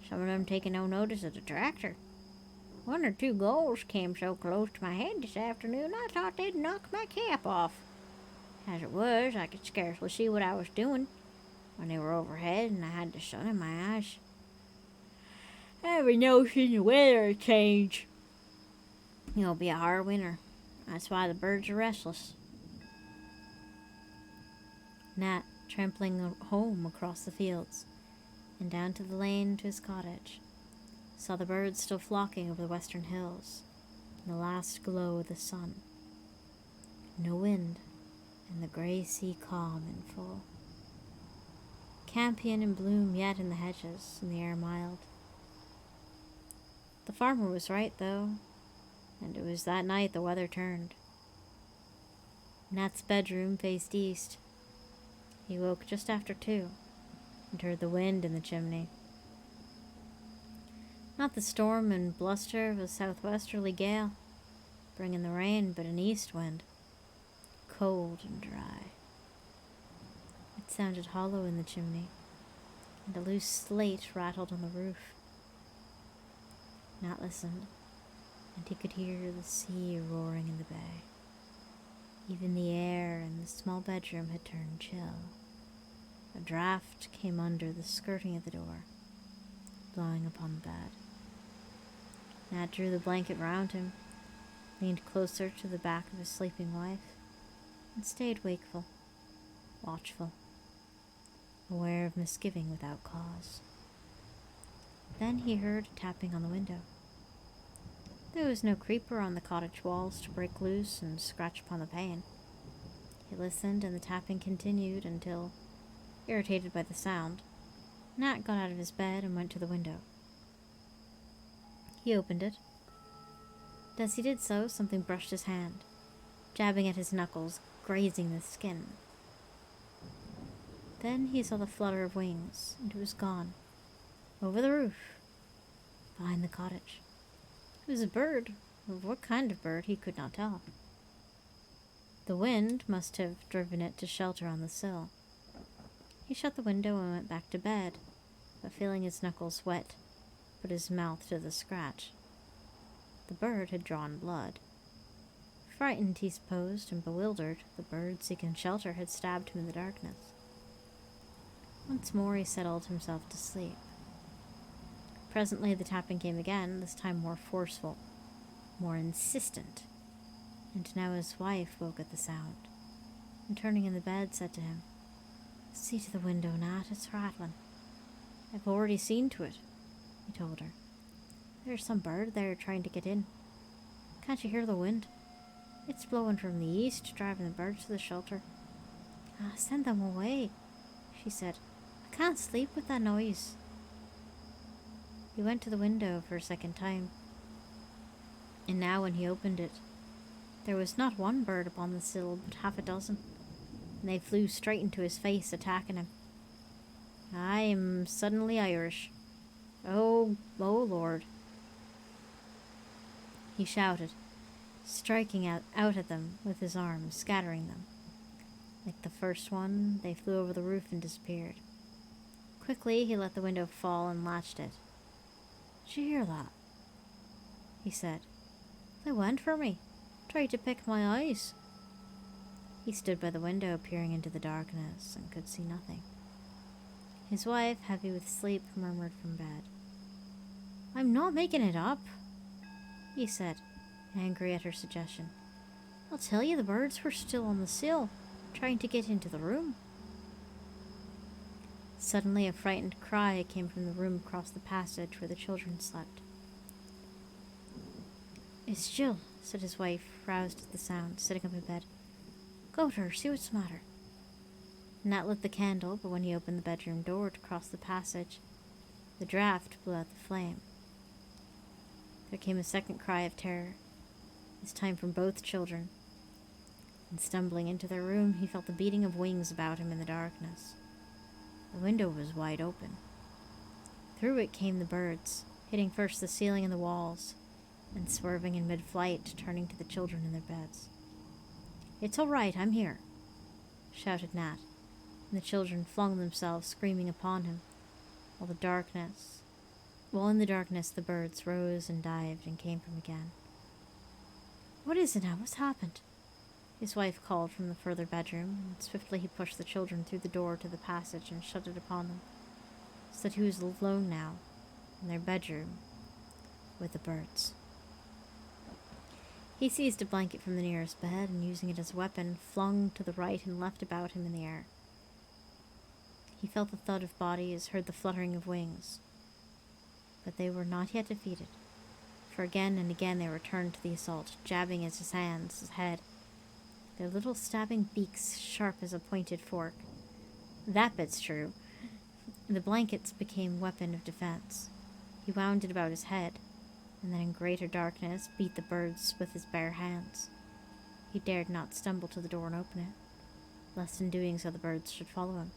some of them taking no notice of the tractor. One or two gulls came so close to my head this afternoon I thought they'd knock my cap off. As it was, I could scarcely see what I was doing when they were overhead and I had the sun in my eyes. I have a notion the weather will change. It'll be a hard winter. That's why the birds are restless." Nat, trampling home across the fields and down to the lane to his cottage, saw the birds still flocking over the western hills in the last glow of the sun. No wind, and the grey sea calm and full. Campion in bloom yet in the hedges, and the air mild. The farmer was right, though, and it was that night the weather turned. Nat's bedroom faced east. He woke just after 2 and heard the wind in the chimney. Not the storm and bluster of a southwesterly gale, bringing the rain, but an east wind, cold and dry. It sounded hollow in the chimney, and a loose slate rattled on the roof. Nat listened, and he could hear the sea roaring in the bay. Even the air in the small bedroom had turned chill. A draft came under the skirting of the door, blowing upon the bed. Nat drew the blanket round him, leaned closer to the back of his sleeping wife, and stayed wakeful, watchful, aware of misgiving without cause. Then he heard tapping on the window. There was no creeper on the cottage walls to break loose and scratch upon the pane. He listened, and the tapping continued until, irritated by the sound, Nat got out of his bed and went to the window. He opened it. As he did so, something brushed his hand, jabbing at his knuckles, grazing the skin. Then he saw the flutter of wings, and it was gone, over the roof, behind the cottage. It was a bird. Of what kind of bird, he could not tell. The wind must have driven it to shelter on the sill. He shut the window and went back to bed, but feeling his knuckles wet, put his mouth to the scratch. The bird had drawn blood. Frightened, he supposed, and bewildered, the bird seeking shelter had stabbed him in the darkness. Once more he settled himself to sleep. Presently the tapping came again, this time more forceful, more insistent, and now his wife woke at the sound, and turning in the bed said to him, "See to the window, Nat, it's rattling." "I've already seen to it," he told her. "There's some bird there trying to get in. Can't you hear the wind? It's blowing from the east, driving the birds to the shelter." Send them away," she said. "I can't sleep with that noise." He went to the window for a second time, and now when he opened it, there was not one bird upon the sill, but half a dozen, and they flew straight into his face, attacking him. "I am suddenly Irish. Oh, Lord," he shouted, striking out at them with his arms, scattering them. Like the first one, they flew over the roof and disappeared. Quickly, he let the window fall and latched it. "Did you hear that?" he said. "They went for me. Tried to pick my eyes." He stood by the window, peering into the darkness, and could see nothing. His wife, heavy with sleep, murmured from bed. "I'm not making it up," he said, angry at her suggestion. "I'll tell you the birds were still on the sill, trying to get into the room." Suddenly a frightened cry came from the room across the passage where the children slept. "It's Jill," said his wife, roused at the sound, sitting up in bed. "Go to her, see what's the matter." Nat lit the candle, but when he opened the bedroom door to cross the passage, the draught blew out the flame. There came a second cry of terror, this time from both children, and stumbling into their room, he felt the beating of wings about him in the darkness. The window was wide open. Through it came the birds, hitting first the ceiling and the walls, and swerving in mid-flight, turning to the children in their beds. "It's all right, I'm here," shouted Nat, and the children flung themselves screaming upon him, while in the darkness the birds rose and dived and came from again. "What is it now? What's happened?" his wife called from the further bedroom, and swiftly he pushed the children through the door to the passage and shut it upon them, so that he was alone now, in their bedroom, with the birds. He seized a blanket from the nearest bed, and using it as a weapon, flung to the right and left about him in the air. He felt the thud of bodies, heard the fluttering of wings, but they were not yet defeated, for again and again they returned to the assault, jabbing at his hands, his head, their little stabbing beaks sharp as a pointed fork. That bit's true. The blankets became weapon of defense. He wound it about his head, and then in greater darkness beat the birds with his bare hands. He dared not stumble to the door and open it, lest in doing so the birds should follow him.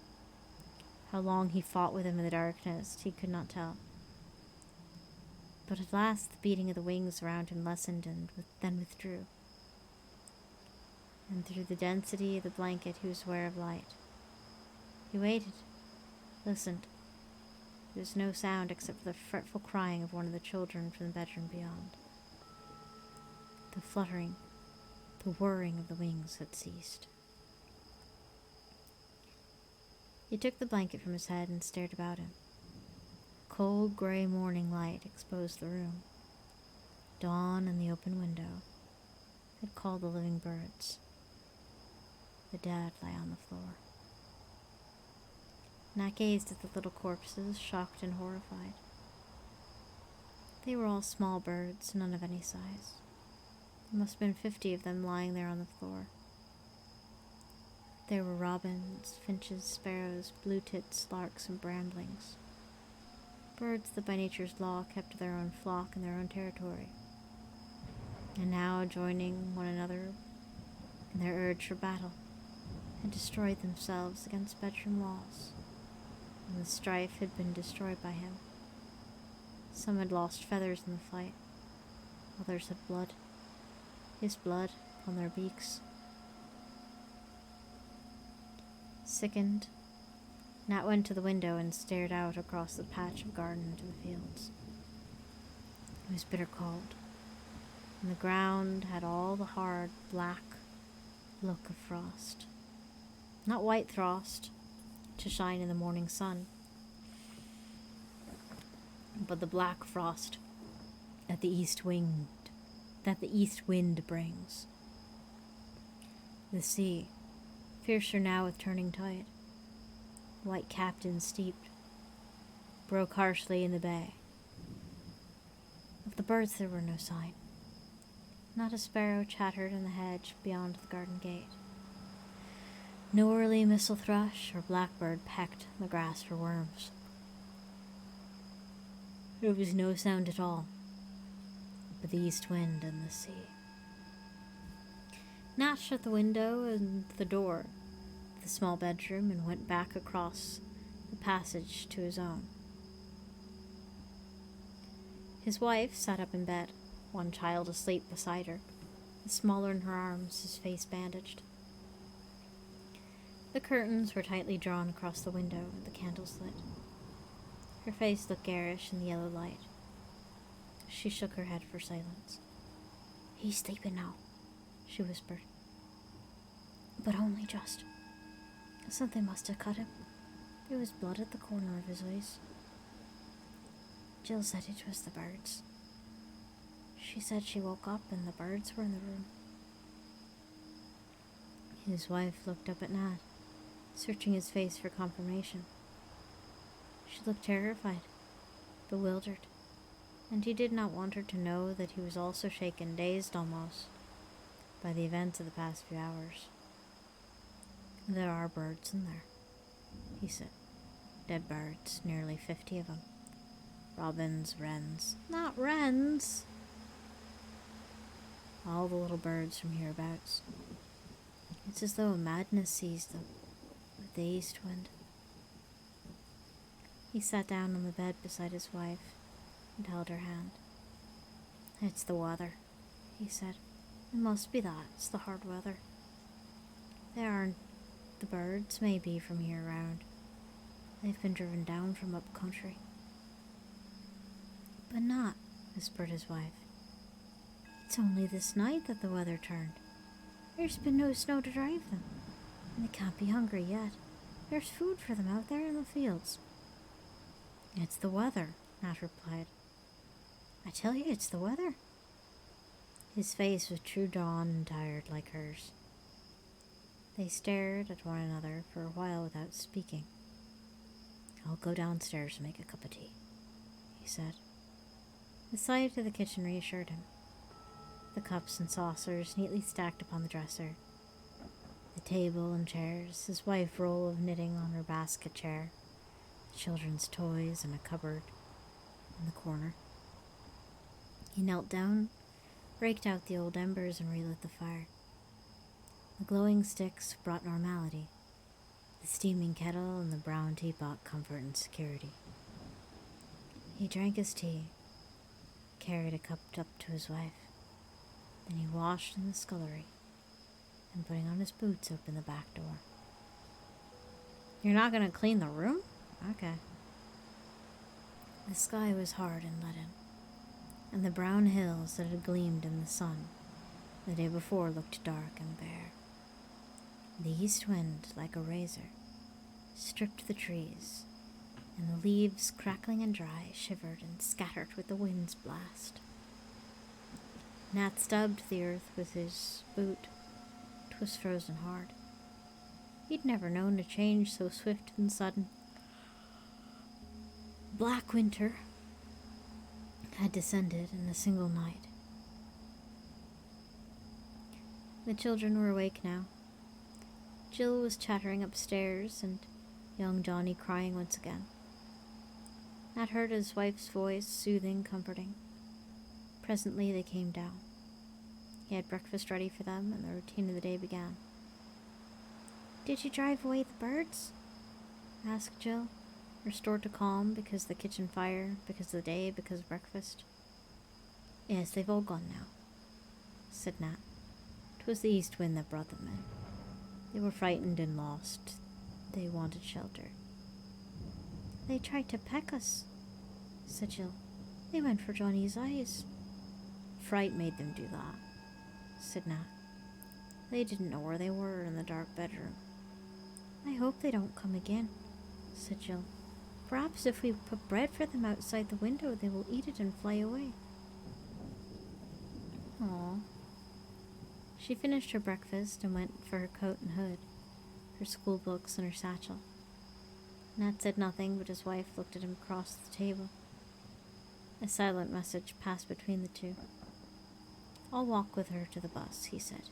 How long he fought with them in the darkness, he could not tell. But at last the beating of the wings around him lessened and then withdrew. And through the density of the blanket he was aware of light. He waited, listened. There was no sound except for the fretful crying of one of the children from the bedroom beyond. The fluttering, the whirring of the wings had ceased. He took the blanket from his head and stared about him. Cold gray morning light exposed the room. Dawn in the open window had called the living birds. The dead lay on the floor. Nat gazed at the little corpses, shocked and horrified. They were all small birds, none of any size. There must have been 50 of them lying there on the floor. There were robins, finches, sparrows, blue tits, larks, and bramblings. Birds that by nature's law kept their own flock in their own territory, and now, joining one another in their urge for battle, had destroyed themselves against bedroom walls, and the strife had been destroyed by him. Some had lost feathers in the fight, others had blood, his blood, on their beaks. Sickened, Nat went to the window and stared out across the patch of garden into the fields. It was bitter cold, and the ground had all the hard, black look of frost. Not white frost, to shine in the morning sun, but the black frost that the east wind brings. The sea, fiercer now with turning tide, white-capped and steeped, broke harshly in the bay. Of the birds there were no sign. Not a sparrow chattered in the hedge beyond the garden gate. No early missel thrush or blackbird pecked the grass for worms. There was no sound at all but the east wind and the sea. Nat shut the window and the door of the small bedroom and went back across the passage to his own. His wife sat up in bed, one child asleep beside her, the smaller in her arms, his face bandaged. The curtains were tightly drawn across the window and the candles lit. Her face looked garish in the yellow light. She shook her head for silence. "He's sleeping now," she whispered. "But only just. Something must have cut him. There was blood at the corner of his eyes. Jill said it was the birds. She said she woke up and the birds were in the room." His wife looked up at Nat, searching his face for confirmation. She looked terrified, bewildered, and he did not want her to know that he was also shaken, dazed almost, by the events of the past few hours. "There are birds in there," he said. "Dead birds, nearly 50 of them. Robins, wrens." "Not wrens!" "All the little birds from hereabouts. It's as though madness seized them, with the east wind." He sat down on the bed beside his wife and held her hand. "It's the weather," he said. "It must be that. It's the hard weather. They aren't the birds, maybe, from here round. They've been driven down from up country." "But not," whispered his wife. "It's only this night that the weather turned. There's been no snow to drive them, and they can't be hungry yet. There's food for them out there in the fields." "It's the weather," Nat replied. "I tell you, it's the weather." His face was true dawn and tired like hers. They stared at one another for a while without speaking. "I'll go downstairs and make a cup of tea," he said. The sight of the kitchen reassured him. The cups and saucers neatly stacked upon the dresser, the table and chairs, his wife roll of knitting on her basket chair, children's toys in a cupboard in the corner. He knelt down, raked out the old embers, and relit the fire. The glowing sticks brought normality, the steaming kettle and the brown teapot comfort and security. He drank his tea, carried a cup up to his wife. Then he washed in the scullery, and putting on his boots, opened the back door. "You're not going to clean the room? Okay." The sky was hard and leaden, and the brown hills that had gleamed in the sun the day before looked dark and bare. The east wind, like a razor, stripped the trees, and the leaves, crackling and dry, shivered and scattered with the wind's blast. Nat stubbed the earth with his boot. 'Twas frozen hard. He'd never known a change so swift and sudden. Black winter had descended in a single night. The children were awake now. Jill was chattering upstairs, and young Johnny crying once again. Nat heard his wife's voice, soothing, comforting. Presently they came down. He had breakfast ready for them, and the routine of the day began. "Did you drive away the birds?" asked Jill, restored to calm because the kitchen fire, because of the day, because of breakfast. "Yes, they've all gone now," said Nat. "'Twas the east wind that brought them in. They were frightened and lost. They wanted shelter." "They tried to peck us," said Jill. "They went for Johnny's eyes." "Fright made them do that," said Nat. "They didn't know where they were in the dark bedroom." "I hope they don't come again," said Jill. "Perhaps if we put bread for them outside the window, they will eat it and fly away." Aw. She finished her breakfast and went for her coat and hood, her school books and her satchel. Nat said nothing, but his wife looked at him across the table. A silent message passed between the two. "I'll walk with her to the bus," he said.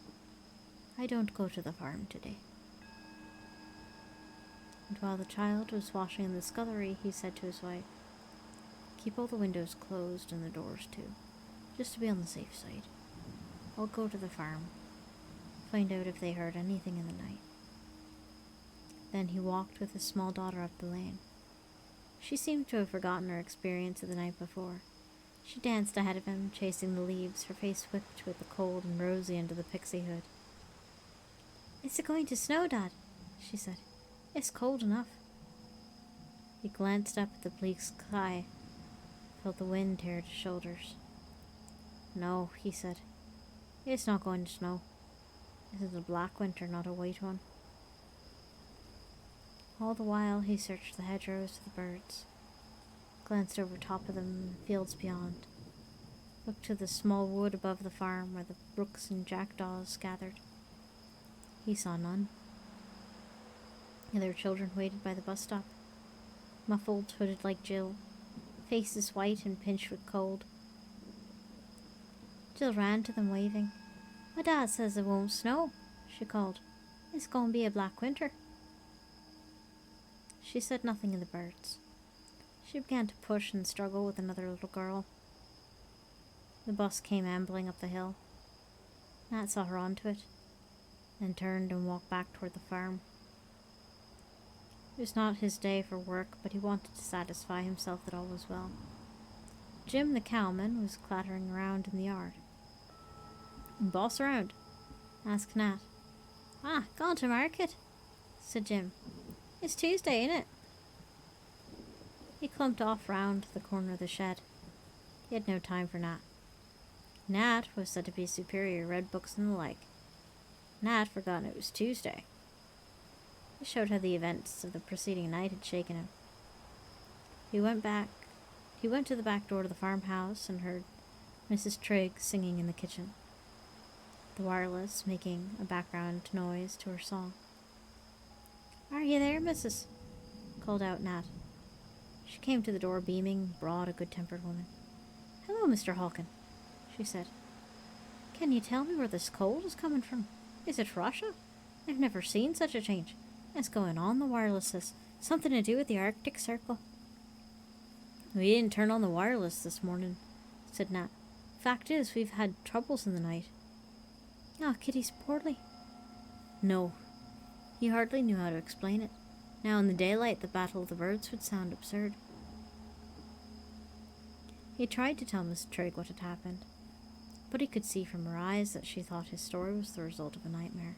"I don't go to the farm today." And while the child was washing in the scullery, he said to his wife, "Keep all the windows closed and the doors too, just to be on the safe side. I'll go to the farm, find out if they heard anything in the night." Then he walked with his small daughter up the lane. She seemed to have forgotten her experience of the night before. She danced ahead of him, chasing the leaves, her face whipped with the cold and rosy under the pixie hood. "Is it going to snow, Dad?" she said. "It's cold enough." He glanced up at the bleak sky, felt the wind tear at his shoulders. "No," he said. "It's not going to snow. This is a black winter, not a white one." All the while he searched the hedgerows for the birds, glanced over top of them and the fields beyond, looked to the small wood above the farm where the rooks and jackdaws gathered. He saw none. Their children waited by the bus stop, muffled, hooded like Jill, faces white and pinched with cold. Jill ran to them, waving. "My dad says it won't snow," she called. "It's going to be a black winter." She said nothing of the birds. She began to push and struggle with another little girl. The bus came ambling up the hill. Nat saw her onto it, then turned and walked back toward the farm. It was not his day for work, but he wanted to satisfy himself that all was well. Jim the cowman was clattering around in the yard. "Boss around?" asked Nat. "Gone to market," said Jim. "It's Tuesday, innit?" He clumped off round the corner of the shed. He had no time for Nat. Nat was said to be superior, read books and the like. Nat forgotten it was Tuesday. It showed how the events of the preceding night had shaken him. He went to the back door of the farmhouse and heard Mrs. Trigg singing in the kitchen, the wireless making a background noise to her song. "Are you there, missus?" called out Nat. She came to the door beaming, broad, a good-tempered woman. "Hello, Mr. Halkin," she said. "Can you tell me where this cold is coming from? Is it Russia? I've never seen such a change. What's going on? The wireless says something to do with the Arctic Circle." "We didn't turn on the wireless this morning," said Nat. "Fact is, we've had troubles in the night." "Kitty's poorly." "No." He hardly knew how to explain it. Now in the daylight, the Battle of the Birds would sound absurd. He tried to tell Miss Trigg what had happened, but he could see from her eyes that she thought his story was the result of a nightmare.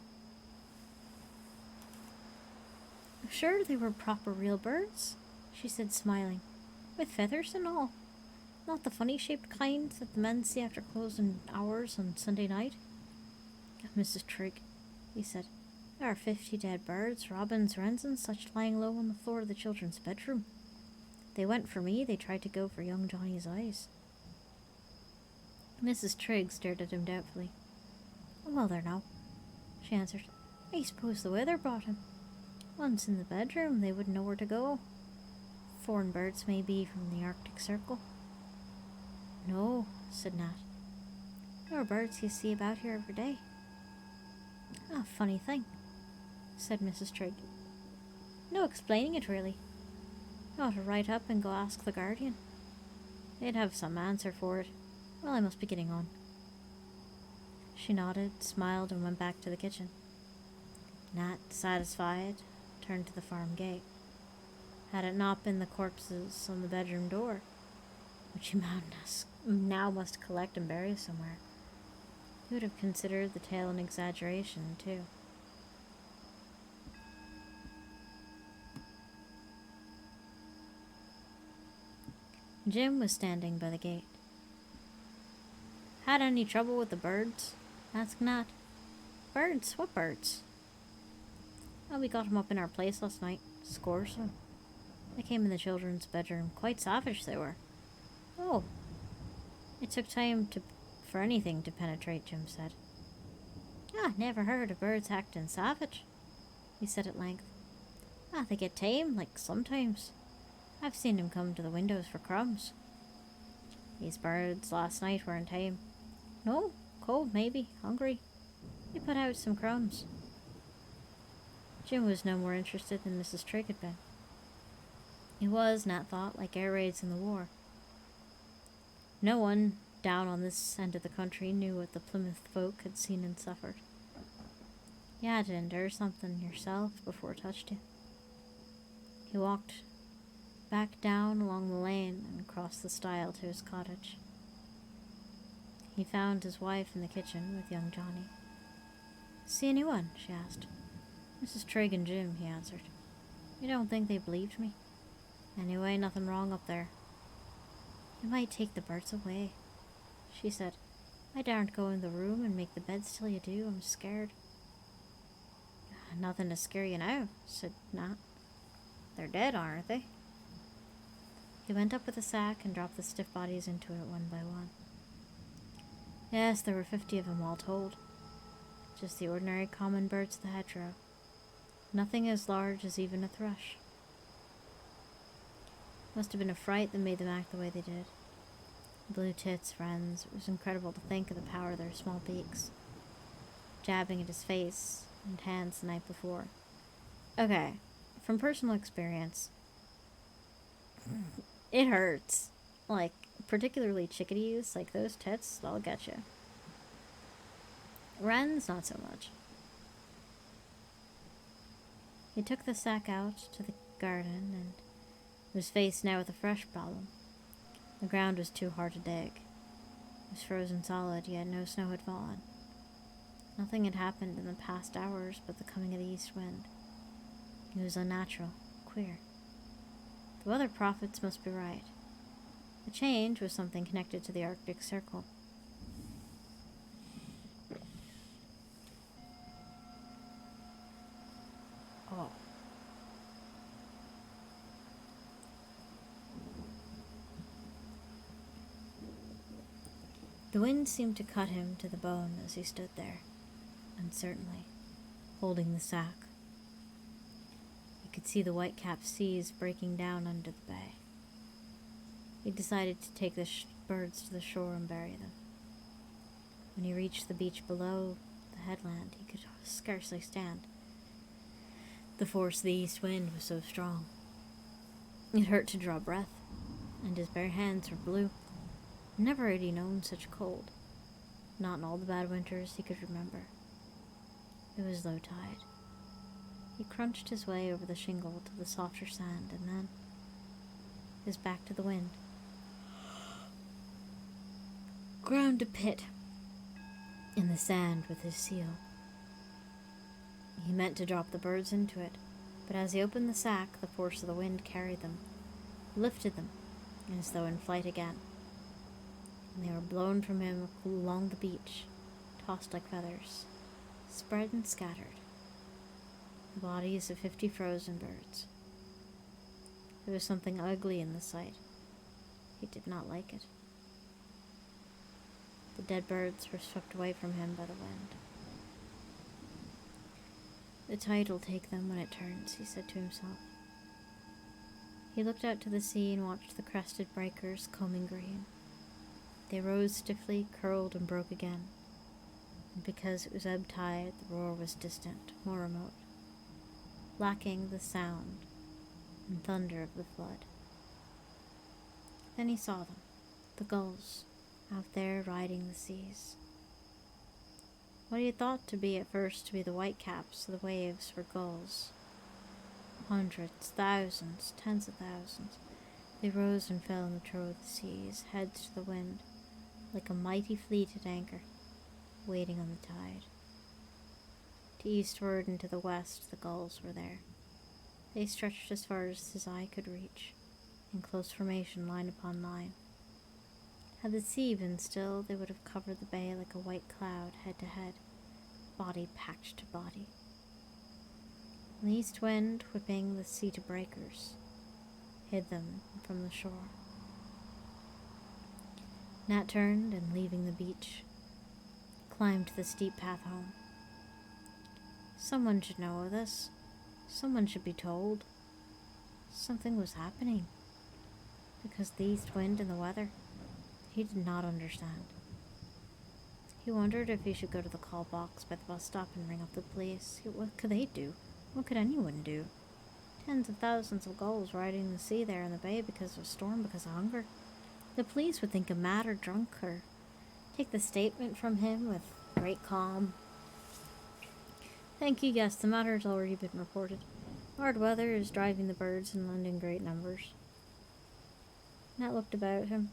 "Sure, they were proper real birds," she said, smiling, "with feathers and all. Not the funny-shaped kind that the men see after closing hours on Sunday night." "Mrs. Trigg," he said, There are 50 dead birds, robins, wrens, and such lying low on the floor of the children's bedroom. They went for me, they tried to go for young Johnny's eyes. Mrs. Trigg stared at him doubtfully. Well, there now, she answered. I suppose the weather brought him. Once in the bedroom, they wouldn't know where to go. Foreign birds may be from the Arctic Circle. No, said Nat. There are birds you see about here every day. Ah, funny thing, said Mrs. Trigg. No explaining it, really. I ought to write up and go ask the Guardian. They'd have some answer for it. Well, I must be getting on. She nodded, smiled, and went back to the kitchen. Nat, satisfied, turned to the farm gate. Had it not been the corpses on the bedroom door, which he now must collect and bury somewhere, he would have considered the tale an exaggeration, too. Jim was standing by the gate. Had any trouble with the birds? Asked Nat. Birds? What birds? Oh, we got 'em up in our place last night. Scores of 'em. They came in the children's bedroom. Quite savage they were. Oh. It took time for anything to penetrate, Jim said. Ah, never heard of birds acting savage, he said at length. Ah, they get tame, like sometimes. I've seen them come to the windows for crumbs. These birds last night weren't tame. No, cold maybe, hungry. They put out some crumbs. Jim was no more interested than Mrs. Trigg had been. It was, Nat thought, like air raids in the war. No one down on this end of the country knew what the Plymouth folk had seen and suffered. You had to endure something yourself before it touched you. He walked back down along the lane and across the stile to his cottage. He found his wife in the kitchen with young Johnny. See anyone? She asked. Mrs. Trigg and Jim, he answered. You don't think they believed me? Anyway, nothing wrong up there. You might take the birds away, she said. I daren't go in the room and make the beds till you do. I'm scared. Nothing to scare you now, said Nat. They're dead, aren't they? He went up with a sack and dropped the stiff bodies into it one by one. Yes, there were 50 of them all told. Just the ordinary common birds of the hedgerow. Nothing as large as even a thrush. Must have been a fright that made them act the way they did. Blue tits, friends. It was incredible to think of the power of their small beaks. Jabbing at his face and hands the night before. Okay, from personal experience, it hurts. Like, particularly chickadees, like those tits, they'll get you. Wrens, not so much. He took the sack out to the garden and was faced now with a fresh problem. The ground was too hard to dig. It was frozen solid, yet no snow had fallen. Nothing had happened in the past hours but the coming of the east wind. It was unnatural, queer. The weather prophets must be right. The change was something connected to the Arctic Circle. Oh. The wind seemed to cut him to the bone as he stood there, uncertainly, holding the sack. He could see the white-capped seas breaking down under the bay. He decided to take the birds to the shore and bury them. When he reached the beach below the headland, he could scarcely stand. The force of the east wind was so strong. It hurt to draw breath, and his bare hands were blue. Never had he known such cold. Not in all the bad winters he could remember. It was low tide. He crunched his way over the shingle to the softer sand, and then his back to the wind. Ground a pit in the sand with his seal. He meant to drop the birds into it, but as he opened the sack, the force of the wind carried them, lifted them, as though in flight again. And they were blown from him along the beach, tossed like feathers, spread and scattered, the bodies of 50 frozen birds. There was something ugly in the sight. He did not like it. The dead birds were swept away from him by the wind. The tide will take them when it turns, he said to himself. He looked out to the sea and watched the crested breakers combing green. They rose stiffly, curled, and broke again. And because it was ebb tide, the roar was distant, more remote, lacking the sound and thunder of the flood. Then he saw them, the gulls, out there riding the seas. What he had thought to be at first to be the whitecaps of the waves were gulls. Hundreds, thousands, tens of thousands. They rose and fell in the trough of the seas, heads to the wind, like a mighty fleet at anchor, waiting on the tide. To eastward and to the west the gulls were there. They stretched as far as his eye could reach, in close formation, line upon line. Had the sea been still, they would have covered the bay like a white cloud, head to head, body packed to body. An east wind, whipping the sea to breakers, hid them from the shore. Nat turned and, leaving the beach, climbed the steep path home. Someone should know of this. Someone should be told. Something was happening. Because the east wind and the weather, he did not understand. He wondered if he should go to the call box by the bus stop and ring up the police. What could they do? What could anyone do? Tens of thousands of gulls riding the sea there in the bay because of a storm, because of hunger. The police would think him mad or drunk, or take the statement from him with great calm. Thank you, yes, the matter has already been reported. Hard weather is driving the birds inland in great numbers. Nat looked about him.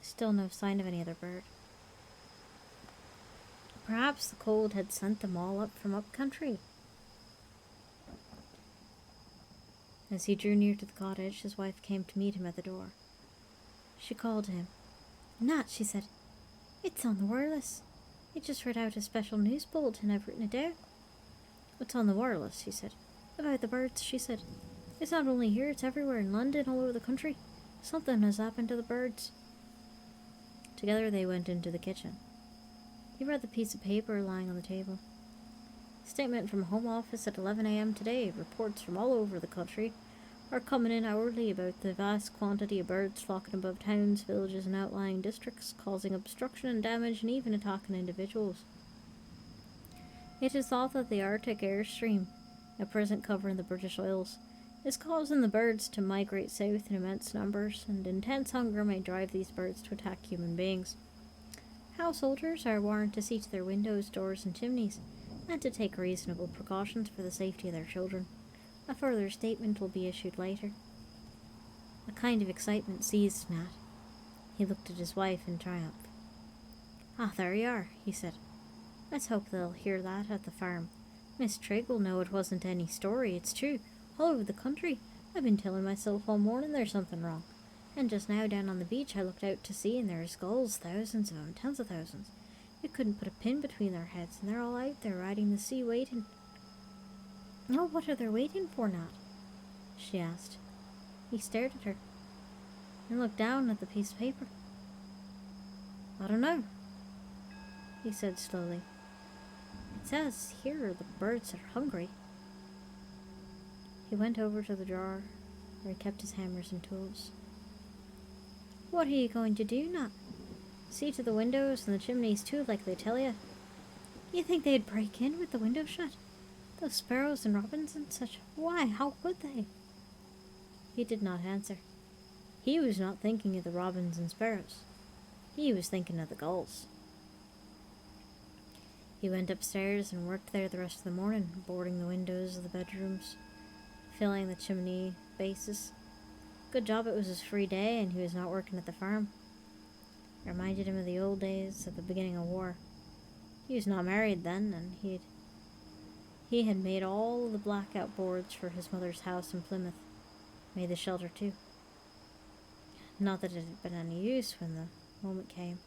Still no sign of any other bird. Perhaps the cold had sent them all up from up country. As he drew near to the cottage, his wife came to meet him at the door. She called to him. Nat, she said, it's on the wireless. I just read out a special news bulletin. I've written it down. What's on the wireless? He said. About the birds, she said. It's not only here, it's everywhere in London, all over the country. Something has happened to the birds. Together they went into the kitchen. He read the piece of paper lying on the table. Statement from Home Office at 11 a.m. today. Reports from all over the country are coming in hourly about the vast quantity of birds flocking above towns, villages, and outlying districts, causing obstruction and damage and even attacking individuals. It is thought that the Arctic airstream, at present covering the British Isles, is causing the birds to migrate south in immense numbers, and intense hunger may drive these birds to attack human beings. Householders are warned to see to their windows, doors, and chimneys, and to take reasonable precautions for the safety of their children. A further statement will be issued later. A kind of excitement seized Nat. He looked at his wife in triumph. Ah, there you are, he said. Let's hope they'll hear that at the farm. Miss Trigg will know it wasn't any story, it's true. All over the country. I've been telling myself all morning there's something wrong. And just now down on the beach I looked out to sea and there's gulls, thousands of them, tens of thousands. You couldn't put a pin between their heads, and they're all out there riding the sea waiting. Oh, what are they waiting for, Nat? She asked. He stared at her and looked down at the piece of paper. I don't know, he said slowly. It says here the birds are hungry. He went over to the drawer where he kept his hammers and tools. What are you going to do, Nat? See to the windows and the chimneys too, like they tell you. You think they'd break in with the window shut? Those sparrows and robins and such. Why, how could they? He did not answer. He was not thinking of the robins and sparrows. He was thinking of the gulls. He went upstairs and worked there the rest of the morning, boarding the windows of the bedrooms, filling the chimney bases. Good job it was his free day and he was not working at the farm. It reminded him of the old days at the beginning of war. He was not married then, and he had made all the blackout boards for his mother's house in Plymouth. Made the shelter too. Not that it had been any use when the moment came.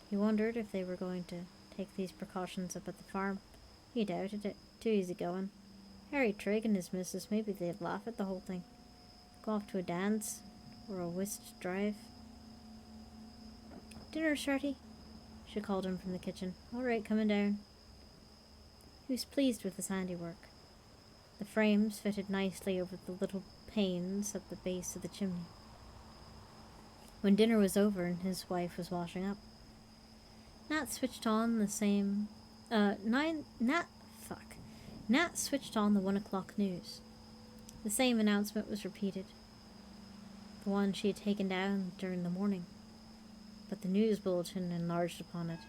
He wondered if they were going to take these precautions up at the farm, He doubted it. Too easy going. Harry Trigg and his missus, maybe they'd laugh at the whole thing. Go off to a dance or a whist drive. Dinner, Shorty? She called him from the kitchen. All right, coming down. He was pleased with his handiwork. The frames fitted nicely over the little panes at the base of the chimney. When dinner was over and his wife was washing up, Nat switched on the same... Nat switched on the 1 o'clock news. The same announcement was repeated. The one she had taken down during the morning. But the news bulletin enlarged upon it.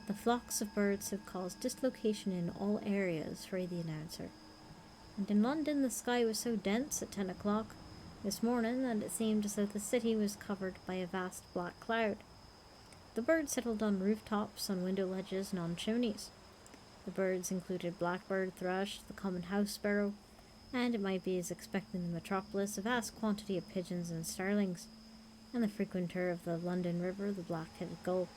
The flocks of birds have caused dislocation in all areas, read the announcer. And in London the sky was so dense at 10 o'clock this morning that it seemed as though the city was covered by a vast black cloud. The birds settled on rooftops, on window ledges, and on chimneys. The birds included blackbird, thrush, the common house sparrow, and it might be as expected in the metropolis, a vast quantity of pigeons and starlings, and the frequenter of the London River, the black-headed gull.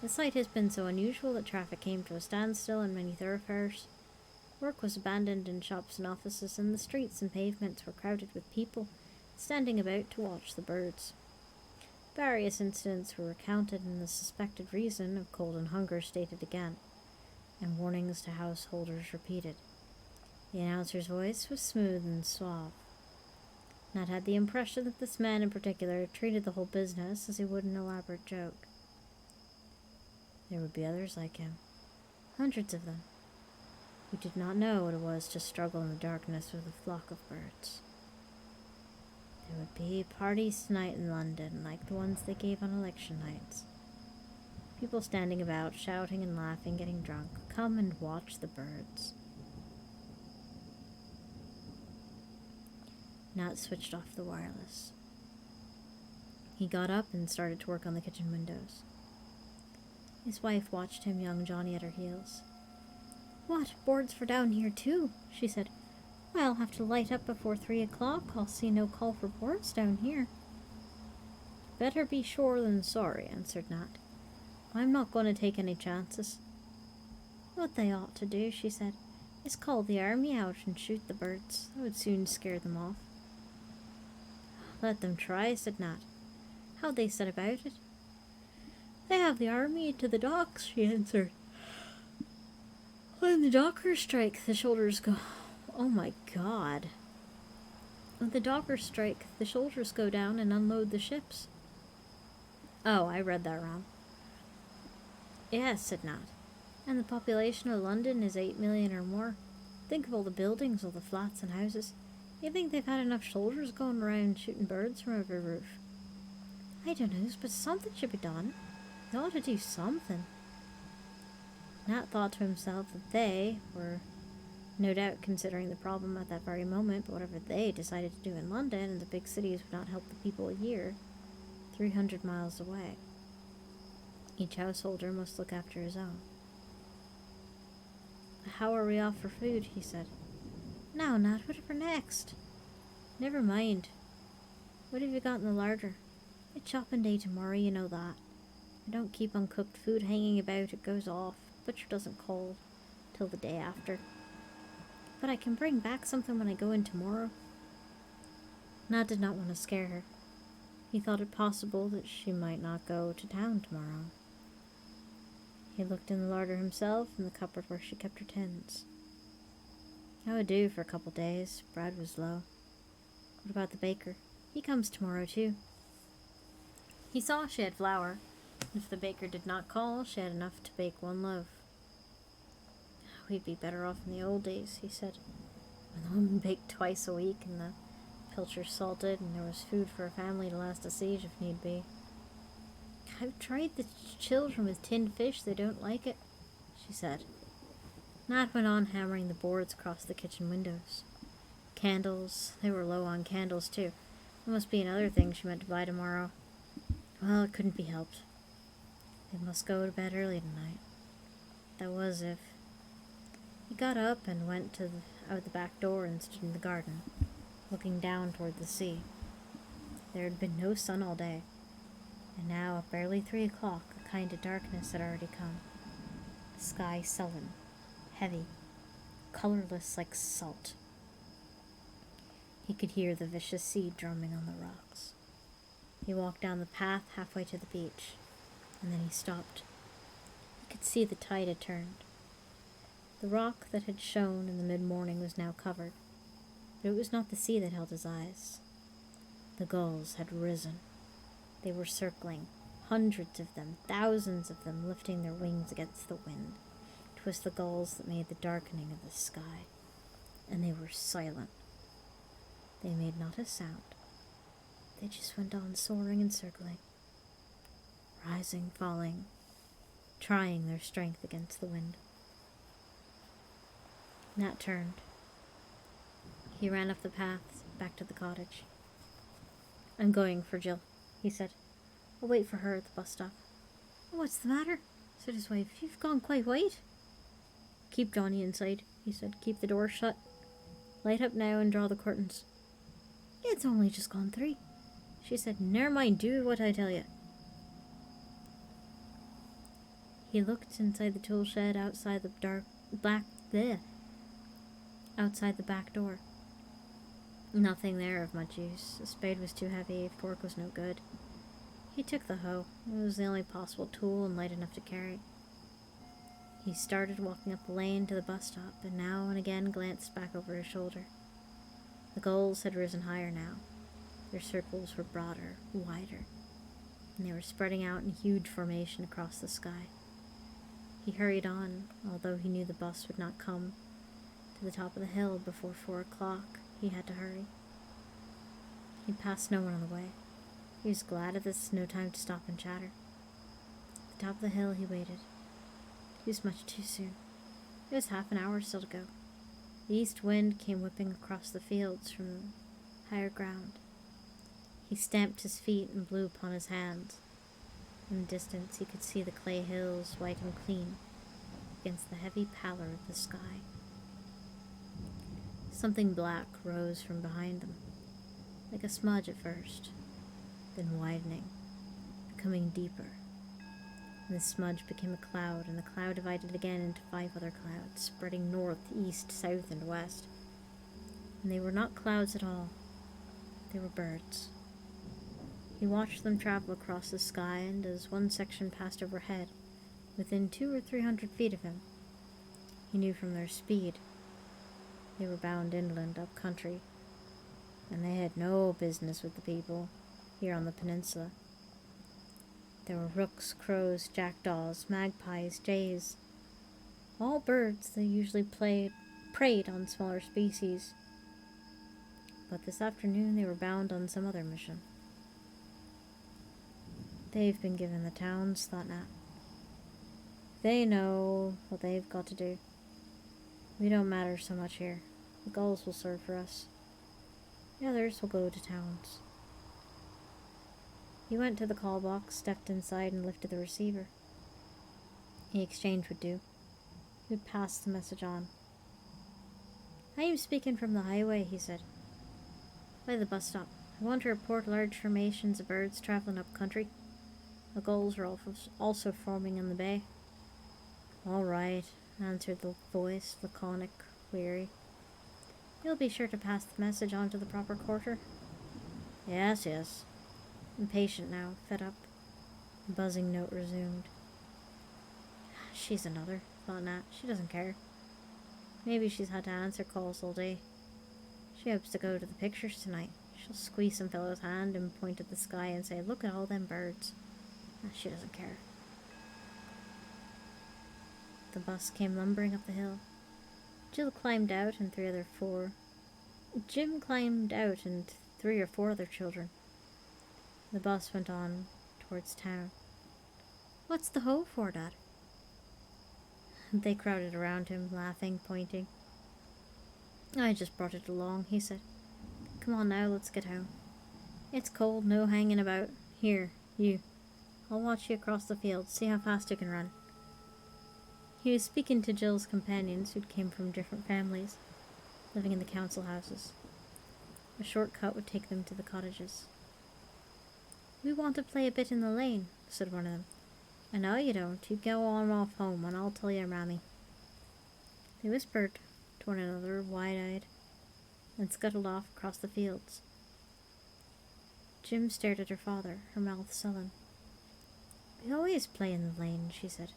The sight has been so unusual that traffic came to a standstill in many thoroughfares. Work was abandoned in shops and offices, and the streets and pavements were crowded with people standing about to watch the birds. Various incidents were recounted, and the suspected reason of cold and hunger stated again, and warnings to householders repeated. The announcer's voice was smooth and suave. Nat had the impression that this man in particular treated the whole business as he would an elaborate joke. There would be others like him, hundreds of them, who did not know what it was to struggle in the darkness with a flock of birds. There would be parties tonight in London, like the ones they gave on election nights. People standing about, shouting and laughing, getting drunk. Come and watch the birds. Nat switched off the wireless. He got up and started to work on the kitchen windows. His wife watched him, young Johnny at her heels. What, boards for down here too? She said. I'll have to light up before 3 o'clock. I'll see no call for boards down here. Better be sure than sorry, answered Nat. I'm not going to take any chances. What they ought to do, she said, is call the army out and shoot the birds. That would soon scare them off. Let them try, said Nat. How'd they set about it? They have the army to the docks, she answered. When the dockers strike, the soldiers go... Oh my God. When the dockers strike, the soldiers go down and unload the ships. Oh, I read that wrong. Yes, said Nat. And the population of London is 8 million or more. Think of all the buildings, all the flats and houses. You think they've had enough soldiers going around shooting birds from every roof? I don't know, but something should be done. They ought to do something. Nat thought to himself that they were no doubt considering the problem at that very moment, but whatever they decided to do in London and the big cities would not help the people a year 300 miles away. Each householder must look after his own. How are we off for food? He said. Now, Nat, whatever next? Never mind. What have you got in the larder? It's shopping day tomorrow, you know that. I don't keep uncooked food hanging about, it goes off. Butcher doesn't call till the day after. But I can bring back something when I go in tomorrow. Nat did not want to scare her. He thought it possible that she might not go to town tomorrow. He looked in the larder himself, in the cupboard where she kept her tins. That would do for a couple days. Bread was low. What about the baker? He comes tomorrow too. He saw she had flour. If the baker did not call, she had enough to bake 1 loaf. We'd be better off in the old days, he said, when the woman baked twice a week and the pilchers salted and there was food for a family to last a siege if need be. I've tried the children with tinned fish, they don't like it, she said. Nat went on hammering the boards across the kitchen windows. Candles, they were low on candles too. There must be another thing she meant to buy tomorrow. Well, it couldn't be helped. They must go to bed early tonight. That was if... He got up and went out the back door and stood in the garden, looking down toward the sea. There had been no sun all day, and now, at barely 3 o'clock, a kind of darkness had already come. the sky sullen, heavy, colorless like salt. He could hear the vicious sea drumming on the rocks. He walked down the path halfway to the beach, and then he stopped. He could see the tide had turned. The rock that had shone in the mid-morning was now covered, but it was not the sea that held his eyes. The gulls had risen. They were circling, hundreds of them, thousands of them, lifting their wings against the wind. It was the gulls that made the darkening of the sky, and they were silent. They made not a sound. They just went on soaring and circling, rising, falling, trying their strength against the wind. Nat turned. He ran up the path back to the cottage. "I'm going for Jill," he said. "I'll wait for her at the bus stop." "What's the matter?" said his wife. "You've gone quite white." "Keep Johnny inside," he said. "Keep the door shut. Light up now and draw the curtains." "It's only just gone 3," she said. "Never mind, do what I tell you." He looked inside the tool shed outside the outside the back door. Nothing there of much use. The spade was too heavy, a fork was no good. He took the hoe. It was the only possible tool and light enough to carry. He started walking up the lane to the bus stop, and now and again glanced back over his shoulder. The gulls had risen higher now. Their circles were broader, wider, and they were spreading out in huge formation across the sky. He hurried on, although he knew the bus would not come to the top of the hill before 4 o'clock. He had to hurry. He passed no one on the way. He was glad of this no time to stop and chatter. At the top of the hill he waited. He was much too soon. It was half an hour still to go. The east wind came whipping across the fields from higher ground. He stamped his feet and blew upon his hands. In the distance he could see the clay hills, white and clean, against the heavy pallor of the sky. Something black rose from behind them, like a smudge at first, then widening, becoming deeper. And the smudge became a cloud, and the cloud divided again into 5 other clouds, spreading north, east, south, and west. And they were not clouds at all. They were birds. He watched them travel across the sky, and as one section passed overhead, within 200 or 300 feet of him, he knew from their speed they were bound inland up country, and they had no business with the people here on the peninsula. There were rooks, crows, jackdaws, magpies, jays, all birds that usually preyed on smaller species. But this afternoon they were bound on some other mission. They've been given the towns, thought Nat. They know what they've got to do. We don't matter so much here. The gulls will serve for us. The others will go to towns. He went to the call box, stepped inside, and lifted the receiver. The exchange would do. He would pass the message on. "I am speaking from the highway," he said. "By the bus stop. I want to report large formations of birds traveling up country. The gulls are also forming in the bay." "All right," answered the voice, laconic, weary. "You'll be sure to pass the message on to the proper quarter?" "Yes, yes." Impatient now, fed up, the buzzing note resumed. "She's another," thought Nat. "She doesn't care. Maybe she's had to answer calls all day. She hopes to go to the pictures tonight. She'll squeeze some fellow's hand and point at the sky and say, 'Look at all them birds.' She doesn't care." The bus came lumbering up the hill. Jim climbed out and 3 or 4 other children. The bus went on towards town. "What's the hoe for, Dad?" They crowded around him, laughing, pointing. "I just brought it along," he said. "Come on now, let's get home. It's cold, no hanging about. Here, you. I'll watch you across the field, see how fast you can run." He was speaking to Jill's companions, who'd came from different families, living in the council houses. A short cut would take them to the cottages. "We want to play a bit in the lane," said one of them. I know you don't. You go on off home and I'll tell your mammy. They whispered to one another, wide-eyed, and scuttled off across the fields. Jim stared at her father, her mouth sullen. We always play in the lane, she said.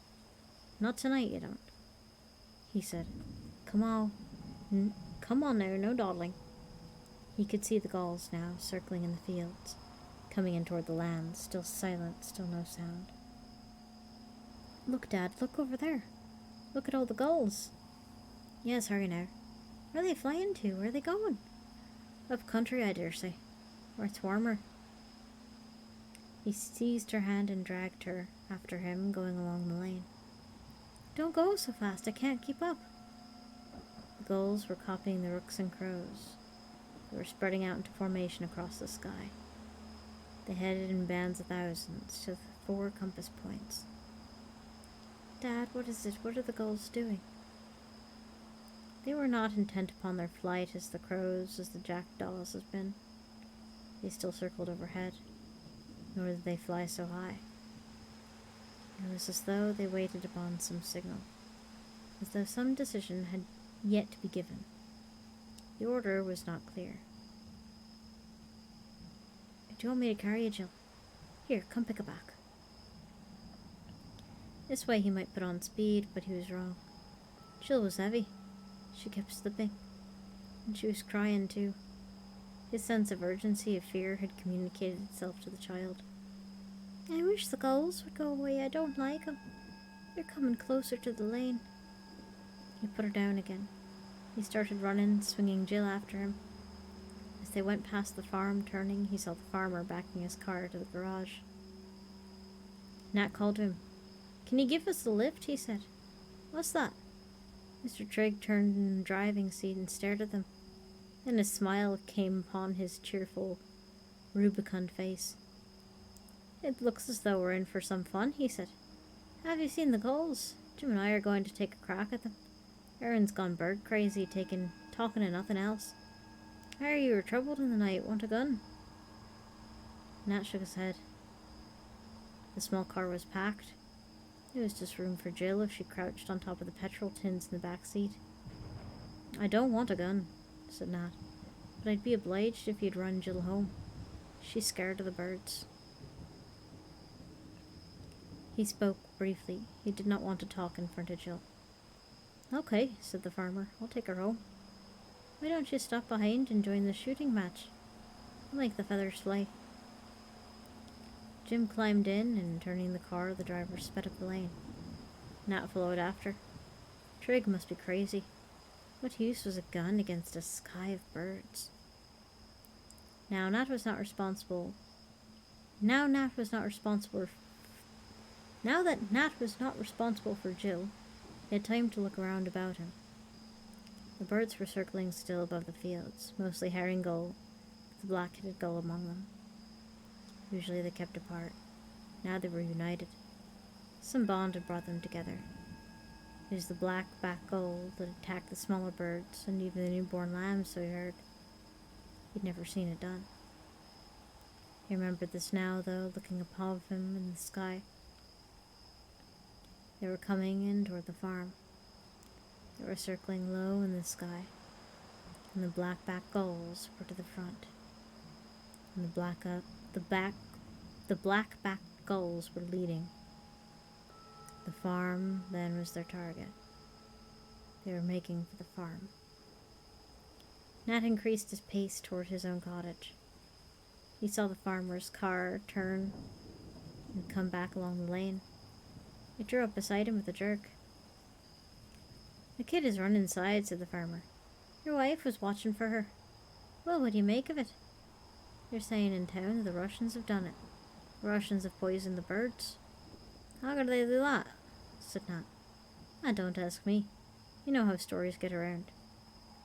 Not tonight, you don't. He said, Come on. Come on now, no dawdling. He could see the gulls now, circling in the fields, coming in toward the land, still silent, still no sound. Look, Dad, look over there. Look at all the gulls. Yes, hurry now. Where are they flying to? Where are they going? Up country, I dare say. Where it's warmer. He seized her hand and dragged her after him, going along the lane. Don't go so fast, I can't keep up. The gulls were copying the rooks and crows. They were spreading out into formation across the sky. They headed in bands of thousands to the 4 compass points. Dad, what is it? What are the gulls doing? They were not intent upon their flight as the crows, as the jackdaws has been. They still circled overhead, nor did they fly so high. It was as though they waited upon some signal, as though some decision had yet to be given. The order was not clear. Do you want me to carry you, Jill? Here, come pick it back. This way he might put on speed, but he was wrong. Jill was heavy. She kept slipping, and she was crying too. His sense of urgency, of fear, had communicated itself to the child. I wish the gulls would go away. I don't like them. They're coming closer to the lane. He put her down again. He started running, swinging Jill after him. As they went past the farm, turning, he saw the farmer backing his car to the garage. Nat called to him. Can you give us a lift? He said. What's that? Mr. Trigg turned in the driving seat and stared at them. Then a smile came upon his cheerful, rubicund face. It looks as though we're in for some fun, he said. Have you seen the gulls? Jim and I are going to take a crack at them. Aaron's gone bird crazy, talking of nothing else. Harry, you were troubled in the night. Want a gun? Nat shook his head. The small car was packed. There was just room for Jill if she crouched on top of the petrol tins in the back seat. I don't want a gun, said Nat, but I'd be obliged if you'd run Jill home. She's scared of the birds. He spoke briefly. He did not want to talk in front of Jill. Okay, said the farmer. I'll take her home. Why don't you stop behind and join the shooting match? I'll make the feathers fly. Jim climbed in, and turning the car, the driver sped up the lane. Nat followed after. Trigg must be crazy. What use was a gun against a sky of birds? Now Nat was not responsible. Now that Nat was not responsible for Jill, he had time to look around about him. The birds were circling still above the fields, mostly herring gull, with the black-headed gull among them. Usually they kept apart. Now they were united. Some bond had brought them together. It was the black-backed gull that attacked the smaller birds, and even the newborn lambs, so he heard. He'd never seen it done. He remembered this now, though, looking above him in the sky. They were coming in toward the farm. They were circling low in the sky, and the black-backed gulls were to the front, and the black-backed gulls were leading. The farm, then, was their target. They were making for the farm. Nat increased his pace toward his own cottage. He saw the farmer's car turn and come back along the lane. It drew up beside him with a jerk. The kid has run inside, said the farmer. Your wife was watching for her. Well, what do you make of it? They're saying in town the Russians have done it. The Russians have poisoned the birds. How could they do that? Said Nat. Ah, don't ask me. You know how stories get around.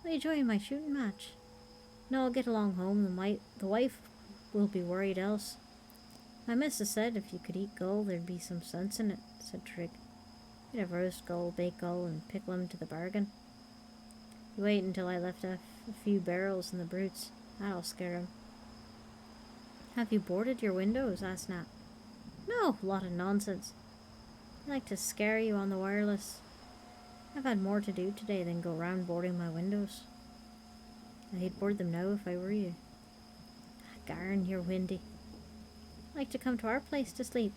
Will you join my shooting match? No, I'll get along home. The wife will be worried else. My missus said if you could eat gull, there'd be some sense in it, said Trigg. You'd have roast gull, baked gull, and pickle 'em to the bargain. You wait until I left a few barrels in the brutes. That'll scare 'em. Have you boarded your windows? Asked Nat. No, a lot of nonsense. I like to scare you on the wireless. I've had more to do today than go round boarding my windows. I'd board them now if I were you. Garn, you're windy. Like to come to our place to sleep?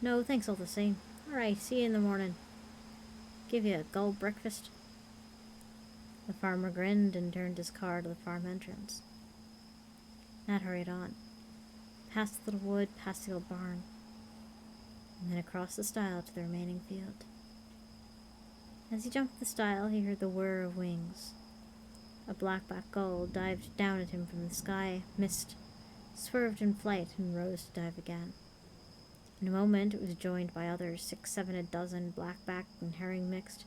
No, thanks all the same. Alright, see you in the morning. Give you a gull breakfast. The farmer grinned and turned his car to the farm entrance. Nat hurried on, past the little wood, past the old barn, and then across the stile to the remaining field. As he jumped the stile, he heard the whir of wings. A black-backed gull dived down at him from the sky, missed, swerved in flight, and rose to dive again. In a moment, it was joined by others, 6, 7, a dozen, blackback and herring mixed.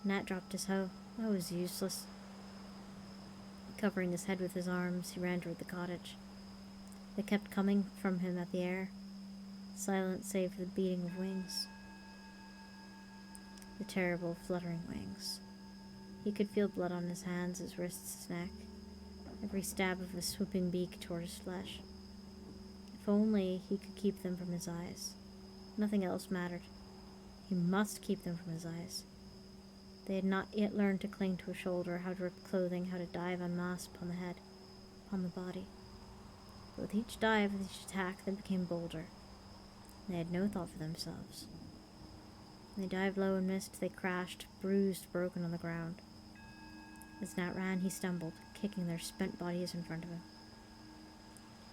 Nat dropped his hoe. That was useless. Covering his head with his arms, he ran toward the cottage. They kept coming from him at the air, silent save for the beating of wings. The terrible, fluttering wings. He could feel blood on his hands, his wrists, his neck. Every stab of a swooping beak toward his flesh. If only he could keep them from his eyes. Nothing else mattered. He must keep them from his eyes. They had not yet learned to cling to a shoulder, how to rip clothing, how to dive en masse upon the head, upon the body. But with each dive, with each attack, they became bolder. They had no thought for themselves. They dived low and missed. They crashed, bruised, broken on the ground. As Nat ran, he stumbled, kicking their spent bodies in front of him.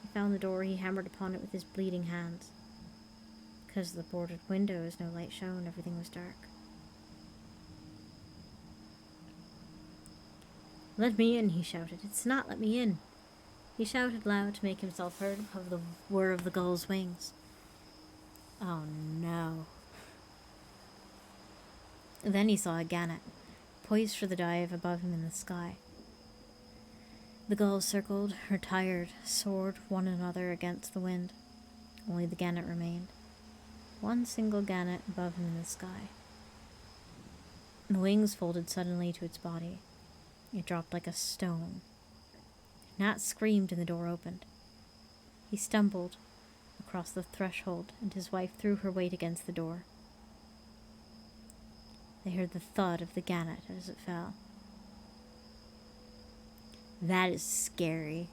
He found the door. He hammered upon it with his bleeding hands. Because of the boarded windows, no light shone. Everything was dark. "Let me in," he shouted. "It's not let me in." He shouted loud to make himself heard above the whir of the gull's wings. Oh no. Then he saw a gannet, poised for the dive above him in the sky. The gulls circled, retired, soared one another against the wind. Only the gannet remained. One single gannet above him in the sky. The wings folded suddenly to its body. It dropped like a stone. Nat screamed and the door opened. He stumbled across the threshold, and his wife threw her weight against the door. They heard the thud of the gannet as it fell. That is scary.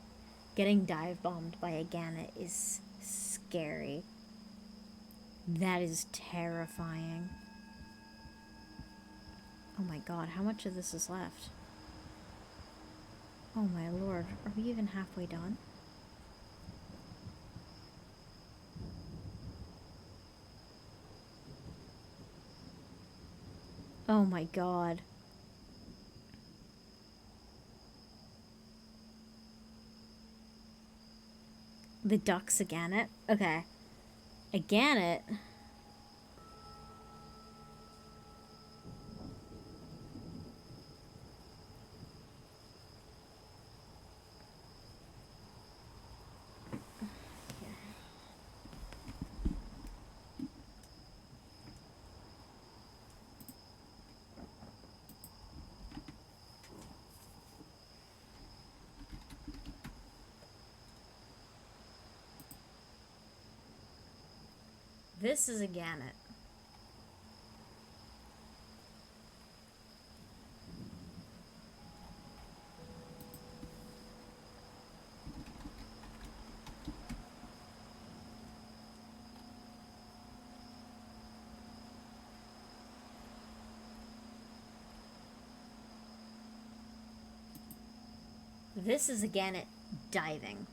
Getting dive-bombed by a gannet is scary. That is terrifying. Oh my god, how much of this is left? Oh my lord, are we even halfway done? Oh my god. The duck's a gannet? Okay. A gannet? This is a gannet. This is a gannet diving.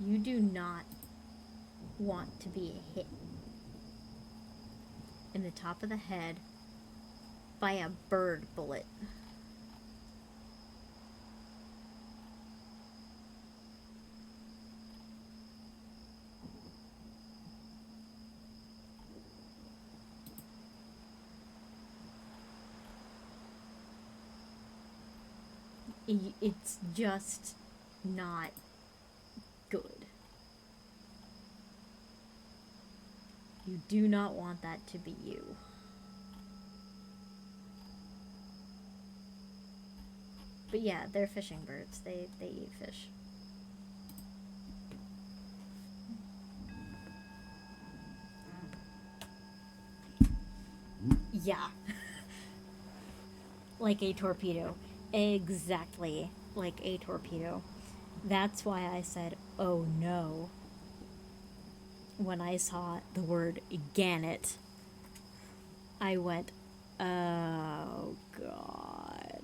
You do not want to be hit in the top of the head by a bird bullet. It's just not good.
You do not want that to be you. But yeah, they're fishing birds. They eat fish. Yeah. Like a torpedo. Exactly like a torpedo. That's why I said, oh no, when I saw the word gannet. I went, oh god.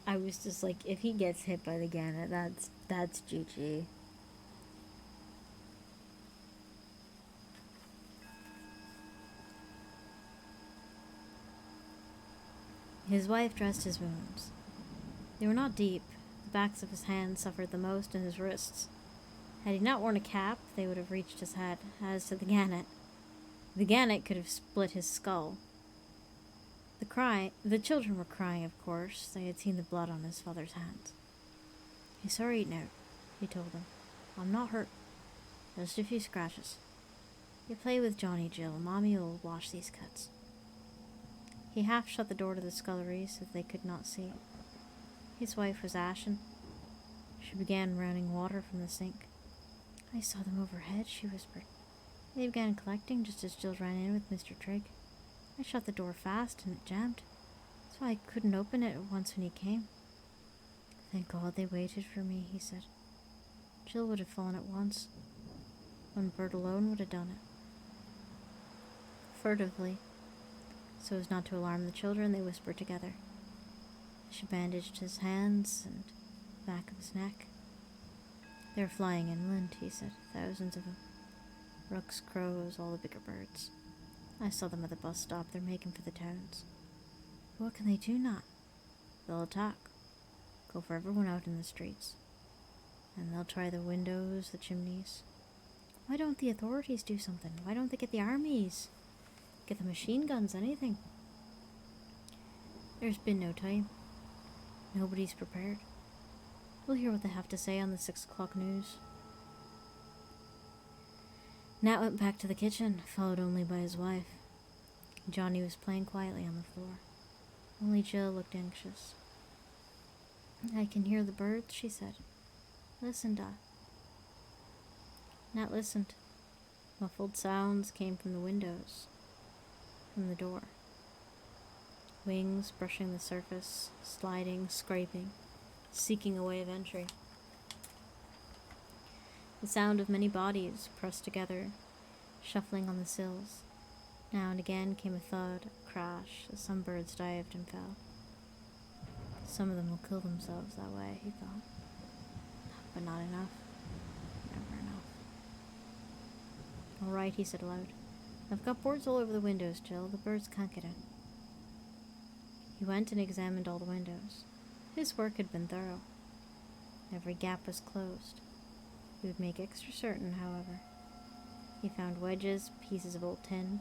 I was just like, if he gets hit by the gannet, that's GG. His wife dressed his wounds. They were not deep. The backs of his hands suffered the most, and his wrists. Had he not worn a cap, they would have reached his head. As to the gannet could have split his skull. The children were crying, of course. They had seen the blood on his father's hands. He's all right now, he told them. I'm not hurt. Just a few scratches. You play with Johnny, Jill. Mommy will wash these cuts. He half shut the door to the scullery so they could not see. His wife was ashen. She began running water from the sink. I saw them overhead, she whispered. They began collecting just as Jill ran in with Mr. Trigg. I shut the door fast and it jammed, so I couldn't open it at once when he came. Thank God they waited for me, he said. Jill would have fallen at once. One bird alone would have done it. Furtively, so as not to alarm the children, they whispered together. She bandaged his hands and back of his neck. They're flying inland, he said, thousands of them. Rooks, crows, all the bigger birds. I saw them at the bus stop. They're making for the towns. What can they do now? They'll attack. Go for everyone out in the streets. And they'll try the windows, the chimneys. Why don't the authorities do something? Why don't they get the armies? Get the machine guns, anything? There's been no time. Nobody's prepared. We'll hear what they have to say on the 6 o'clock news. Nat went back to the kitchen, followed only by his wife. Johnny was playing quietly on the floor. Only Jill looked anxious. I can hear the birds, she said. Listen, Dad. Nat listened. Muffled sounds came from the windows, from the door. Wings brushing the surface, sliding, scraping, seeking a way of entry. The sound of many bodies pressed together, shuffling on the sills. Now and again came a thud, a crash, as some birds dived and fell. Some of them will kill themselves that way, he thought. But not enough. Never enough. All right, he said aloud. I've got boards all over the windows, Jill. The birds can't get in. He went and examined all the windows. His work had been thorough. Every gap was closed. He would make extra certain, however. He found wedges, pieces of old tin,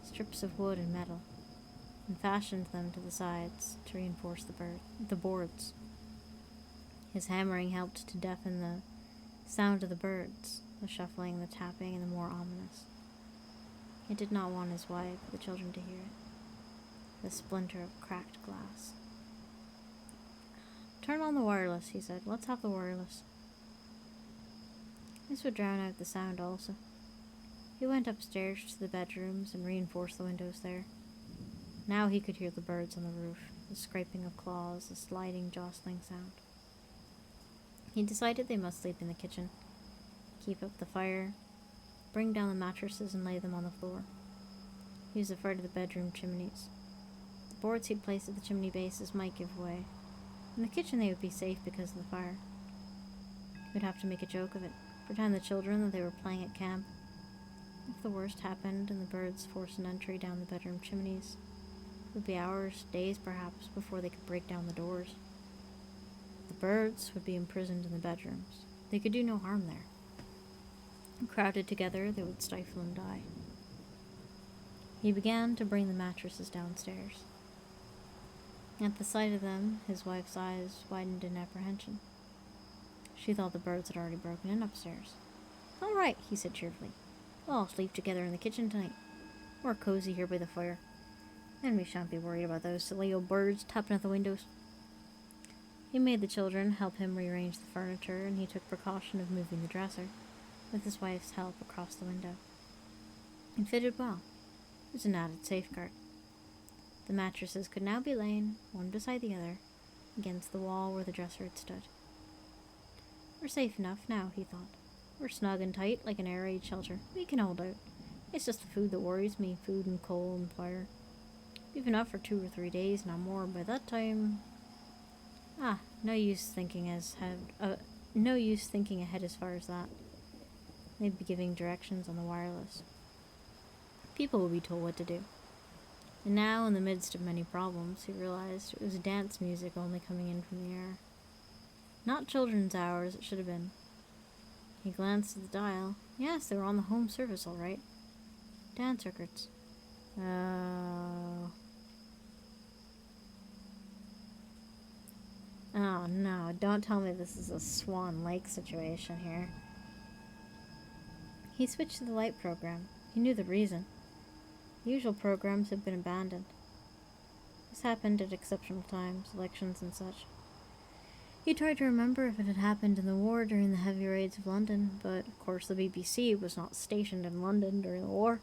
strips of wood and metal, and fashioned them to the sides to reinforce the boards. His hammering helped to deafen the sound of the birds, the shuffling, the tapping, and the more ominous. He did not want his wife or the children to hear it. The splinter of cracked glass. Turn on the wireless, he said. Let's have the wireless. This would drown out the sound also. He went upstairs to the bedrooms and reinforced the windows there. Now he could hear the birds on the roof, the scraping of claws, the sliding, jostling sound. He decided they must sleep in the kitchen, keep up the fire, bring down the mattresses and lay them on the floor. He was afraid of the bedroom chimneys. The boards he'd placed at the chimney bases might give way. In the kitchen they would be safe because of the fire. He would have to make a joke of it, pretend the children that they were playing at camp. If the worst happened and the birds forced an entry down the bedroom chimneys, it would be hours, days perhaps, before they could break down the doors. The birds would be imprisoned in the bedrooms. They could do no harm there. Crowded together, they would stifle and die. He began to bring the mattresses downstairs. At the sight of them, his wife's eyes widened in apprehension. She thought the birds had already broken in upstairs.
All right, he said cheerfully. We'll all sleep together in the kitchen tonight. We're cozy here by the fire. Then we shan't be worried about those silly old birds tapping at the windows. He made the children help him rearrange the furniture, and he took precaution of moving the dresser, with his wife's help, across the window. It fitted well. It was an added safeguard. The mattresses could now be lain, one beside the other, against the wall where the dresser had stood. We're safe enough now, he thought. We're snug and tight, like an air raid shelter. We can hold out. It's just the food that worries me, food and coal and fire. We've enough for 2 or 3 days, not more. By that time... no use thinking ahead as far as that. They'd be giving directions on the wireless. People will be told what to do. And now, in the midst of many problems, he realized it was dance music only coming in from the air. Not children's hours, it should have been. He glanced at the dial. Yes, they were on the home service, all right. Dance records. Oh no, don't tell me this is a Swan Lake situation here. He switched to the light program. He knew the reason. The usual programs had been abandoned. This happened at exceptional times, elections and such. He tried to remember if it had happened in the war during the heavy raids of London, but of course the BBC was not stationed in London during the war.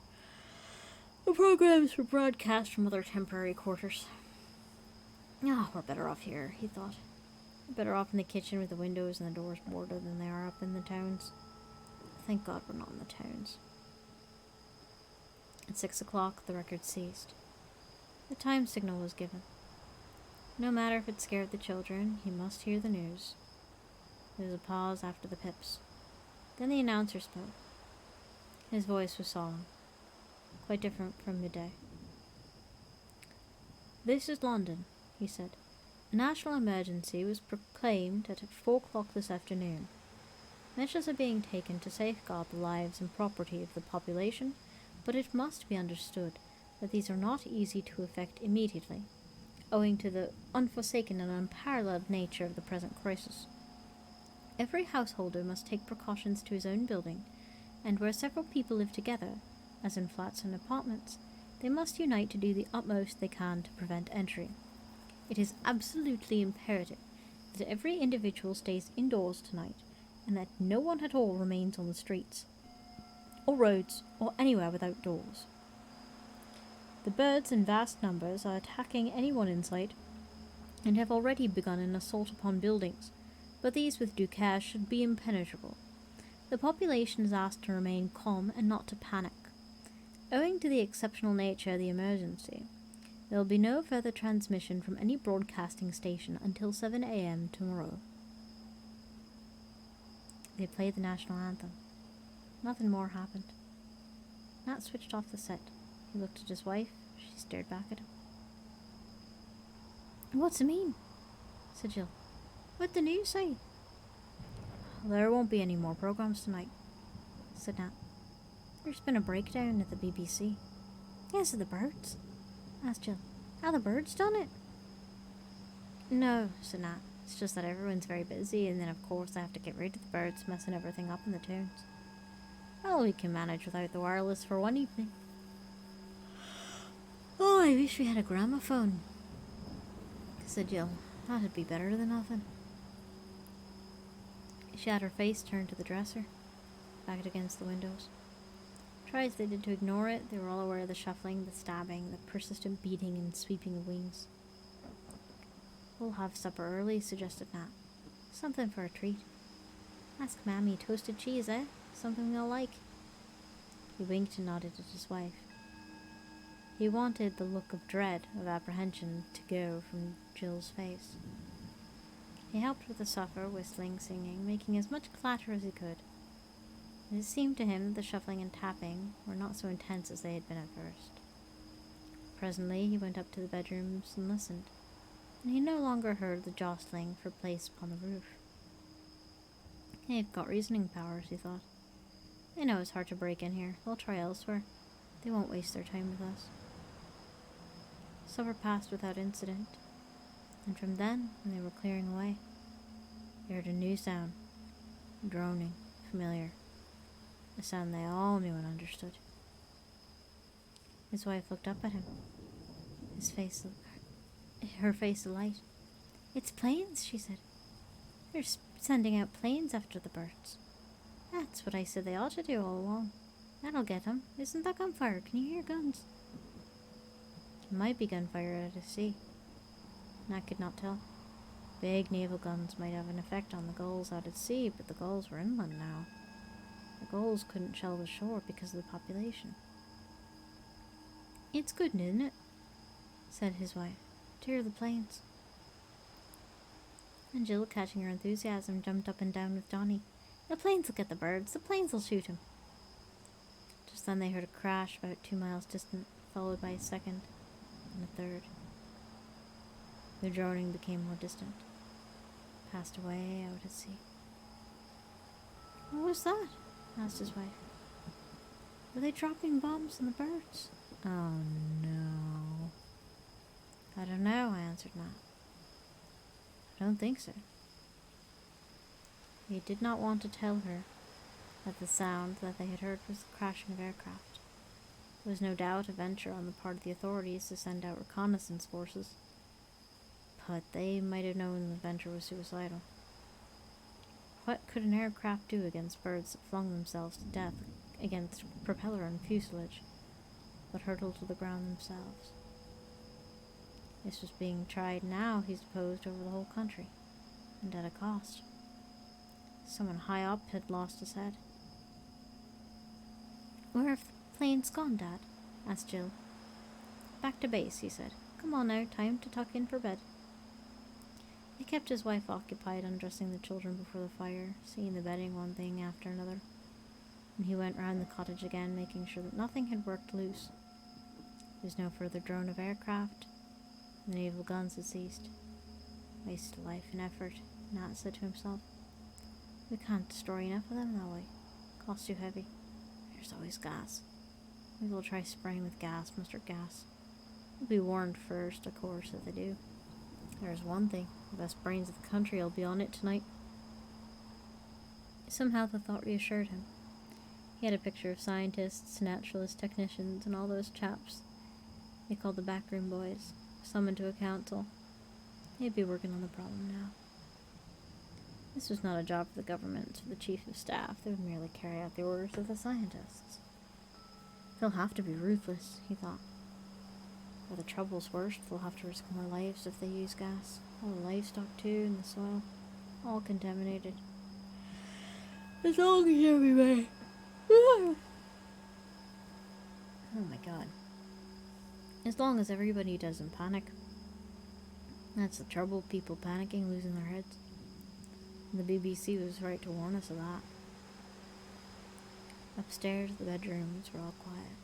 The programs were broadcast from other temporary quarters. We're better off here, he thought. We're better off in the kitchen with the windows and the doors boarded than they are up in the towns. Thank God we're not in the towns. At 6 o'clock, the record ceased. The time signal was given. No matter if it scared the children, he must hear the news. There was a pause after the pips. Then the announcer spoke. His voice was solemn, quite different from midday. This is London, he said. A national emergency was proclaimed at 4 o'clock this afternoon. Measures are being taken to safeguard the lives and property of the population, but it must be understood that these are not easy to effect immediately, owing to the unforsaken and unparalleled nature of the present crisis. Every householder must take precautions to his own building, and where several people live together, as in flats and apartments, they must unite to do the utmost they can to prevent entry. It is absolutely imperative that every individual stays indoors tonight, and that no one at all remains on the streets, or roads, or anywhere without doors. The birds in vast numbers are attacking anyone in sight, and have already begun an assault upon buildings, but these with due care should be impenetrable. The population is asked to remain calm and not to panic. Owing to the exceptional nature of the emergency, there will be no further transmission from any broadcasting station until 7 a.m. tomorrow. They played the national anthem. Nothing more happened. Nat switched off the set. He looked at his wife. She stared back at him. What's it mean? Said Jill. What'd the news say? There won't be any more programs tonight, said Nat. There's been a breakdown at the BBC. Yes, of the birds? Asked Jill. How the birds done it? No, said Nat. It's just that everyone's very busy, and then of course they have to get rid of the birds messing everything up in the towns. Well, we can manage without the wireless for one evening. Oh, I wish we had a gramophone, said Jill. That'd be better than nothing. She had her face turned to the dresser, backed against the windows. Try as they did to ignore it, they were all aware of the shuffling, the stabbing, the persistent beating and sweeping of wings. We'll have supper early, suggested Nat. Something for a treat. Ask Mammy. Toasted cheese, eh? Something they'll like. He winked and nodded at his wife. He wanted the look of dread, of apprehension, to go from Jill's face. He helped with the supper, whistling, singing, making as much clatter as he could. It seemed to him that the shuffling and tapping were not so intense as they had been at first. Presently he went up to the bedrooms and listened, and he no longer heard the jostling for place upon the roof. They've got reasoning powers, he thought. They know it's hard to break in here. They'll try elsewhere. They won't waste their time with us. Supper passed without incident, and from then, when they were clearing away, they heard a new sound, droning, familiar. a sound they all knew and understood. His wife looked up at him, her face alight. "It's planes," she said. "They're sending out planes after the birds. That's what I said they ought to do all along. That'll get 'em. Isn't that gunfire? Can you hear guns?" It might be gunfire out at sea. Nat could not tell. Big naval guns might have an effect on the gulls out at sea, but the gulls were inland now. The gulls couldn't shell the shore because of the population. "It's good, isn't it?" said his wife. "To hear the planes." And Jill, catching her enthusiasm, jumped up and down with Donnie. "The planes will get the birds. The planes will shoot him." Just then they heard a crash about 2 miles distant, followed by a second and a third. The droning became more distant, passed away out at sea. "What was that?" asked his wife. "Were they dropping bombs on the birds?" "Oh no." "I don't know," I answered Matt. "I don't think so." He did not want to tell her that the sound that they had heard was the crashing of aircraft. It was no doubt a venture on the part of the authorities to send out reconnaissance forces, but they might have known the venture was suicidal. What could an aircraft do against birds that flung themselves to death against propeller and fuselage, but hurtled to the ground themselves? This was being tried now, he supposed, over the whole country, and at a cost. Someone high up had lost his head. "Where have the planes gone, Dad?" asked Jill. "Back to base," he said. "Come on now, time to tuck in for bed." He kept his wife occupied undressing the children before the fire, seeing the bedding one thing after another, and he went round the cottage again, making sure that nothing had worked loose. There was no further drone of aircraft. The naval guns had ceased. Waste of life and effort, Nat said to himself. We can't destroy enough of them that way. Costs too heavy. There's always gas. Maybe we'll try spraying with gas, mustard gas. We'll be warned first, of course, if they do. There's one thing, the best brains of the country will be on it tonight. Somehow the thought reassured him. He had a picture of scientists, naturalists, technicians, and all those chaps they called the backroom boys, summoned to a council. They'd be working on the problem now. This was not a job for the government, for the chief of staff. They would merely carry out the orders of the scientists. They'll have to be ruthless, he thought. Or the trouble's worst, they'll have to risk more lives if they use gas. All the livestock too, and the soil. All contaminated. As long as everybody... Oh my god. As long as everybody doesn't panic. That's the trouble, people panicking, losing their heads. The BBC was right to warn us of that. Upstairs, the bedrooms were all quiet.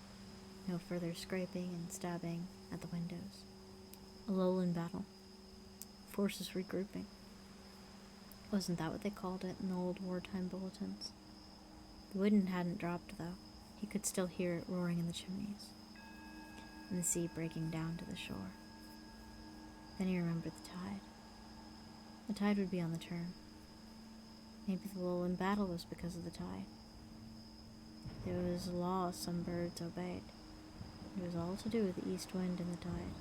No further scraping and stabbing at the windows. A lull in battle. Forces regrouping. Wasn't that what they called it in the old wartime bulletins? The wind hadn't dropped, though. He could still hear it roaring in the chimneys, and the sea breaking down to the shore. Then he remembered the tide. The tide would be on the turn. Maybe the lull in battle was because of the tide. There was a law some birds obeyed. It was all to do with the east wind and the tide.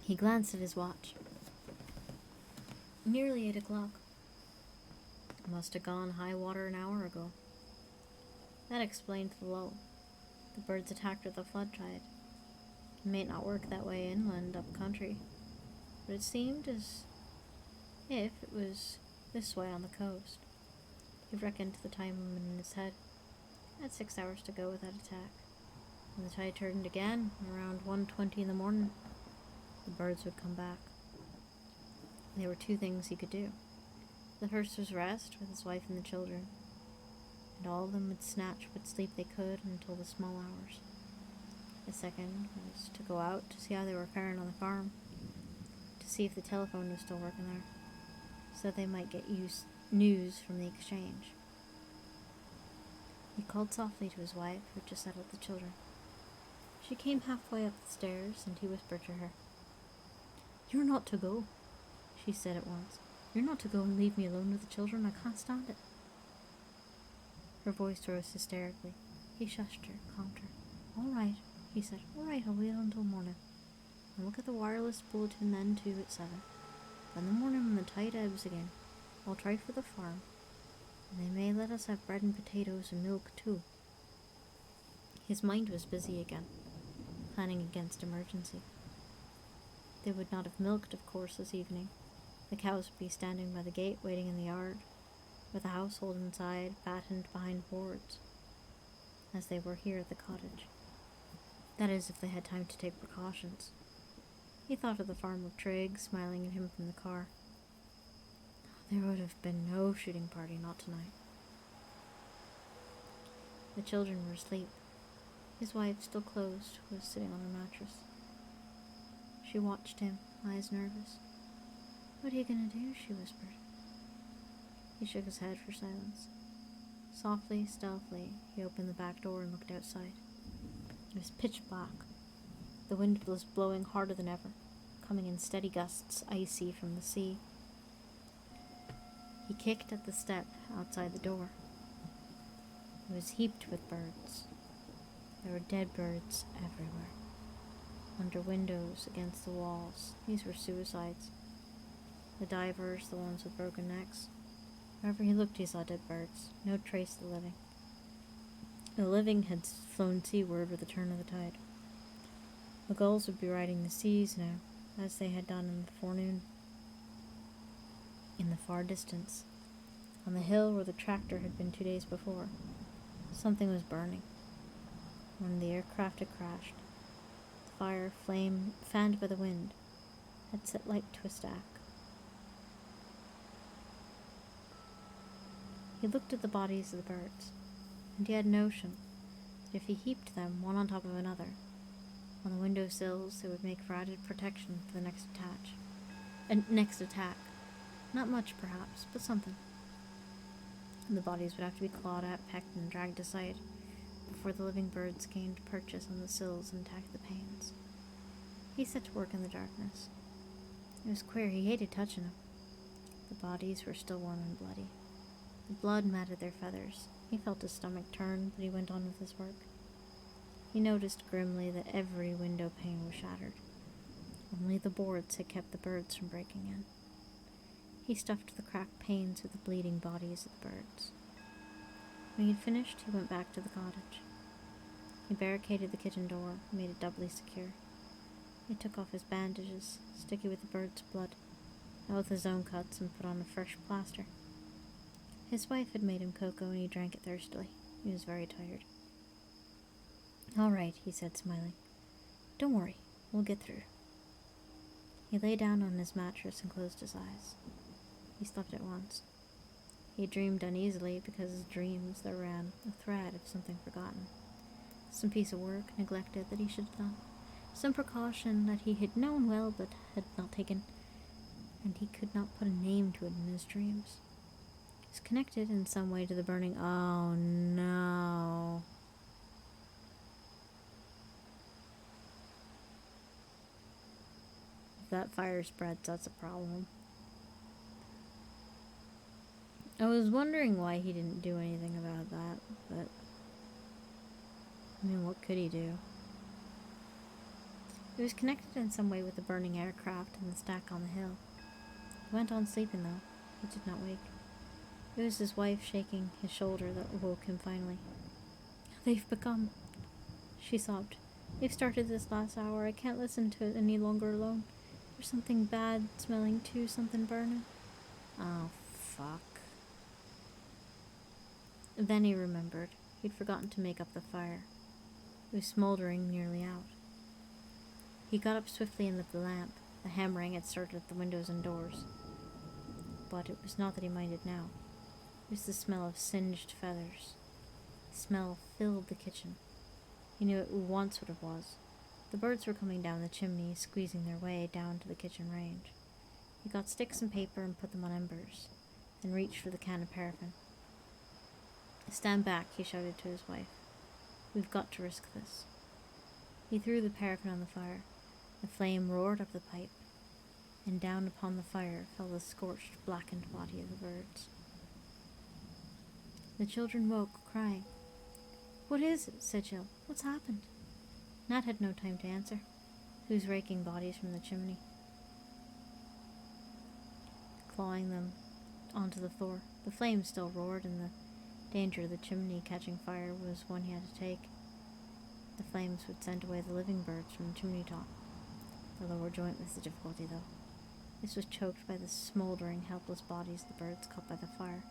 He glanced at his watch. Nearly 8 o'clock. Must have gone high water an hour ago. That explained the lull. The birds attacked with the flood tide. It may not work that way inland, up country, but it seemed as if it was this way on the coast. He reckoned the time in his head. He had 6 hours to go with that attack. When the tide turned again, around 1:20 in the morning, the birds would come back. There were 2 things he could do. The first was rest with his wife and the children, and all of them would snatch what sleep they could until the small hours. The second was to go out to see how they were faring on the farm, to see if the telephone was still working there, so that they might get news from the exchange. He called softly to his wife, who had just settled the children. She came halfway up the stairs, and he whispered to her. "You're not to go," she said at once. You're not to go and leave me alone with the children. I can't stand it. Her voice rose hysterically. He shushed her, calmed her. All right, he said. All right, I'll wait until morning. I'll look at the wireless bulletin then too at 7. In the morning when the tide ebbs again, I'll try for the farm. And they may let us have bread and potatoes and milk too. His mind was busy again, planning against emergency. They would not have milked, of course, this evening. The cows would be standing by the gate waiting in the yard, with the household inside, battened behind boards, as they were here at the cottage. That is, if they had time to take precautions. He thought of the farmer Trigg smiling at him from the car. There would have been no shooting party, not tonight. The children were asleep. His wife, still closed, was sitting on her mattress. She watched him, eyes nervous. What are you going to do? She whispered. He shook his head for silence. Softly, stealthily, he opened the back door and looked outside. It was pitch black. The wind was blowing harder than ever, coming in steady gusts, icy from the sea. He kicked at the step outside the door. It was heaped with birds. There were dead birds everywhere. Under windows, against the walls. These were suicides. The divers, the ones with broken necks. Wherever he looked, he saw dead birds. No trace of the living. The living had flown seaward with the turn of the tide. The gulls would be riding the seas now, as they had done in the forenoon. In the far distance, on the hill where the tractor had been 2 days before, something was burning. When the aircraft had crashed, the fire, flame fanned by the wind, had set light to a stack. He looked at the bodies of the birds, and he had a notion that if he heaped them one on top of another, on the window sills, they would make for added protection for the next attack. Not much, perhaps, but something. And the bodies would have to be clawed at, pecked, and dragged aside before the living birds gained purchase on the sills and attacked the panes. He set to work in the darkness. It was queer, he hated touching them. The bodies were still warm and bloody. The blood matted their feathers. He felt his stomach turn, but he went on with his work. He noticed grimly that every window pane was shattered. Only the boards had kept the birds from breaking in. He stuffed the cracked panes with the bleeding bodies of the birds. When he had finished, he went back to the cottage. He barricaded the kitchen door and made it doubly secure. He took off his bandages, sticky with the bird's blood, out with his own cuts, and put on a fresh plaster. His wife had made him cocoa, and he drank it thirstily. He was very tired. All right, he said, smiling. Don't worry, we'll get through. He lay down on his mattress and closed his eyes. He slept at once. He dreamed uneasily because his dreams there ran a thread of something forgotten. Some piece of work neglected that he should have done. Some precaution that he had known well but had not taken, and he could not put a name to it in his dreams. It was connected in some way to the burning. Oh no. If that fire spreads, that's a problem. I was wondering why he didn't do anything about that, but I mean, what could he do? It was connected in some way with the burning aircraft and the stack on the hill. He went on sleeping, though. He did not wake. It was his wife shaking his shoulder that woke him finally. They've begun, she sobbed. They've started this last hour. I can't listen to it any longer alone. There's something bad smelling too, something burning. Oh, fuck. Then he remembered. He'd forgotten to make up the fire. It was smoldering nearly out. He got up swiftly and lit the lamp. The hammering had started at the windows and doors. But it was not that he minded now. It was the smell of singed feathers. The smell filled the kitchen. He knew at once what it was. The birds were coming down the chimney, squeezing their way down to the kitchen range. He got sticks and paper and put them on embers, then reached for the can of paraffin. Stand back, he shouted to his wife. We've got to risk this. He threw the paraffin on the fire. The flame roared up the pipe. and down upon the fire fell the scorched, blackened body of the birds. The children woke, crying. "What is it?" said Jill. "What's happened?" Nat had no time to answer. He was raking bodies from the chimney, clawing them onto the floor. The flames still roared, and the danger of the chimney catching fire was one he had to take. The flames would send away the living birds from the chimney top. The lower joint was the difficulty, though. This was choked by the smoldering, helpless bodies of the birds caught by the fire.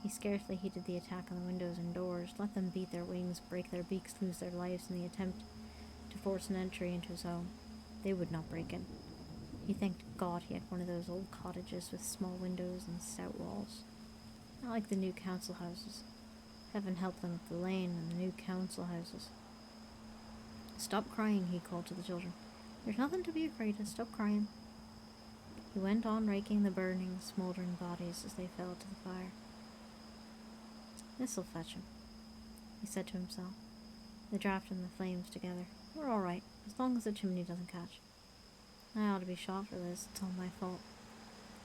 He scarcely heeded the attack on the windows and doors. Let them beat their wings, break their beaks, lose their lives in the attempt to force an entry into his home. They would not break in. He thanked God he had one of those old cottages with small windows and stout walls. Not like the new council houses. Heaven help them with the lane and the new council houses. "Stop crying," he called to the children. "There's nothing to be afraid of. Stop crying." He went on raking the burning, smouldering bodies as they fell to the fire. "This'll fetch him," he said to himself. The draft and the flames together. "We're all right, as long as the chimney doesn't catch. I ought to be shot for this. It's all my fault.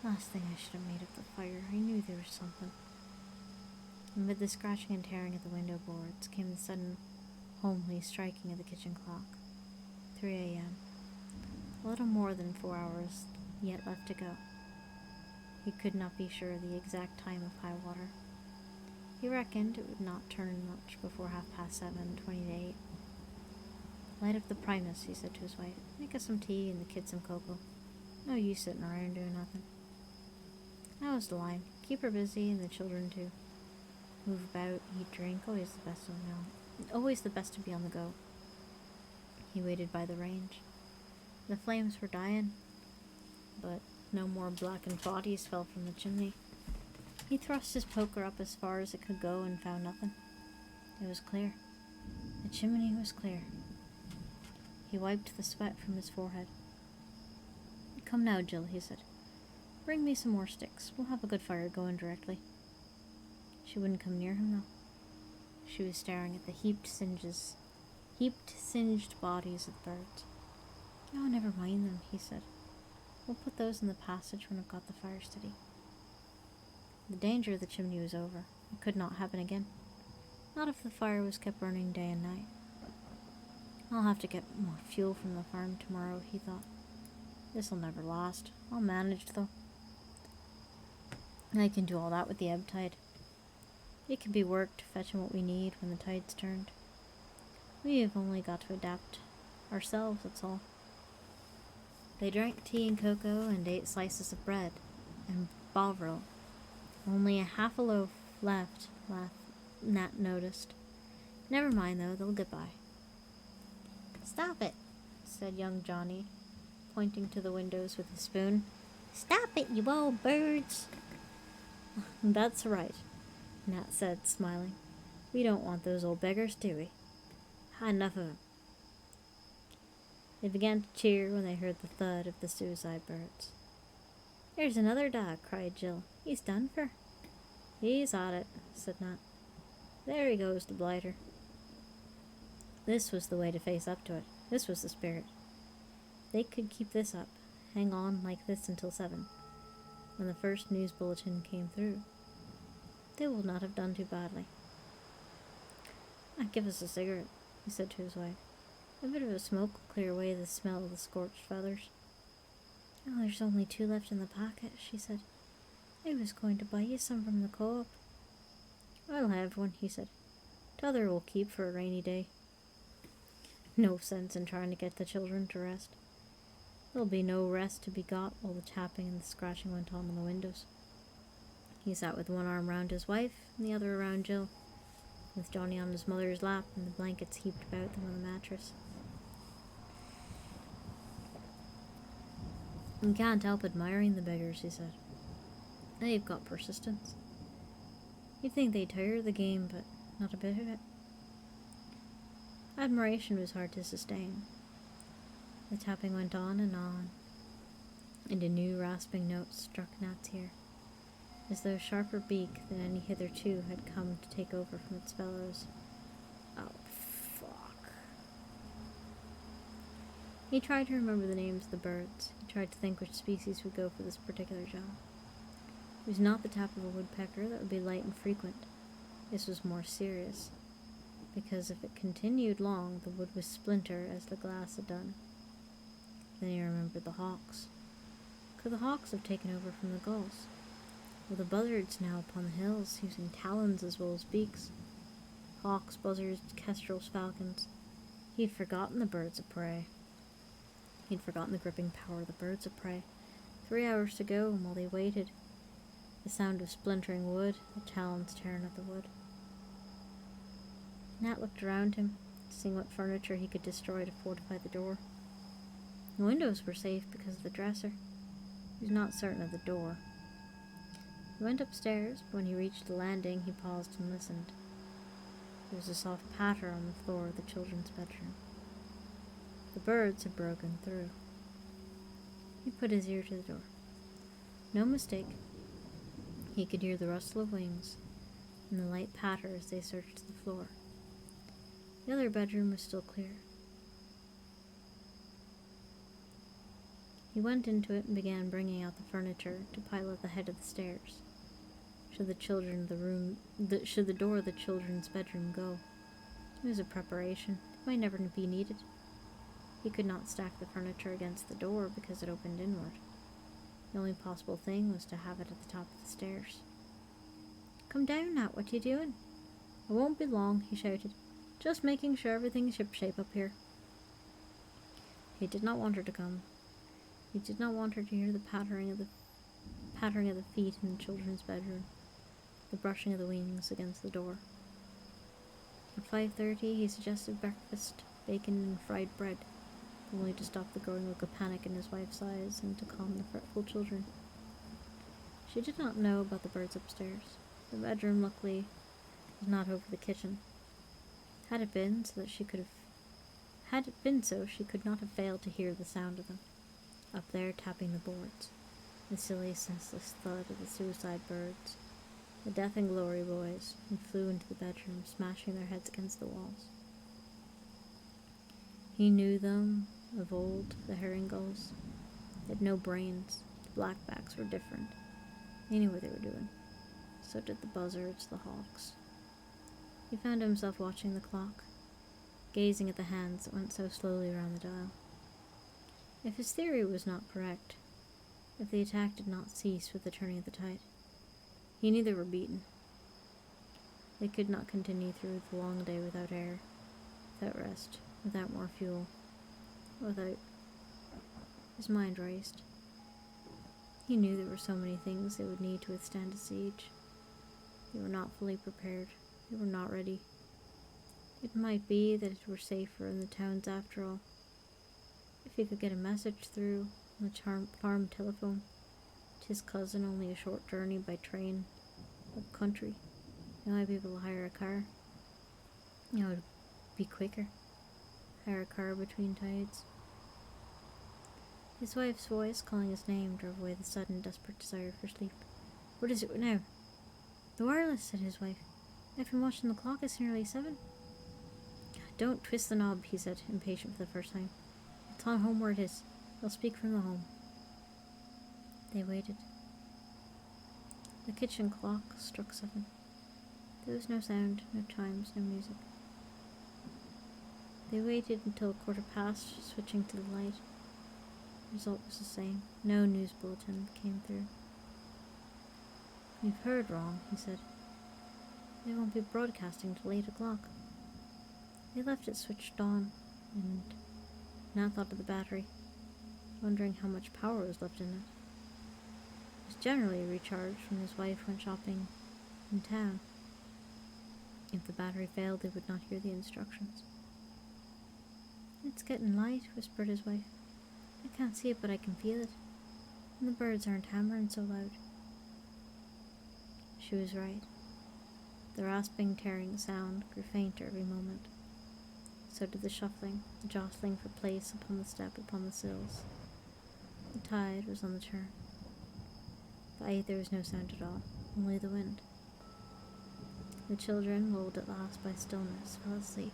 Last thing I should have made up the fire. I knew there was something." Amid the scratching and tearing at the window boards came the sudden, homely striking of the kitchen clock. 3 a.m. A little more than 4 hours yet left to go. He could not be sure of the exact time of high water. He reckoned it would not turn much before 7:30, 20 to 8. "Light up the Primus," he said to his wife. "Make us some tea and the kids some cocoa. No use sitting around doing nothing." That was the line. Keep her busy and the children too. Move about, eat, drink, always the best to be on the go. He waited by the range. The flames were dying, but no more blackened bodies fell from the chimney. He thrust his poker up as far as it could go and found nothing. It was clear. The chimney was clear. He wiped the sweat from his forehead. "Come now, Jill," he said. "Bring me some more sticks. We'll have a good fire going directly." She wouldn't come near him, though. She was staring at the heaped, singed bodies of the birds. "Oh, never mind them," he said. "We'll put those in the passage when I've got the fire steady." The danger of the chimney was over. It could not happen again. Not if the fire was kept burning day and night. "I'll have to get more fuel from the farm tomorrow," he thought. "This'll never last. I'll manage, though. I can do all that with the ebb tide. It can be worked, fetching what we need when the tide's turned. We've only got to adapt ourselves, that's all." They drank tea and cocoa and ate slices of bread and bovril. Only a half a loaf left, Nat noticed. "Never mind, though, they'll get by." "Stop it," said young Johnny, pointing to the windows with his spoon. "Stop it, you old birds." "That's right," Nat said, smiling. "We don't want those old beggars, do we? Had enough of 'em." They began to cheer when they heard the thud of the suicide birds. "There's another dog," cried Jill. "He's done for." "He's at it," said Nat. "There he goes, the blighter." This was the way to face up to it. This was the spirit. They could keep this up, hang on like this until 7, when the first news bulletin came through. They would not have done too badly. "Give us a cigarette," he said to his wife. "A bit of a smoke will clear away the smell of the scorched feathers." "Oh, there's only 2 left in the packet," she said. "I was going to buy you some from the co-op." "I'll have one," he said. "T'other will keep for a rainy day." No sense in trying to get the children to rest. There'll be no rest to be got while the tapping and the scratching went on the windows. He sat with one arm round his wife and the other around Jill, with Johnny on his mother's lap and the blankets heaped about them on the mattress. "You can't help admiring the beggars," he said. "They've got persistence. You'd think they'd tire of the game, but not a bit of it." Admiration was hard to sustain. The tapping went on, and a new rasping note struck Nat's ear, as though a sharper beak than any hitherto had come to take over from its fellows. "Oh, fuck." He tried to remember the names of the birds. He tried to think which species would go for this particular job. It was not the tap of a woodpecker that would be light and frequent. This was more serious, because if it continued long, the wood would splinter as the glass had done. Then he remembered the hawks. Could the hawks have taken over from the gulls? Were the buzzards now upon the hills, using talons as well as beaks? Hawks, buzzards, kestrels, falcons. He had forgotten the birds of prey. He'd forgotten the gripping power of the birds of prey. 3 hours to go, and while they waited, the sound of splintering wood, the talons tearing at the wood. Nat looked around him, seeing what furniture he could destroy to fortify the door. The windows were safe because of the dresser. He was not certain of the door. He went upstairs, but when he reached the landing, he paused and listened. There was a soft patter on the floor of the children's bedroom. The birds had broken through. He put his ear to the door. No mistake. He could hear the rustle of wings and the light patter as they searched the floor. The other bedroom was still clear. He went into it and began bringing out the furniture to pile at the head of the stairs. Should the door of the children's bedroom go? It was a preparation. It might never be needed. He could not stack the furniture against the door because it opened inward. The only possible thing was to have it at the top of the stairs. "Come down, Nat, what are you doing?" "I won't be long," he shouted. "Just making sure everything's shipshape up here." He did not want her to come. He did not want her to hear the pattering of the feet in the children's bedroom, the brushing of the wings against the door. At 5:30, he suggested breakfast, bacon and fried bread, only to stop the growing look of panic in his wife's eyes and to calm the fretful children. She did not know about the birds upstairs. The bedroom, luckily, was not over the kitchen. Had it been so, she could not have failed to hear the sound of them, up there tapping the boards, the silly, senseless thud of the suicide birds, the death and glory boys, who flew into the bedroom, smashing their heads against the walls. He knew them of old, the herring gulls. They had no brains. The blackbacks were different. They knew what they were doing. So did the buzzards, the hawks. He found himself watching the clock, gazing at the hands that went so slowly around the dial. If his theory was not correct, if the attack did not cease with the turning of the tide, he knew they were beaten. They could not continue through the long day without air, without rest, without more fuel, without... His mind raced. He knew there were so many things they would need to withstand a siege. They were not fully prepared. They were not ready. It might be that it were safer in the towns after all. If he could get a message through on the farm telephone to his cousin only a short journey by train up country, he might be able to hire a car. It would be quicker. Hire a car between tides. His wife's voice calling his name drove away the sudden desperate desire for sleep. "What is it now?" "The wireless," said his wife. "I've been watching the clock. It's nearly 7. "Don't twist the knob," he said, impatient for the first time. "It's on home where it is. I'll speak from the home." They waited. The kitchen clock struck 7. There was no sound, no chimes, no music. They waited until 1:15, switching to the light. The result was the same. No news bulletin came through. "You've heard wrong," he said. "They won't be broadcasting till 8 o'clock. They left it switched on, and Nat thought of the battery, wondering how much power was left in it. It was generally recharged when his wife went shopping in town. If the battery failed, they would not hear the instructions. "It's getting light," whispered his wife. "I can't see it, but I can feel it. And the birds aren't hammering so loud." She was right. The rasping, tearing sound grew fainter every moment. So did the shuffling, the jostling for place upon the step, upon the sills. The tide was on the turn. By 8 there was no sound at all, only the wind. The children, lulled at last by stillness, fell asleep.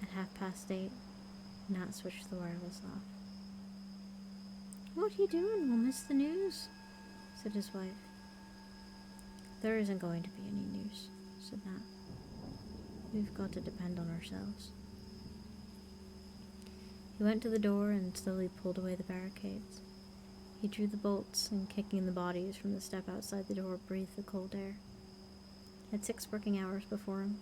At 8:30, Nat switched the wireless off. "What are you doing? We'll miss the news," said his wife. "There isn't going to be any news," said Nat. "We've got to depend on ourselves." He went to the door and slowly pulled away the barricades. He drew the bolts and, kicking the bodies from the step outside the door, breathed the cold air. He had 6 working hours before him,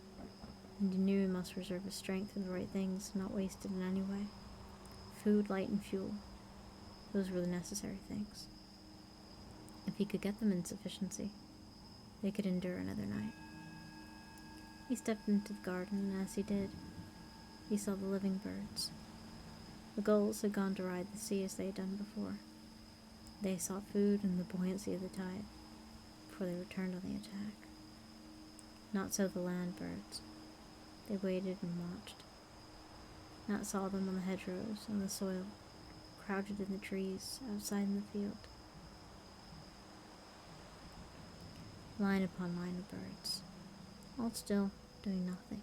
and he knew he must reserve his strength for the right things, not waste it in any way. Food, light, and fuel. Those were the necessary things. If he could get them in sufficiency, they could endure another night. He stepped into the garden, and as he did, he saw the living birds. The gulls had gone to ride the sea as they had done before. They sought food and the buoyancy of the tide before they returned on the attack. Not so the land birds. They waited and watched. Nat saw them on the hedgerows, on the soil, crouched in the trees, outside in the field. Line upon line of birds, all still, doing nothing.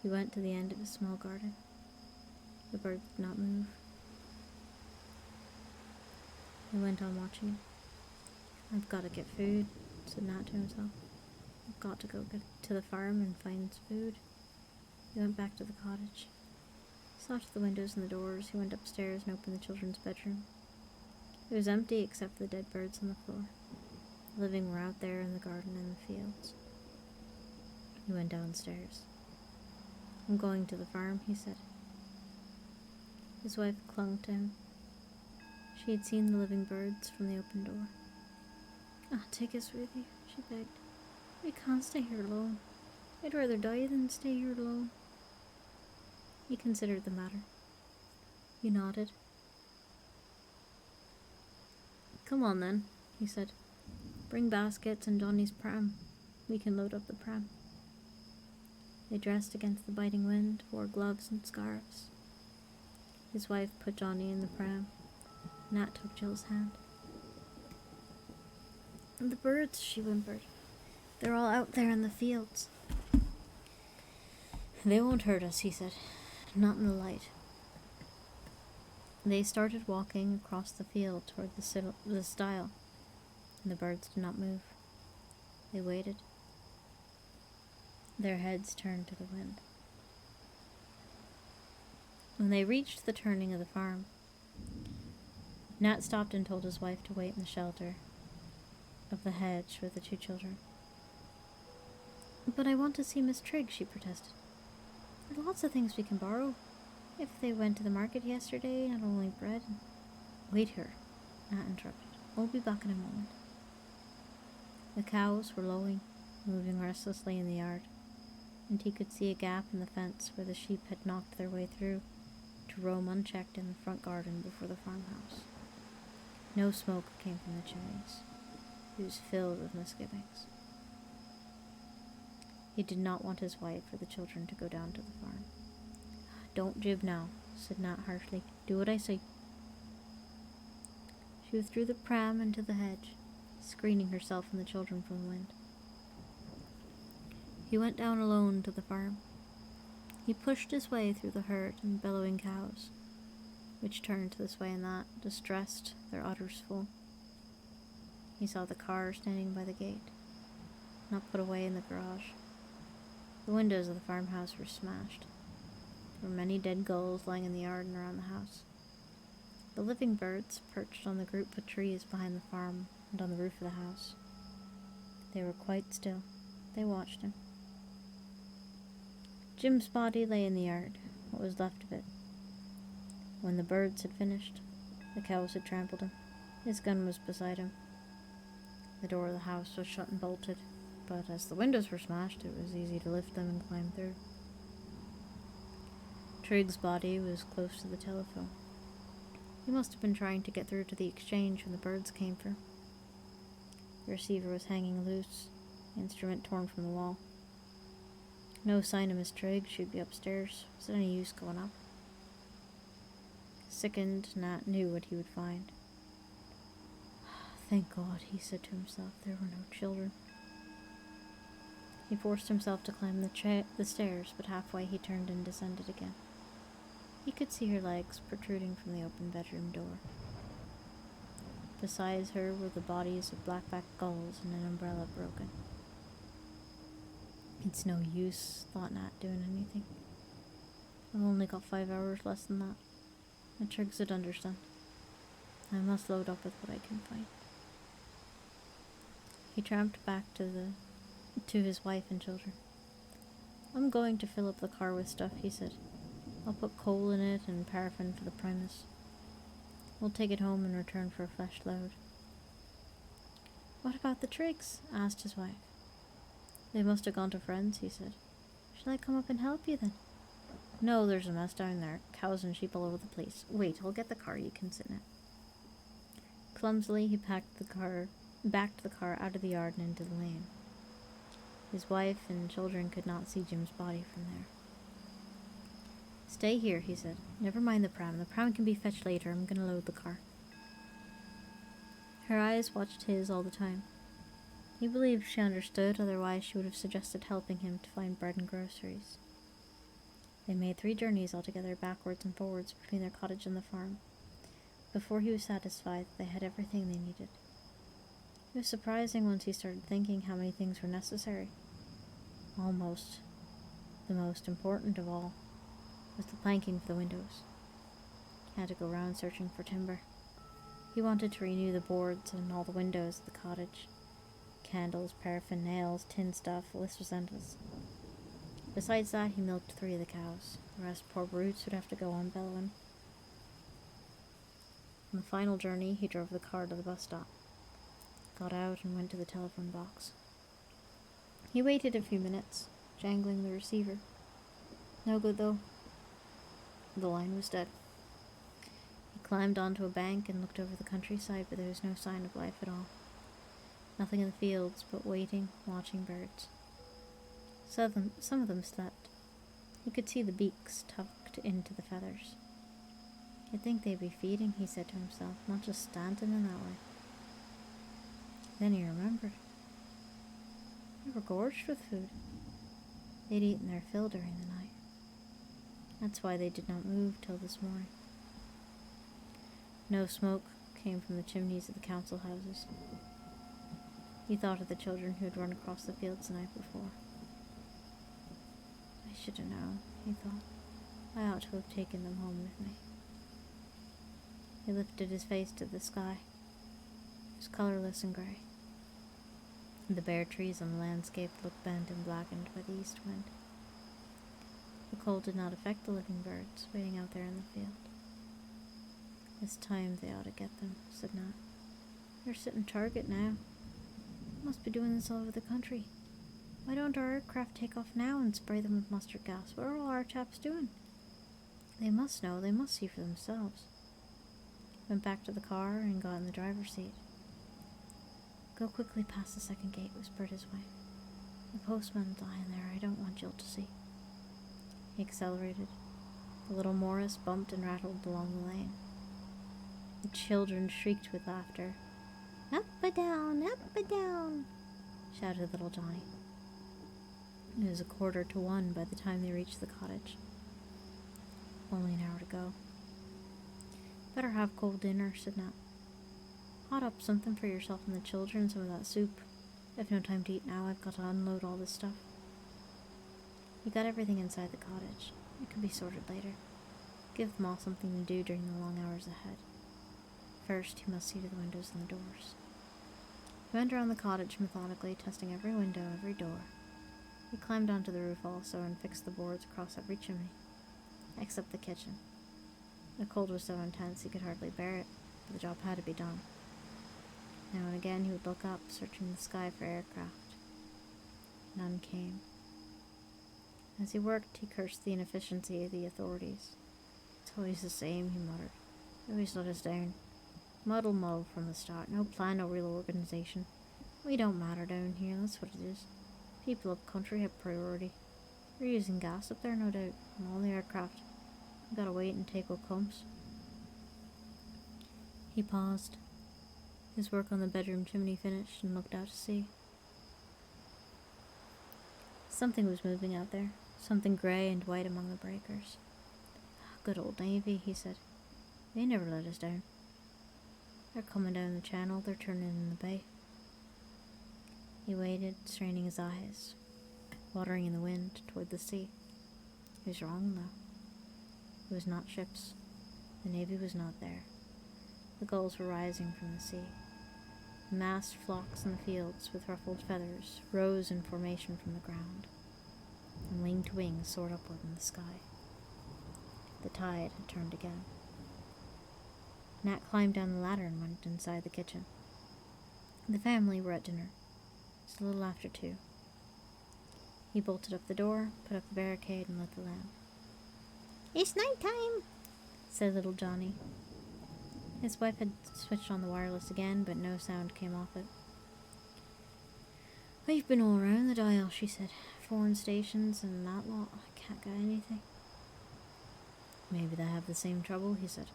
He went to the end of his small garden. The birds did not move. He went on watching. "I've got to get food," said Nat to himself. "I've got to go get to the farm and find food." He went back to the cottage. He saw to the windows and the doors. He went upstairs and opened the children's bedroom. It was empty except for the dead birds on the floor. The living were out there in the garden and the fields. He went downstairs. "I'm going to the farm," he said. His wife clung to him. She had seen the living birds from the open door. "Oh, take us with you," she begged. "We can't stay here alone. I'd rather die than stay here alone." He considered the matter. He nodded. "Come on then," he said. "Bring baskets and Johnny's pram. We can load up the pram." They dressed against the biting wind, wore gloves and scarves. His wife put Johnny in the pram. Nat took Jill's hand. "The birds," she whimpered. "They're all out there in the fields." "They won't hurt us," he said. "Not in the light." They started walking across the field toward the stile, and the birds did not move. They waited. Their heads turned to the wind. When they reached the turning of the farm, Nat stopped and told his wife to wait in the shelter of the hedge with the 2 children. "But I want to see Miss Trigg," she protested. "There are lots of things we can borrow. If they went to the market yesterday, not only bread and—" "Wait here," Nat interrupted. "We'll be back in a moment." The cows were lowing, moving restlessly in the yard, and he could see a gap in the fence where the sheep had knocked their way through to roam unchecked in the front garden before the farmhouse. No smoke came from the chimneys. He was filled with misgivings. He did not want his wife or the children to go down to the farm. "Don't jib now," said Nat harshly. "Do what I say." She withdrew the pram into the hedge, screening herself and the children from the wind. He went down alone to the farm. He pushed his way through the herd and bellowing cows, which turned this way and that, distressed, their udders full. He saw the car standing by the gate, not put away in the garage. The windows of the farmhouse were smashed. There were many dead gulls lying in the yard and around the house. The living birds perched on the group of trees behind the farm and on the roof of the house. They were quite still. They watched him. Jim's body lay in the yard, what was left of it. When the birds had finished, the cows had trampled him. His gun was beside him. The door of the house was shut and bolted, but as the windows were smashed, it was easy to lift them and climb through. Trigg's body was close to the telephone. He must have been trying to get through to the exchange when the birds came for him. The receiver was hanging loose, the instrument torn from the wall. No sign of Miss Trigg. She'd be upstairs. Was it any use going up? Sickened, Nat knew what he would find. "Thank God," he said to himself, "there were no children." He forced himself to climb the stairs, but halfway he turned and descended again. He could see her legs protruding from the open bedroom door. Beside her were the bodies of black-backed gulls and an umbrella broken. It's no use, thought Nat, doing anything. I've only got 5 hours less than that. And Triggs would understand. I must load up with what I can find. He tramped back to his wife and children. I'm going to fill up the car with stuff, he said. I'll put coal in it and paraffin for the primus. We'll take it home and return for a fresh load. What about the Triggs? Asked his wife. They must have gone to friends, he said. Shall I come up and help you then? No, there's a mess down there. Cows and sheep all over the place. Wait, I'll get the car you can sit in it. Clumsily, he backed the car out of the yard and into the lane. His wife and children could not see Jim's body from there. Stay here, he said. Never mind the pram. The pram can be fetched later. I'm going to load the car. Her eyes watched his all the time. He believed she understood, otherwise she would have suggested helping him to find bread and groceries. They made 3 journeys altogether, backwards and forwards, between their cottage and the farm. Before he was satisfied, they had everything they needed. It was surprising once he started thinking how many things were necessary. Almost the most important of all was the planking for the windows. He had to go round searching for timber. He wanted to renew the boards on all the windows of the cottage. Candles, paraffin, nails, tin stuff, the list was endless. Besides that, he milked 3 of the cows. The rest, poor brutes, would have to go on bellowing. On the final journey, he drove the car to the bus stop, got out and went to the telephone box. He waited a few minutes, jangling the receiver. No good, though. The line was dead. He climbed onto a bank and looked over the countryside, but there was no sign of life at all. Nothing in the fields but waiting, watching birds. Some of them slept. He could see the beaks tucked into the feathers. You'd think they'd be feeding, he said to himself, not just standing in that way. Then he remembered. They were gorged with food. They'd eaten their fill during the night. That's why they did not move till this morning. No smoke came from the chimneys of the council houses. He thought of the children who had run across the fields the night before. I should have known, he thought. I ought to have taken them home with me. He lifted his face to the sky. It was colourless and grey. The bare trees on the landscape looked bent and blackened by the east wind. The cold did not affect the living birds waiting out there in the field. This time they ought to get them, said Nat. They're sitting target now. Must be doing this all over the country. Why don't our aircraft take off now and spray them with mustard gas? What are all our chaps doing? They must know. They must see for themselves. Went back to the car and got in the driver's seat. Go quickly past the second gate, whispered his wife. The postman's lying there. I don't want Jill to see. He accelerated. The little Morris bumped and rattled along the lane. The children shrieked with laughter. Up and down, shouted little Johnny. It was 1:45 by the time they reached the cottage. Only an hour to go. Better have cold dinner, said Nat. Hot up something for yourself and the children, some of that soup. I've no time to eat now. I've got to unload all this stuff. He got everything inside the cottage. It could be sorted later. Give them all something to do during the long hours ahead. First, he must see to the windows and the doors. He went around the cottage methodically, testing every window, every door. He climbed onto the roof also and fixed the boards across every chimney, except the kitchen. The cold was so intense he could hardly bear it, but the job had to be done. Now and again he would look up, searching the sky for aircraft. None came. As he worked, he cursed the inefficiency of the authorities. It's always the same, he muttered. They always let us down. Muddle from the start. No plan, no real organization. We don't matter down here, that's what it is. People up country have priority. They're using gas up there, no doubt, and all the aircraft. We've got to wait and take what comes. He paused. His work on the bedroom chimney finished and looked out to sea. Something was moving out there. Something grey and white among the breakers. Good old Navy, he said. They never let us down. They're coming down the channel, they're turning in the bay. He waited, straining his eyes, watering in the wind toward the sea. He was wrong, though. It was not ships. The Navy was not there. The gulls were rising from the sea. The massed flocks in the fields with ruffled feathers rose in formation from the ground, and winged wings soared upward in the sky. The tide had turned again. Nat climbed down the ladder and went inside the kitchen. The family were at dinner. It was a little after 2. He bolted up the door, put up the barricade, and lit the lamp. "It's night time," said little Johnny. His wife had switched on the wireless again, but no sound came off it. "I've been all around the dial," she said. "Foreign stations and that lot. I can't get anything." "Maybe they have the same trouble," he said.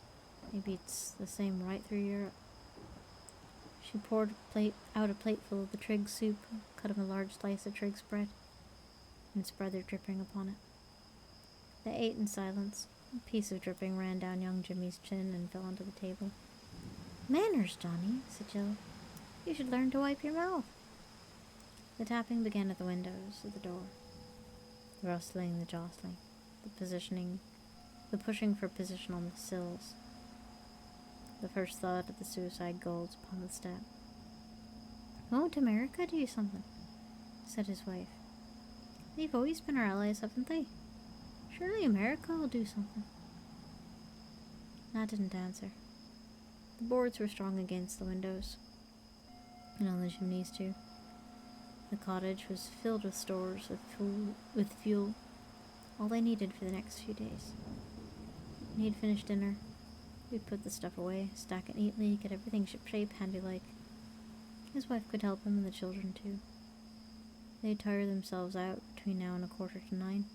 "Maybe it's the same right through Europe." She poured out a plateful of the Triggs soup, cut him a large slice of Triggs bread, and spread their dripping upon it. They ate in silence. A piece of dripping ran down young Jimmy's chin and fell onto the table. "Manners, Johnny," said Jill. "You should learn to wipe your mouth." The tapping began at the windows of the door. The rustling, the jostling, the pushing for position on the sills. The first thought of the suicide gulls upon the step. "Won't America do something?" said his wife. "They've always been our allies, haven't they? Surely America will do something." Nat didn't answer. The boards were strong against the windows, and on the chimneys too. The cottage was filled with stores with fuel, all they needed for the next few days. When he'd finished dinner, he'd put the stuff away, stack it neatly, get everything shipshape, handy-like. His wife could help him and the children too. They'd tire themselves out between now and 9:15,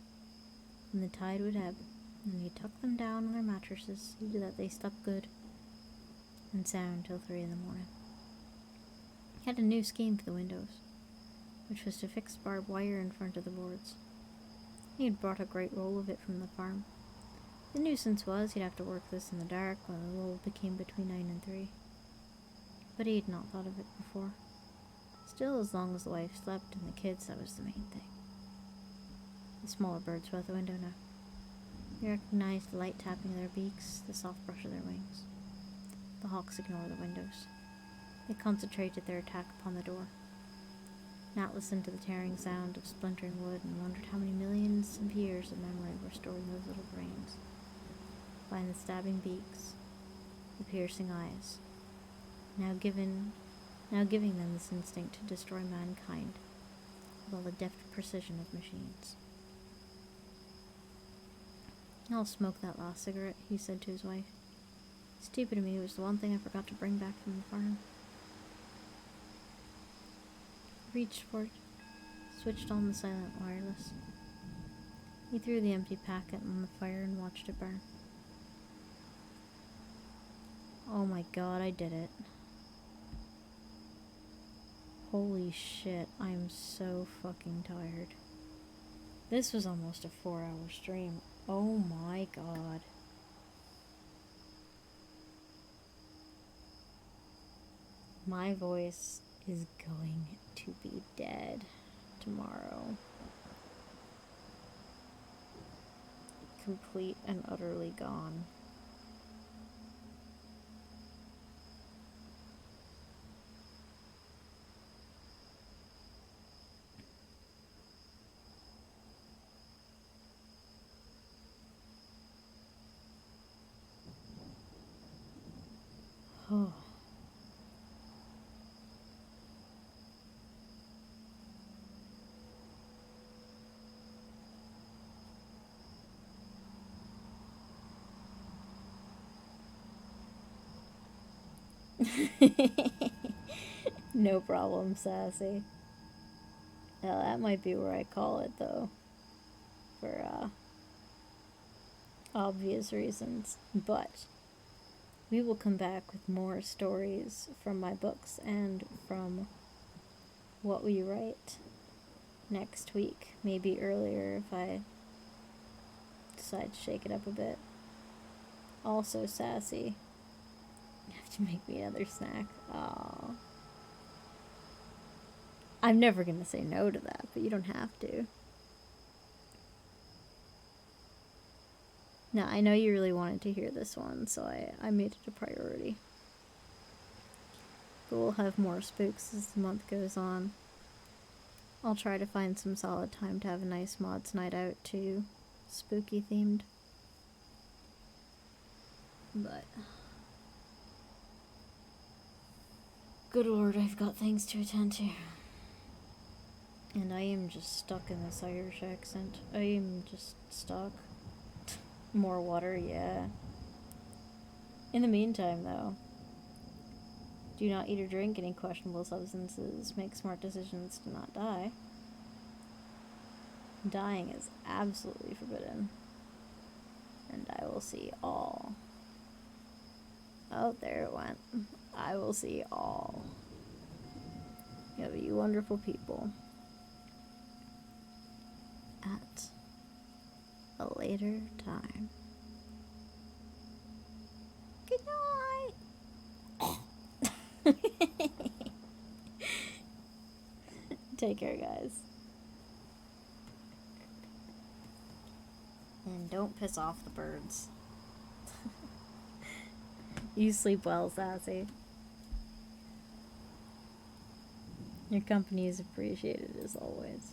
and the tide would ebb, and he'd tuck them down on their mattresses so that they slept good and sound till 3 a.m. He had a new scheme for the windows, which was to fix barbed wire in front of the boards. He had brought a great roll of it from the farm. The nuisance was he'd have to work this in the dark when the roll became between 9 and 3. But he had not thought of it before. Still, as long as the wife slept and the kids, that was the main thing. The smaller birds were at the window now. He recognized the light tapping of their beaks, the soft brush of their wings. The hawks ignored the windows. They concentrated their attack upon the door. Nat listened to the tearing sound of splintering wood and wondered how many millions of years of memory were stored in those little brains. Behind the stabbing beaks, the piercing eyes, now giving them this instinct to destroy mankind with all the deft precision of machines. "I'll smoke that last cigarette," he said to his wife. "Stupid of me, it was the one thing I forgot to bring back from the farm." He reached for it, switched on the silent wireless. He threw the empty packet on the fire and watched it burn. "Oh my god, I did it. Holy shit, I'm so fucking tired. This was almost a 4-hour stream. Oh my god." My voice is going to be dead tomorrow. Complete and utterly gone. Oh. No problem, Sassy. That might be where I call it, though. For, obvious reasons. But we will come back with more stories from my books and from what we write next week. Maybe earlier if I decide to shake it up a bit. Also sassy. You have to make me another snack. Aww. I'm never gonna say no to that, but you don't have to. No, I know you really wanted to hear this one, so I made it a priority. But we'll have more spooks as the month goes on. I'll try to find some solid time to have a nice mods night out too. Spooky themed. But good lord, I've got things to attend to. And I am just stuck in this Irish accent. I am just stuck. More water, yeah. In the meantime, though, do not eat or drink any questionable substances. Make smart decisions to not die. Dying is absolutely forbidden. And I will see all. Oh, there it went. I will see all of you wonderful people at a later time. Good night. Take care, guys. And don't piss off the birds. You sleep well, Sassy. Your company is appreciated as always.